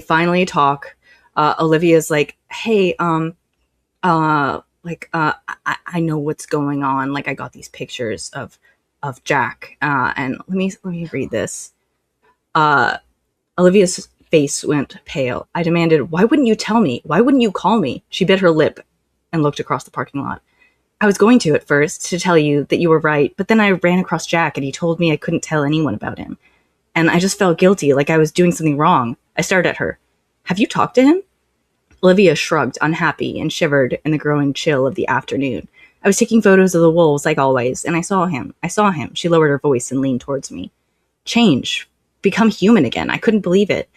finally talk. Olivia's like, hey, I know what's going on. Like, I got these pictures of Jack, and let me read this. Olivia's face went pale. I demanded, why wouldn't you tell me? Why wouldn't you call me? She bit her lip and looked across the parking lot. I was going to at first to tell you that you were right, but then I ran across Jack and he told me I couldn't tell anyone about him. And I just felt guilty, like I was doing something wrong. I stared at her. Have you talked to him? Olivia shrugged, unhappy, and shivered in the growing chill of the afternoon. I was taking photos of the wolves, like always, and I saw him. She lowered her voice and leaned towards me. Change. Become human again. I couldn't believe it.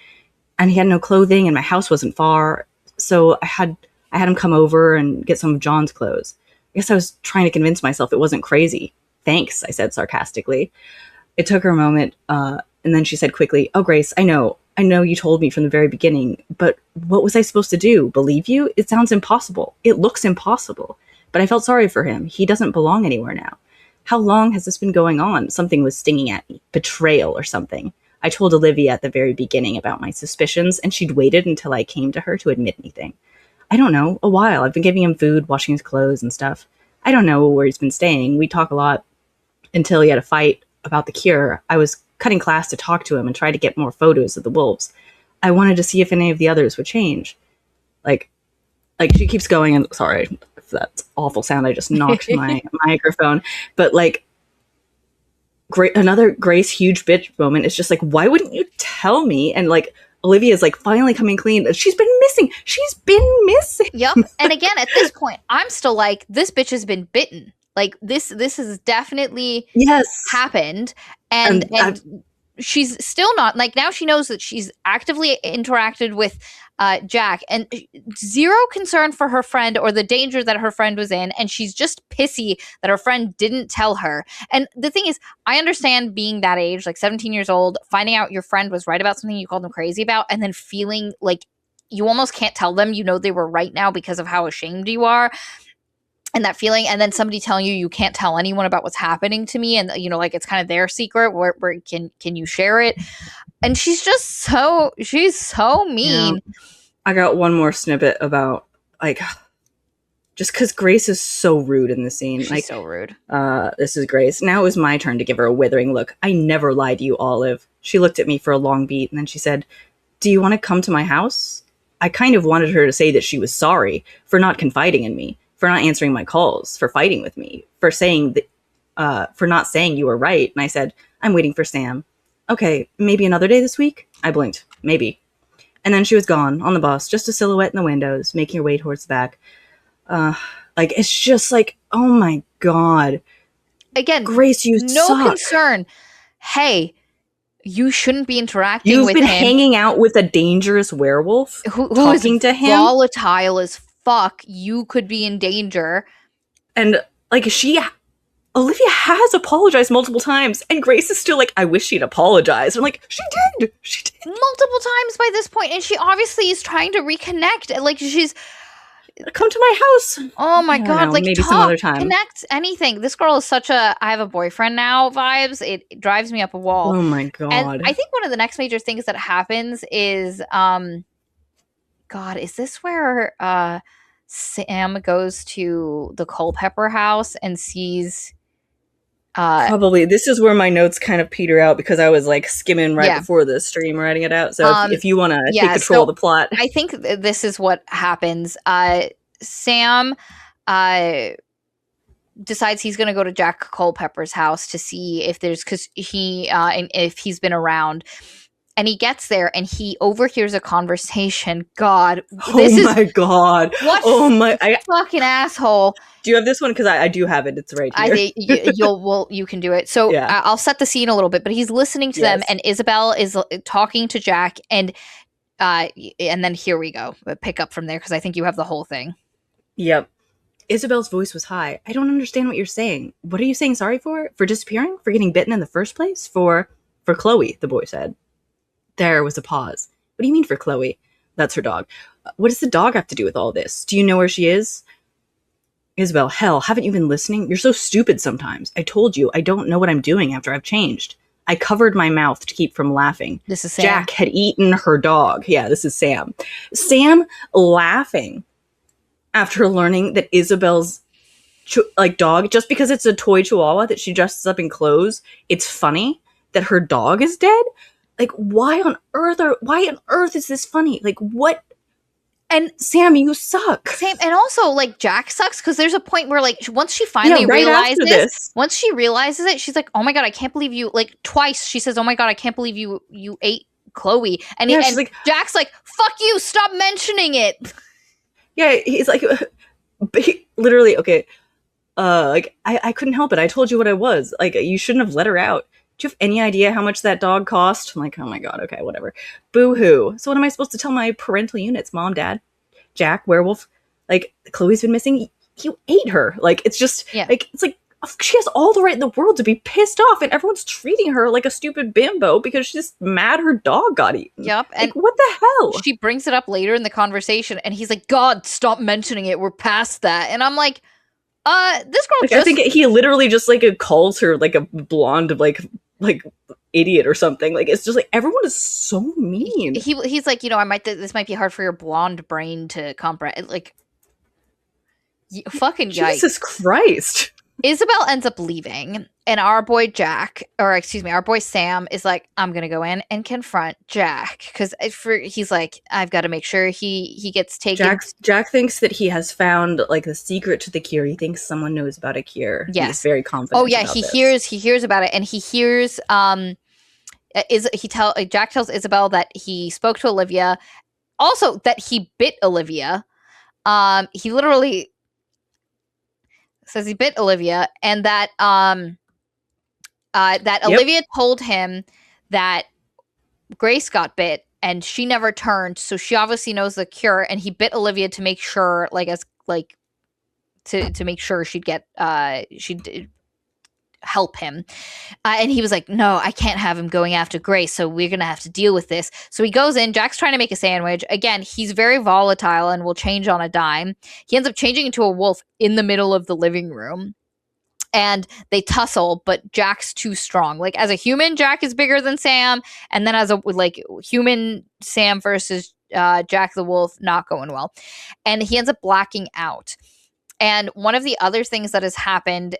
And he had no clothing, and my house wasn't far, so I had him come over and get some of John's clothes. I guess I was trying to convince myself it wasn't crazy. Thanks, I said sarcastically. It took her a moment, and then she said quickly, oh, Grace, I know you told me from the very beginning, but what was I supposed to do? Believe you? It sounds impossible. It looks impossible. But I felt sorry for him. He doesn't belong anywhere now. How long has this been going on? Something was stinging at me. Betrayal or something. I told Olivia at the very beginning about my suspicions, and she'd waited until I came to her to admit anything. I don't know. A while. I've been giving him food, washing his clothes and stuff. I don't know where he's been staying. We talk a lot until he had a fight about the cure. I was cutting class to talk to him and try to get more photos of the wolves. I wanted to see if any of the others would change. Like she keeps going, and sorry, That's awful sound. I just knocked my microphone. But like, another Grace huge bitch moment is just like, why wouldn't you tell me? And like, Olivia's like finally coming clean. She's been missing. Yep. And again, at this point, I'm still like, this bitch has been bitten. Like this has definitely happened. And she's still not, like, now she knows that she's actively interacted with Jack, and zero concern for her friend or the danger that her friend was in, and she's just pissy that her friend didn't tell her. And the thing is, I understand being that age, like 17 years old, finding out your friend was right about something you called them crazy about, and then feeling like you almost can't tell them you know they were right now because of how ashamed you are. And that feeling, and then somebody telling you can't tell anyone about what's happening to me, and you know, like, it's kind of their secret. Where can you share it? And she's so mean. Yeah. I got one more snippet about, like, just because Grace is so rude in the scene. She's like, so rude. This is Grace. Now it was my turn to give her a withering look. I never lied to you, Olive. She looked at me for a long beat, and then she said, "Do you want to come to my house?" I kind of wanted her to say that she was sorry for not confiding in me, for not answering my calls, for fighting with me, for saying that, for not saying you were right. And I said, "I'm waiting for Sam." "Okay, maybe another day this week?" I blinked. "Maybe." And then she was gone on the bus, just a silhouette in the windows, making her way towards the back. Like, it's just like, oh my God. Again, Grace, you no suck. concern. Hey, you shouldn't be interacting You've with been him. hanging out with a dangerous werewolf, who talking is to him, volatile as fuck. You could be in danger. And like, Olivia has apologized multiple times, and Grace is still like, I wish she'd apologized. I'm like, she did Multiple times by this point, and she obviously is trying to reconnect. Like, she's, come to my house. oh my God, like, maybe talk, some other time. connect, anything. This girl is such a I have a boyfriend now vibes. It drives me up a wall. Oh my God. And I think one of the next major things that happens is, God, is this where Sam goes to the Culpepper house and sees... Probably. This is where my notes kind of peter out, because I was like skimming before the stream writing it out. So if you want to take control of the plot. I think this is what happens. Sam decides he's going to go to Jack Culpepper's house to see if there's, because and if he's been around. And he gets there and he overhears a conversation. God, my God! What? Oh my! Fucking asshole! Do you have this one? Because I do have it. It's right here. I think you can do it. So I'll set the scene a little bit. But he's listening to them, and Isabel is talking to Jack, and then here we go. Pick up from there, because I think you have the whole thing. Yep. Isabel's voice was high. I don't understand what you're saying. What are you saying sorry for? For disappearing? For getting bitten in the first place? For Chloe, the boy said. There was a pause. What do you mean for Chloe? That's her dog. What does the dog have to do with all this? Do you know where she is? Isabel, hell, haven't you been listening? You're so stupid sometimes. I told you, I don't know what I'm doing after I've changed. I covered my mouth to keep from laughing. This is Sam. Jack had eaten her dog. Yeah, this is Sam. Sam laughing after learning that Isabel's dog, just because it's a toy chihuahua that she dresses up in clothes, it's funny that her dog is dead. Like, why on earth is this funny? Like, what? And Sam, you suck. Sam, and also, like, Jack sucks, because there's a point where, like, once she finally realizes it, she's like, oh my God, I can't believe you, like, twice she says, oh my God, I can't believe you ate Chloe. And, and like, Jack's like, fuck you, stop mentioning it. Yeah, he's like, literally, okay, like, I couldn't help it. I told you what I was. Like, you shouldn't have let her out. Do you have any idea how much that dog cost? I'm like, oh my God, okay, whatever. Boo-hoo. So what am I supposed to tell my parental units? Mom, Dad, Jack, werewolf? Like, Chloe's been missing? You ate her. Like, it's just, like, it's like, she has all the right in the world to be pissed off, and everyone's treating her like a stupid bimbo because she's mad her dog got eaten. Yep. And like, what the hell? She brings it up later in the conversation, and he's like, God, stop mentioning it. We're past that. And I'm like, this girl like, I think he literally just, like, calls her, like, a blonde, like idiot or something. Like, it's just like, everyone is so mean. He's like, you know, this might be hard for your blonde brain to comprehend. Like, fucking yikes. Jesus Christ. Isabel ends up leaving, and our boy our boy Sam is like, I'm gonna go in and confront Jack because he's like, I've got to make sure he gets taken. Jack thinks that he has found like the secret to the cure. He thinks someone knows about a cure. Yes. He's very confident. Oh yeah, he hears about it, and he hears Jack tells Isabel that he spoke to Olivia, also that he bit Olivia. He literally says he bit Olivia, and that Olivia told him that Grace got bit and she never turned, so she obviously knows the cure, and he bit Olivia to make sure, to make sure she'd help him. And he was like, no, I can't have him going after Grace, so we're gonna have to deal with this. So he goes in. Jack's trying to make a sandwich. Again, he's very volatile and will change on a dime. He ends up changing into a wolf in the middle of the living room, and they tussle, but Jack's too strong. Like, as a human, Jack is bigger than Sam, and then as a human Sam versus Jack the wolf, not going well. And he ends up blacking out. And one of the other things that has happened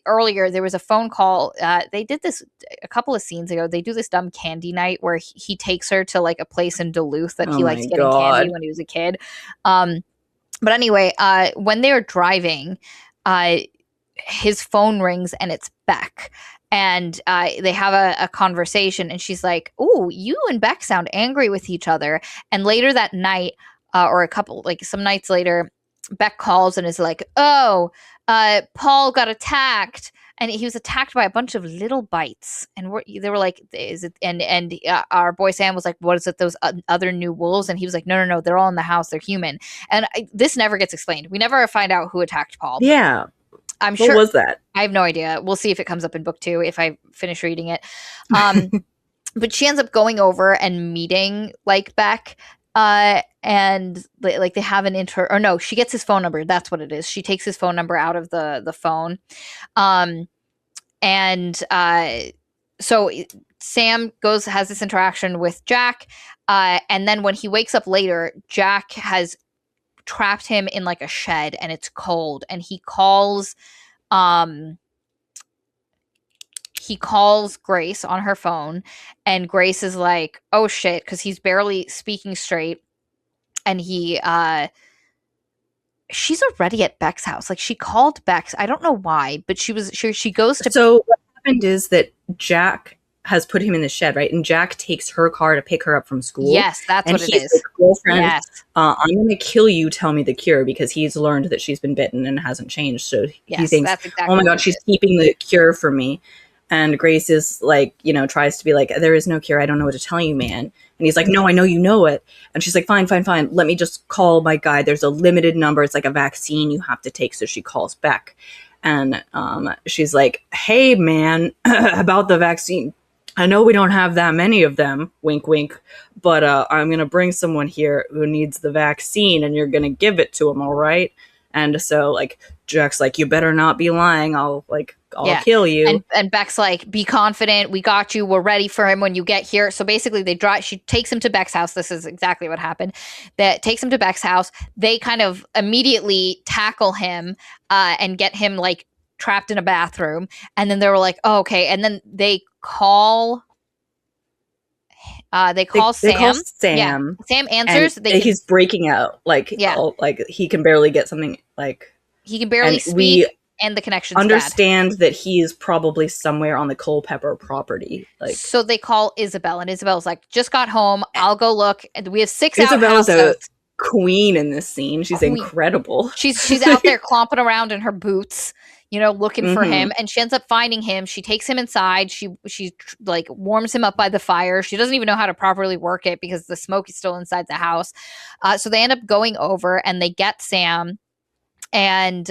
earlier, there was a phone call. They did this a couple of scenes ago. They do this dumb candy night where he takes her to like a place in Duluth that he likes getting candy when he was a kid. But anyway, when they were driving, his phone rings and it's Beck. And they have a conversation, and she's like, "Oh, you and Beck sound angry with each other." And later that night, or some nights later, Beck calls and is like, "Oh, Paul got attacked, and he was attacked by a bunch of little bites." And they were like, "Is it?" And our boy Sam was like, "What is it? Those other new wolves?" And he was like, "No, they're all in the house. They're human." And this never gets explained. We never find out who attacked Paul. Yeah, I'm sure. What was that? I have no idea. We'll see if it comes up in book 2 if I finish reading it. But she ends up going over and meeting like Beck. And like they have an she gets his phone number. That's what it is. She takes his phone number out of the phone. So Sam has this interaction with Jack. And then when he wakes up later, Jack has trapped him in like a shed, and it's cold, and he calls Grace on her phone, and Grace is like, oh shit, because he's barely speaking straight. And she's already at Beck's house. Like, she called Beck's. I don't know why, but she goes to. So what happened is that Jack has put him in the shed, right? And Jack takes her car to pick her up from school. Yes, that's what it is. Like, girlfriend, yes. I'm going to kill you. Tell me the cure, because he's learned that she's been bitten and hasn't changed. So he thinks, exactly, oh my God, she's keeping the cure for me. And Grace is like, tries to be like, there is no cure. I don't know what to tell you, man. And he's like, no, I know you know it. And she's like, fine. Let me just call my guy. There's a limited number. It's like a vaccine you have to take. So she calls Beck. And she's like, hey, man, about the vaccine. I know we don't have that many of them, wink, wink, but I'm going to bring someone here who needs the vaccine, and you're going to give it to him, all right? And so, like, Jack's like, you better not be lying. I'll kill you. And Beck's like, be confident. We got you. We're ready for him when you get here. So basically, she takes him to Beck's house. This is exactly what happened. That takes him to Beck's house. They kind of immediately tackle him and get him, like, trapped in a bathroom. And then they were like, oh, okay. And then they call Sam. They call Sam. Yeah. Sam answers. He's breaking out. Like, he can barely get something, like... He can barely speak, and the connection's understand bad. That he is probably somewhere on the Culpepper property. Like, so they call Isabel, and Isabel's like, just got home. I'll go look. And we have 6 hours. Isabel's a queen in this scene. She's incredible. She's out there clomping around in her boots, looking for him, and she ends up finding him. She takes him inside. She like warms him up by the fire. She doesn't even know how to properly work it because the smoke is still inside the house. So they end up going over, and they get Sam, and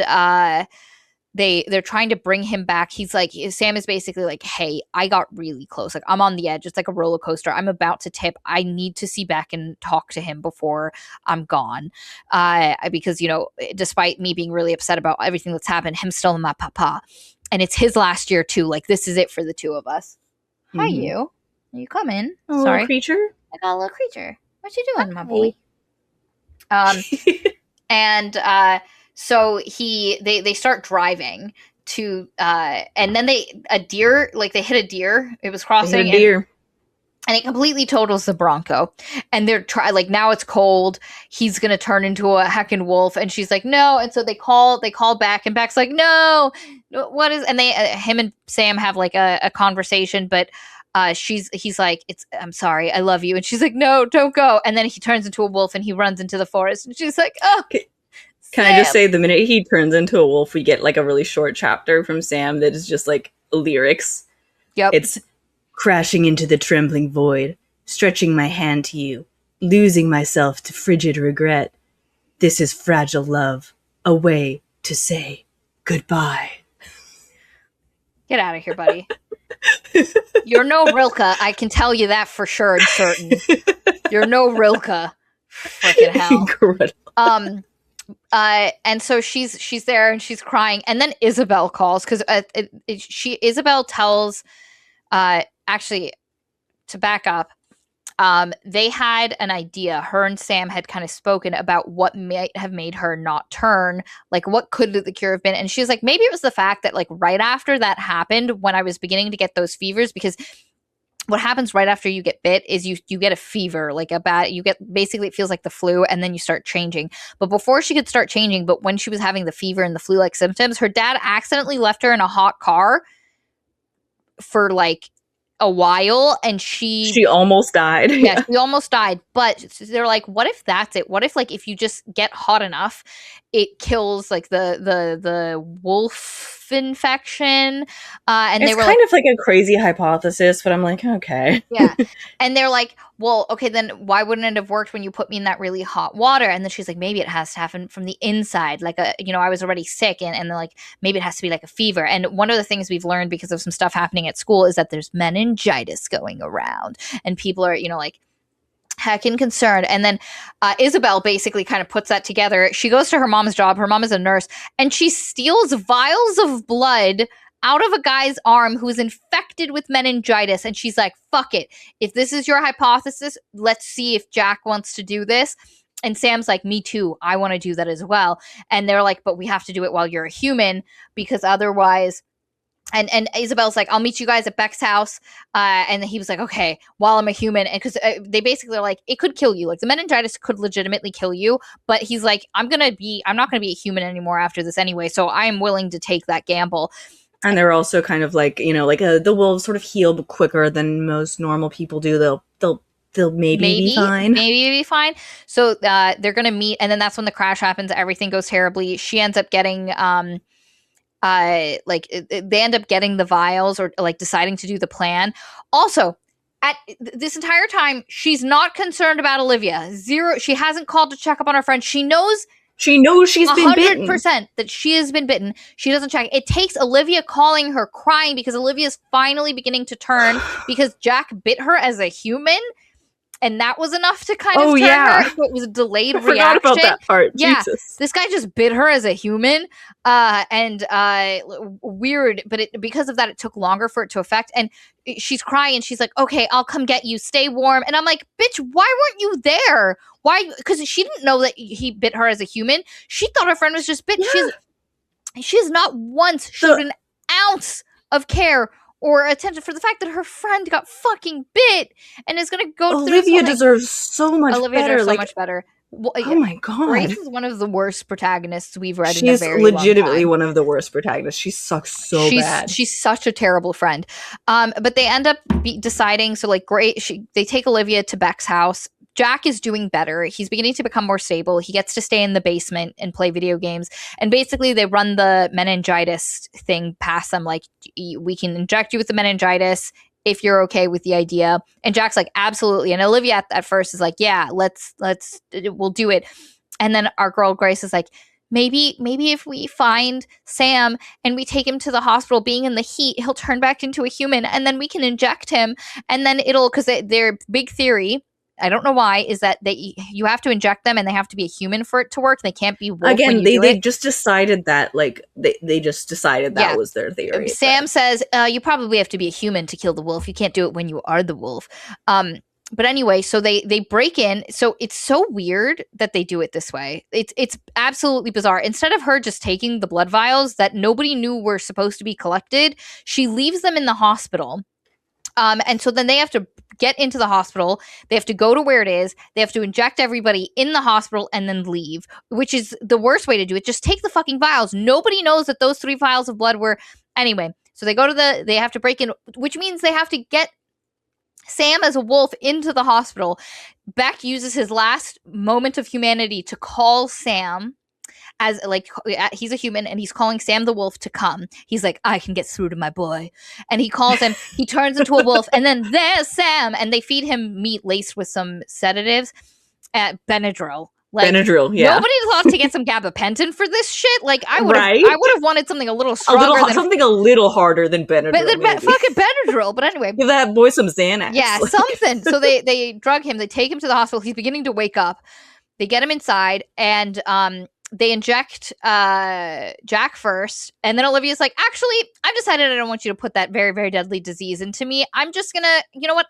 they're trying to bring him back. He's like, Sam is basically like, hey, I got really close. Like, I'm on the edge. It's like a roller coaster. I'm about to tip. I need to see Beck and talk to him before I'm gone. Because, despite me being really upset about everything that's happened, him still my papa. And it's his last year too. Like, this is it for the two of us. Mm-hmm. Hi, you. Are you coming? Sorry. Little creature? I got a little creature. What you doing, my boy? And, so they start driving to and then they hit a deer. It was They crossing hit a deer. and it completely totals the Bronco. And they're now it's cold. He's gonna turn into a heckin' wolf, and she's like, no. And so they call back, and Beck's like, no, what is? And they him and Sam have like a conversation, but he's like, I'm sorry, I love you, and she's like, no, don't go. And then he turns into a wolf and he runs into the forest, and she's like, oh. Can I just say, the minute he turns into a wolf, we get like a really short chapter from Sam that is just like lyrics. Yep. It's crashing into the trembling void, stretching my hand to you, losing myself to frigid regret. This is fragile love, a way to say goodbye. Get out of here, buddy. You're no Rilke. I can tell you that for sure and certain. You're no Rilke. Freaking hell. Incredible. And so she's there and she's crying, and then Isabel calls because Isabel tells, actually, to back up, they had an idea. Her and Sam had kind of spoken about what might have made her not turn, like what could the cure have been. And she was like, maybe it was the fact that like right after that happened, when I was beginning to get those fevers, because what happens right after you get bit is you get a fever, like basically it feels like the flu, and then you start changing. But before she could start changing, but when she was having the fever and the flu-like symptoms, her dad accidentally left her in a hot car for like a while, and she almost died. Yeah, she almost died. But they're like, what if that's it? What if like if you just get hot enough, it kills like the wolf infection? And it's they were kind of like a crazy hypothesis, but I'm like, okay. Yeah. And they're like, well, okay, then why wouldn't it have worked when you put me in that really hot water? And then she's like, maybe it has to happen from the inside. Like, I was already sick, and they're like, maybe it has to be like a fever. And one of the things we've learned because of some stuff happening at school is that there's meningitis going around, and people are, like, heckin' concerned. And then Isabel basically kind of puts that together. She goes to her mom's job. Her mom is a nurse, and she steals vials of blood out of a guy's arm who's infected with meningitis. And she's like, fuck it. If this is your hypothesis, let's see if Jack wants to do this. And Sam's like, me too. I want to do that as well. And they're like, but we have to do it while you're a human, because otherwise... And Isabel's like, I'll meet you guys at Beck's house. And he was like, okay, while I'm a human. And because they basically are like, it could kill you. Like, the meningitis could legitimately kill you. But he's like, I'm not going to be a human anymore after this anyway. So I am willing to take that gamble. And they're also kind of like, the wolves sort of heal quicker than most normal people do. They'll maybe be fine. Maybe be fine. So they're going to meet. And then that's when the crash happens. Everything goes terribly. She ends up getting... they end up getting the vials, or like deciding to do the plan. Also, at this entire time, she's not concerned about Olivia. Zero. She hasn't called to check up on her friend. She knows she's been bitten. 100% that she has been bitten. She doesn't check. It takes Olivia calling her, crying, because Olivia's finally beginning to turn because Jack bit her as a human. And that was enough to kind of turn her. So it was a delayed reaction. I forgot about that part. Yeah, Jesus. This guy just bit her as a human. Weird. But because of that, it took longer for it to affect. And she's crying. And she's like, okay, I'll come get you. Stay warm. And I'm like, bitch, why weren't you there? Why? Because she didn't know that he bit her as a human. She thought her friend was just bitten. Yeah. She has not once showed an ounce of care or attention for the fact that her friend got fucking bit and is going to go through this. Olivia deserves so much better. Olivia deserves so much better. Well, oh my god. Grace is one of the worst protagonists we've read in a very long time. She's legitimately one of the worst protagonists. She sucks so bad. She's such a terrible friend. But they end up deciding, so like they take Olivia to Beck's house. Jack is doing better. He's beginning to become more stable. He gets to stay in the basement and play video games. And basically they run the meningitis thing past them. Like, we can inject you with the meningitis if you're okay with the idea. And Jack's like, absolutely. And Olivia at first is like, yeah, we'll do it. And then our girl Grace is like, maybe if we find Sam and we take him to the hospital, being in the heat, he'll turn back into a human, and then we can inject him. And then because their big theory, I don't know why, is that you have to inject them and they have to be a human for it to work. They can't be wolf. Again, they just decided that, like, they just decided that was their theory. Sam says, you probably have to be a human to kill the wolf. You can't do it when you are the wolf. But anyway, so they break in. So it's so weird that they do it this way. It's absolutely bizarre. Instead of her just taking the blood vials that nobody knew were supposed to be collected, she leaves them in the hospital. And so then they have to get into the hospital. They have to go to where it is. They have to inject everybody in the hospital and then leave, which is the worst way to do it. Just take the fucking vials. Nobody knows that those 3 vials of blood were. Anyway, so they go to they have to break in, which means they have to get Sam as a wolf into the hospital. Beck uses his last moment of humanity to call Sam as like he's a human and he's calling Sam the wolf to come. He's like, I can get through to my boy. And he calls him, he turns into a wolf, and then there's Sam, and they feed him meat laced with some sedatives at Benadryl. Like, Benadryl, yeah. Nobody thought to get some gabapentin for this shit. Like, I would have wanted something a little stronger, something a little harder than Benadryl. Fucking Benadryl. But anyway, give that boy some Xanax. Yeah, something. So they drug him. They take him to the hospital. He's beginning to wake up. They get him inside, and they inject Jack first, and then Olivia's like, actually, I've decided I don't want you to put that very, very deadly disease into me. I'm just gonna, you know what?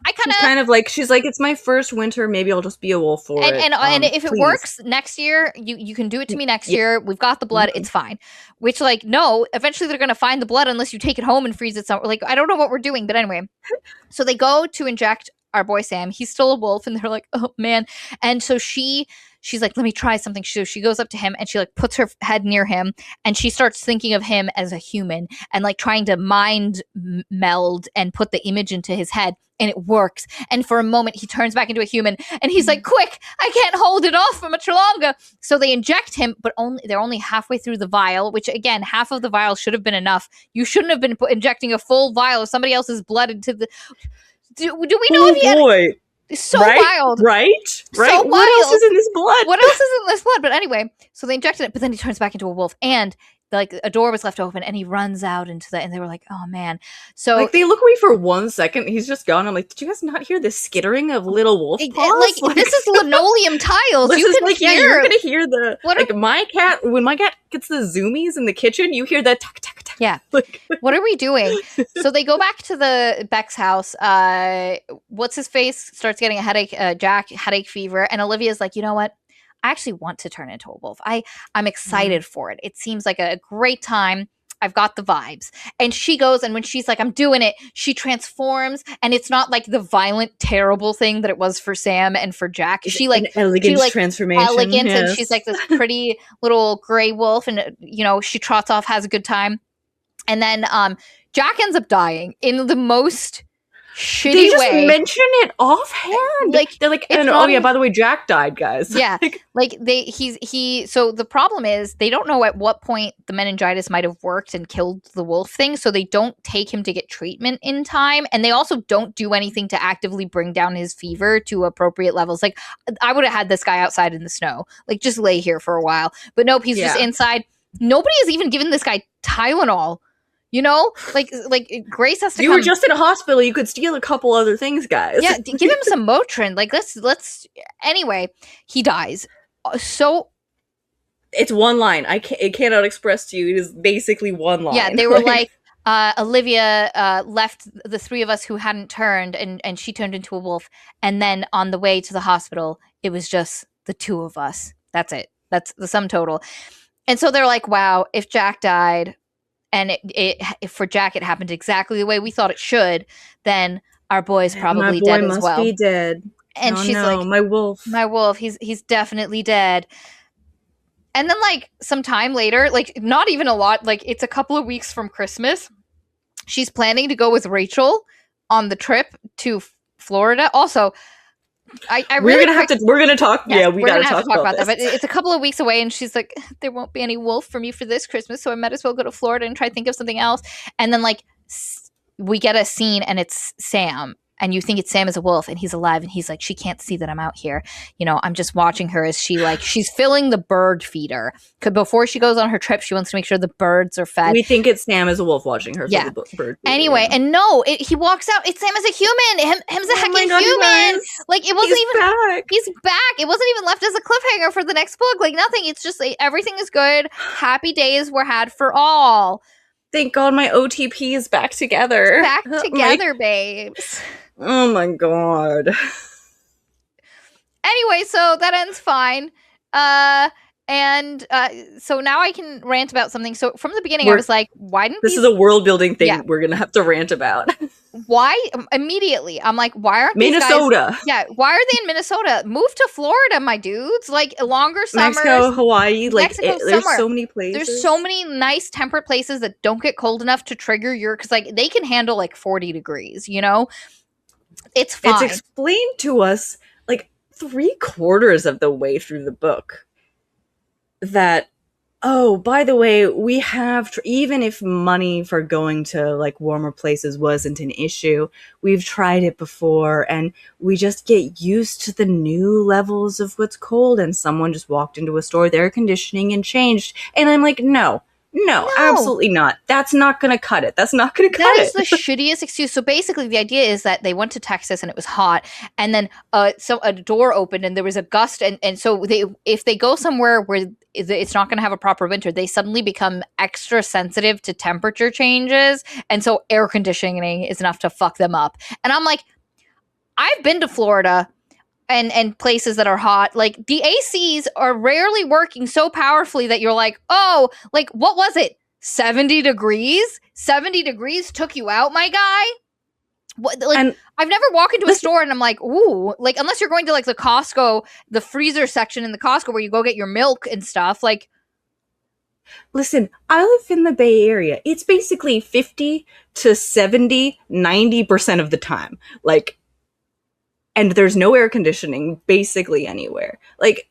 She's like, it's my first winter. Maybe I'll just be a wolf for it. And if it works next year, you can do it to me next year. We've got the blood. It's fine. Which, like, no, eventually they're gonna find the blood unless you take it home and freeze it somewhere. Like, I don't know what we're doing, but anyway. So they go to inject our boy Sam. He's still a wolf, and they're like, oh man. And so she's like, let me try something. So she goes up to him and she like puts her head near him, and she starts thinking of him as a human and like trying to mind meld and put the image into his head, and it works. And for a moment he turns back into a human, and he's like, quick, I can't hold it off for much longer. So they inject him, but they're only halfway through the vial, which again, half of the vial should have been enough. You shouldn't have been injecting a full vial of somebody else's blood into the... Do we know if he had... So wild. Right? So wild. What else is in this blood? What else is in this blood? But anyway, so they injected it, but then he turns back into a wolf, and like a door was left open, and he runs out into the, and they were like, oh man. So like they look away for 1 second, he's just gone. I'm like, did you guys not hear the skittering of little wolf paws? Like this is linoleum tiles. You can hear. Yeah, you're gonna hear the my cat, when my cat gets the zoomies in the kitchen, you hear that tuck tuck tuck. Yeah. What are we doing? So they go back to the Beck's house. What's his face starts getting a headache, Jack, headache fever, and Olivia's like, you know what? I actually want to turn into a wolf. I'm excited for it. It seems like a great time. I've got the vibes. And she goes, and when she's like, I'm doing it, she transforms, and it's not like the violent, terrible thing that it was for Sam and for Jack. She like elegant transformation. Elegant, yes. And she's like this pretty little gray wolf, and you know, she trots off, has a good time. And then Jack ends up dying in the most shitty they just way. Mention it offhand. Like they're like, and oh yeah, by the way, Jack died, guys. Yeah, like so the problem is they don't know at what point the meningitis might have worked and killed the wolf thing, so they don't take him to get treatment in time, and they also don't do anything to actively bring down his fever to appropriate levels. Like, I would have had this guy outside in the snow, like just lay here for a while, but nope, he's just inside. Nobody has even given this guy Tylenol. You know, like Grace has to. You were just in a hospital. You could steal a couple other things, guys. Yeah, give him some Motrin. Like let's. Anyway, he dies. So it's one line. It cannot express to you. It is basically one line. Yeah, they were like Olivia left the 3 of us who hadn't turned, and she turned into a wolf. And then on the way to the hospital, it was just the 2 of us. That's it. That's the sum total. And so they're like, wow, if Jack died. And if for Jack it happened exactly the way we thought it should, then our boy's probably dead as well. My boy must be dead. And she's like, my wolf, he's definitely dead. And then like some time later, like not even a lot, like it's a couple of weeks from Christmas, she's planning to go with Rachel on the trip to Florida. Also, we're gonna talk. Yeah, we gotta talk about that. But it's a couple of weeks away, and she's like, "There won't be any wolf for me for this Christmas, so I might as well go to Florida and try to think of something else." And then like we get a scene, and it's Sam, and you think it's Sam as a wolf, and he's alive, and he's like, she can't see that I'm out here. You know, I'm just watching her as she's filling the bird feeder. Before she goes on her trip, she wants to make sure the birds are fed. We think it's Sam as a wolf watching her fill the bird feeder. Anyway, and no, he walks out, it's Sam as a human. Him's a heckin' human. Like, it wasn't he's back. It wasn't even left as a cliffhanger for the next book. Like, nothing. It's just like, everything is good. Happy days were had for all. Thank God my OTP is back together. Back together, babes. Oh my God. Anyway, so that ends fine. So now I can rant about something. So from the beginning, I was like, why didn't This these? is a world building thing Yeah. we're gonna have to rant about. Why immediately? I'm like, why aren't Minnesota? These guys? Yeah, why are they in Minnesota? Move to Florida, my dudes. Like longer summers. Mexico, Hawaii, like Mexico there's summer. so many places. There's so many nice temperate places that don't get cold enough to trigger your, because like they can handle like 40 degrees, you know? It's fine. It's explained to us like 3/4 of the way through the book that, oh, by the way, we have, even if money for going to like warmer places wasn't an issue, we've tried it before and we just get used to the new levels of what's cold. And someone just walked into a store, their conditioning and changed. And I'm like, no, absolutely not. That's not going to cut it. That's not going to cut it. That is the shittiest excuse. So basically, the idea is that they went to Texas and it was hot, and then so a door opened and there was a gust, and so if they go somewhere where it's not going to have a proper winter, they suddenly become extra sensitive to temperature changes, and so air conditioning is enough to fuck them up. And I'm like, I've been to Florida and places that are hot. Like the ACs are rarely working so powerfully that you're like, oh, like what was it? 70 degrees? 70 degrees took you out, my guy? What, like, and I've never walked into a store and I'm like, ooh, like unless you're going to like the Costco, the freezer section in the Costco where you go get your milk and stuff, like. Listen, I live in the Bay Area. It's basically 50 to 70, 90% of the time. Like, and there's no air conditioning basically anywhere. Like,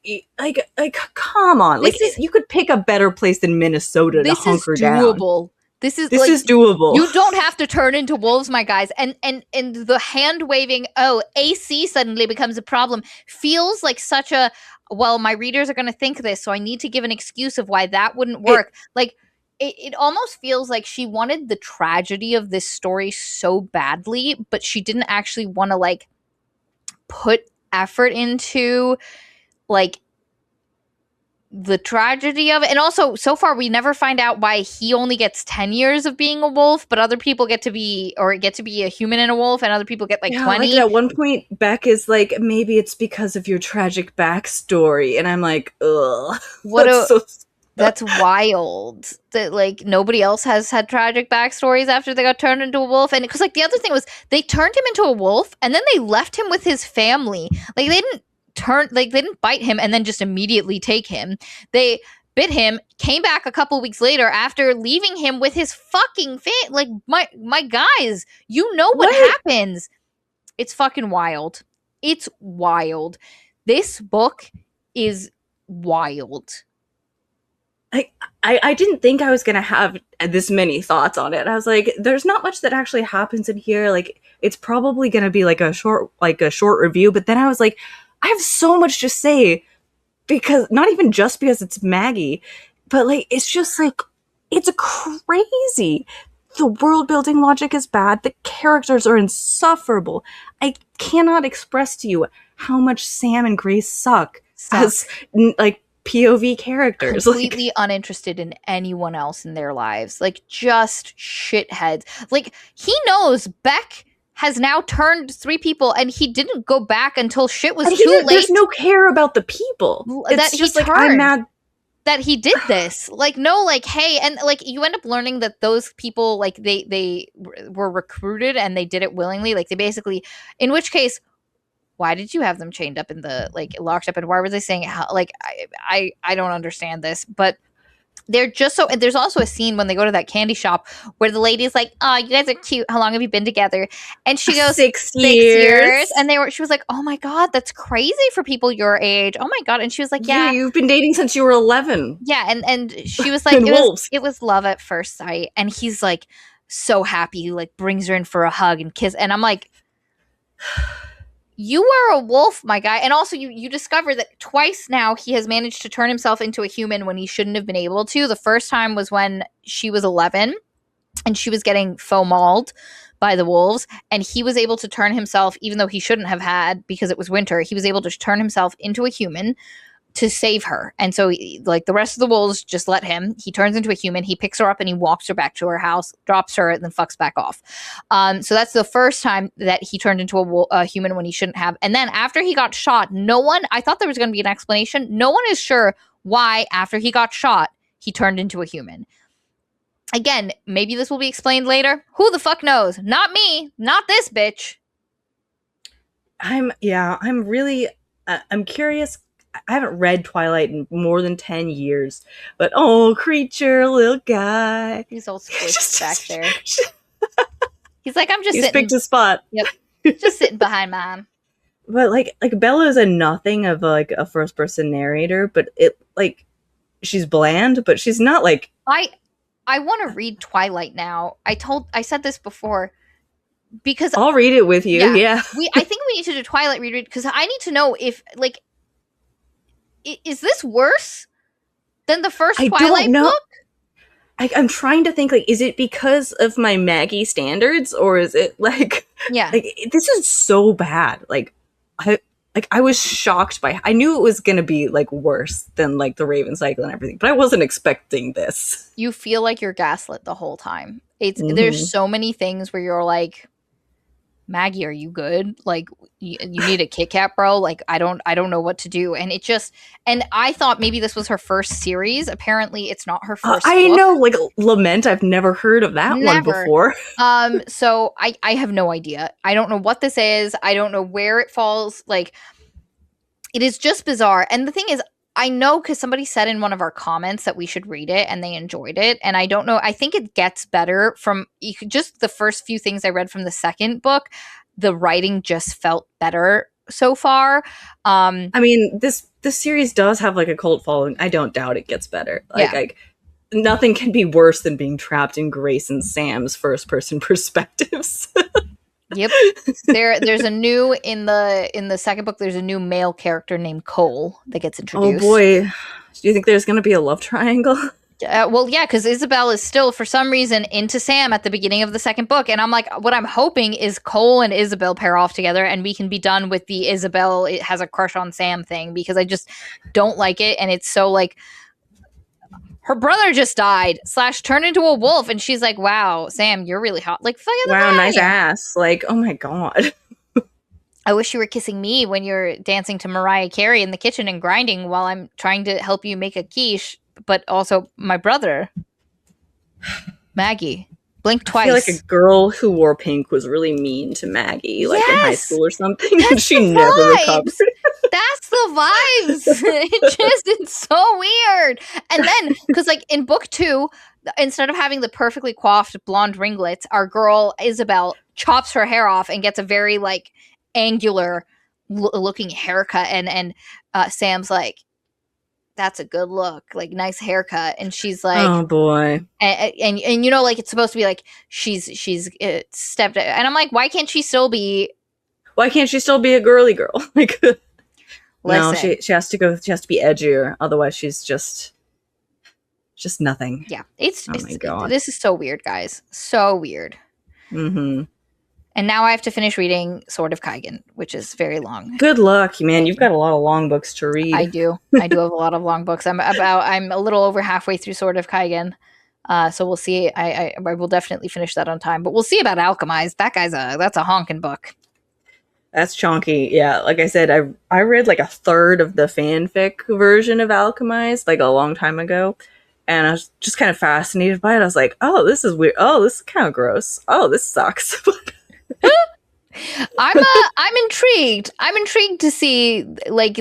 come on. Like, you could pick a better place than Minnesota to hunker down. This is doable. This is doable. You don't have to turn into wolves, my guys. And the hand waving, oh, AC suddenly becomes a problem, feels like such a, well, my readers are going to think this, so I need to give an excuse of why that wouldn't work. It almost feels like she wanted the tragedy of this story so badly, but she didn't actually want to like put effort into like the tragedy of it. And also, so far we never find out why he only gets 10 years of being a wolf, but other people get to be a human and a wolf, and other people get like 20. Like at one point Beck is like, maybe it's because of your tragic backstory, and I'm like, ugh. That's wild that like nobody else has had tragic backstories after they got turned into a wolf. And because like the other thing was they turned him into a wolf and then they left him with his family. Like they didn't bite him and then just immediately take him. They bit him, came back a couple weeks later after leaving him with his fucking like my guys, you know what happens. It's fucking wild. It's wild. This book is wild. I didn't think I was going to have this many thoughts on it. I was like, there's not much that actually happens in here. Like, it's probably going to be like a short review. But then I was like, I have so much to say, because not even just because it's Maggie, but like, it's just like, it's crazy. The world building logic is bad. The characters are insufferable. I cannot express to you how much Sam and Grace suck. As like POV characters, completely uninterested in anyone else in their lives, like just shitheads. Like he knows Beck has now turned 3 people and he didn't go back until shit was too late. There's no care about the people. It's just like, I'm mad that he did this. Like, no, like, hey, and like you end up learning that those people, like they were recruited and they did it willingly. Like they basically, in which case, why did you have them chained up in the, like, locked up, and why were they saying how, like, I don't understand this, but they're just so, and there's also a scene when they go to that candy shop where the lady's like, oh, you guys are cute, how long have you been together? And she goes, 6 years. And she was like, oh my god, that's crazy for people your age, oh my god. And she was like, yeah, you've been dating since you were 11. Yeah. And she was like, it was love at first sight. And he's like so happy, he like brings her in for a hug and kiss, and I'm like, you are a wolf, my guy. And also you discover that twice now he has managed to turn himself into a human when he shouldn't have been able to. The first time was when she was 11 and she was getting faux mauled by the wolves, and he was able to turn himself, even though he shouldn't have had, because it was winter, he was able to turn himself into a human. to save her. And so like the rest of the wolves just let him. He turns into a human. He picks her up and he walks her back to her house, drops her, and then fucks back off. So that's the first time that he turned into a human when he shouldn't have. And then after he got shot, I thought there was going to be an explanation. No one is sure why after he got shot, he turned into a human. Again, maybe this will be explained later. Who the fuck knows? Not me. Not this bitch. I'm curious. I haven't read Twilight in more than 10 years, but creature, little guy. He's all squished back there. He's like, I'm just He's sitting. picked a spot. Yep. Just sitting behind Mom. But like Bella's a nothing of like a first person narrator, but it like she's bland, but she's not like I want to read Twilight now. I said this before because I'll read it with you. Yeah. I think we need to do Twilight reread because I need to know if like is this worse than the first Twilight book? I'm trying to think, like, is it because of my Maggie standards, or is it like, like this is so bad. I was shocked by. I knew it was gonna be like worse than like the Raven cycle and everything, but I wasn't expecting this. You feel like you're gaslit the whole time. There's so many things where you're like, Maggie, are you good? Like, you need a Kit Kat, bro. Like, I don't know what to do. And it just, and I thought maybe this was her first series. Apparently, it's not her first. I know, like Lament. I've never heard of that one before. So I have no idea. I don't know what this is. I don't know where it falls. Like, it is just bizarre. And the thing is, I know because somebody said in one of our comments that we should read it and they enjoyed it. And I don't know. I think it gets better from just the first few things I read from the second book. The writing just felt better so far. I mean, this series does have like a cult following. I don't doubt it gets better. Like nothing can be worse than being trapped in Grace and Sam's first person perspectives. Yep. There's a new in the second book. There's a new male character named Cole that gets introduced. Oh boy, do you think there's going to be a love triangle? Well, yeah, because Isabel is still for some reason into Sam at the beginning of the second book, and I'm like, what I'm hoping is Cole and Isabel pair off together, and we can be done with the Isabel it has a crush on Sam thing because I just don't like it, and it's so like. Her brother just died / turned into a wolf, and she's like, "Wow, Sam, you're really hot." Like, wow, nice ass. Like, oh my god. I wish you were kissing me when you're dancing to Mariah Carey in the kitchen and grinding while I'm trying to help you make a quiche. But also, my brother, Maggie, blink twice. I feel like a girl who wore pink was really mean to Maggie, like in high school or something, and she never recovered. That's the vibes. It's so weird. And then, because like in book 2, instead of having the perfectly coiffed blonde ringlets, our girl Isabel chops her hair off and gets a very like angular looking haircut. And Sam's like, that's a good look, like nice haircut. And she's like, oh boy. And you know, like it's supposed to be like she's stepped. And I'm like, why can't she still be a girly girl? Like. Listen. No, she has to go. She has to be edgier. Otherwise, she's just nothing. Yeah, my God. This is so weird, guys. So weird. Mm-hmm. And now I have to finish reading Sword of Kaigen, which is very long. Good luck, man. You've got a lot of long books to read. I do have a lot of long books. I'm a little over halfway through Sword of Kaigen. So we'll see. I will definitely finish that on time. But we'll see about Alchemized. That's a honking book. That's chunky. Yeah, like I said, I read like a third of the fanfic version of Alchemized like a long time ago, and I was just kind of fascinated by it. I was like, oh, this is weird. Oh, this is kind of gross. Oh, this sucks. I'm intrigued. I'm intrigued to see like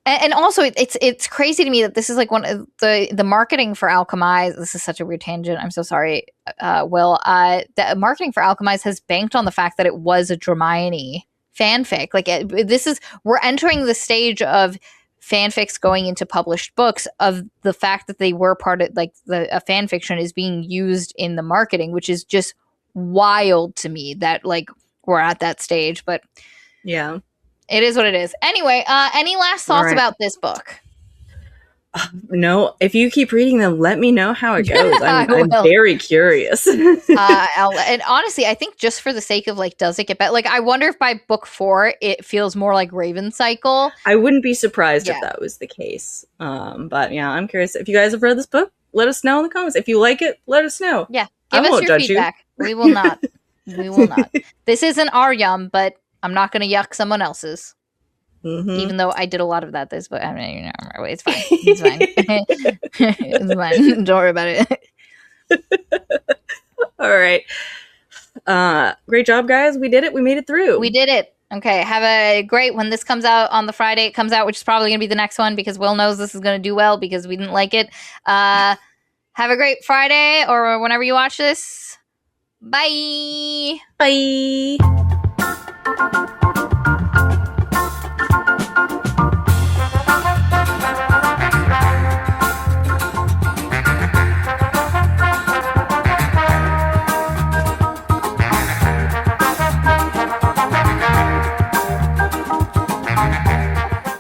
and also it's crazy to me that this is like one of the marketing for Alchemized. This is such a weird tangent. I'm so sorry, Will. The marketing for Alchemized has banked on the fact that it was a Hermione fanfic. Like we're entering the stage of fanfics going into published books of the fact that they were part of like a fan fiction is being used in the marketing, which is just wild to me that like we're at that stage. But yeah. It is what it is. Anyway, any last thoughts about this book? No, if you keep reading them, let me know how it goes. I I'm will. very curious. And honestly, I think just for the sake of like, does it get better? Like, I wonder if by book 4 it feels more like Raven Cycle. I wouldn't be surprised Yeah. if that was the case. But yeah, I'm curious. If you guys have read this book, let us know in the comments. If you like it, let us know. Yeah, I give us won't your judge you. feedback. We will not. We will not. This isn't our yum, but I'm not going to yuck someone else's. Mhm. Even though I did a lot of that this book. I mean, you know, it's fine. It's fine. It's fine. Don't worry about it. All right. Great job, guys. We did it. We made it through. We did it. Okay, have a great, when this comes out on the Friday it comes out, which is probably going to be the next one because Will knows this is going to do well because we didn't like it. Have a great Friday or whenever you watch this. Bye. Bye.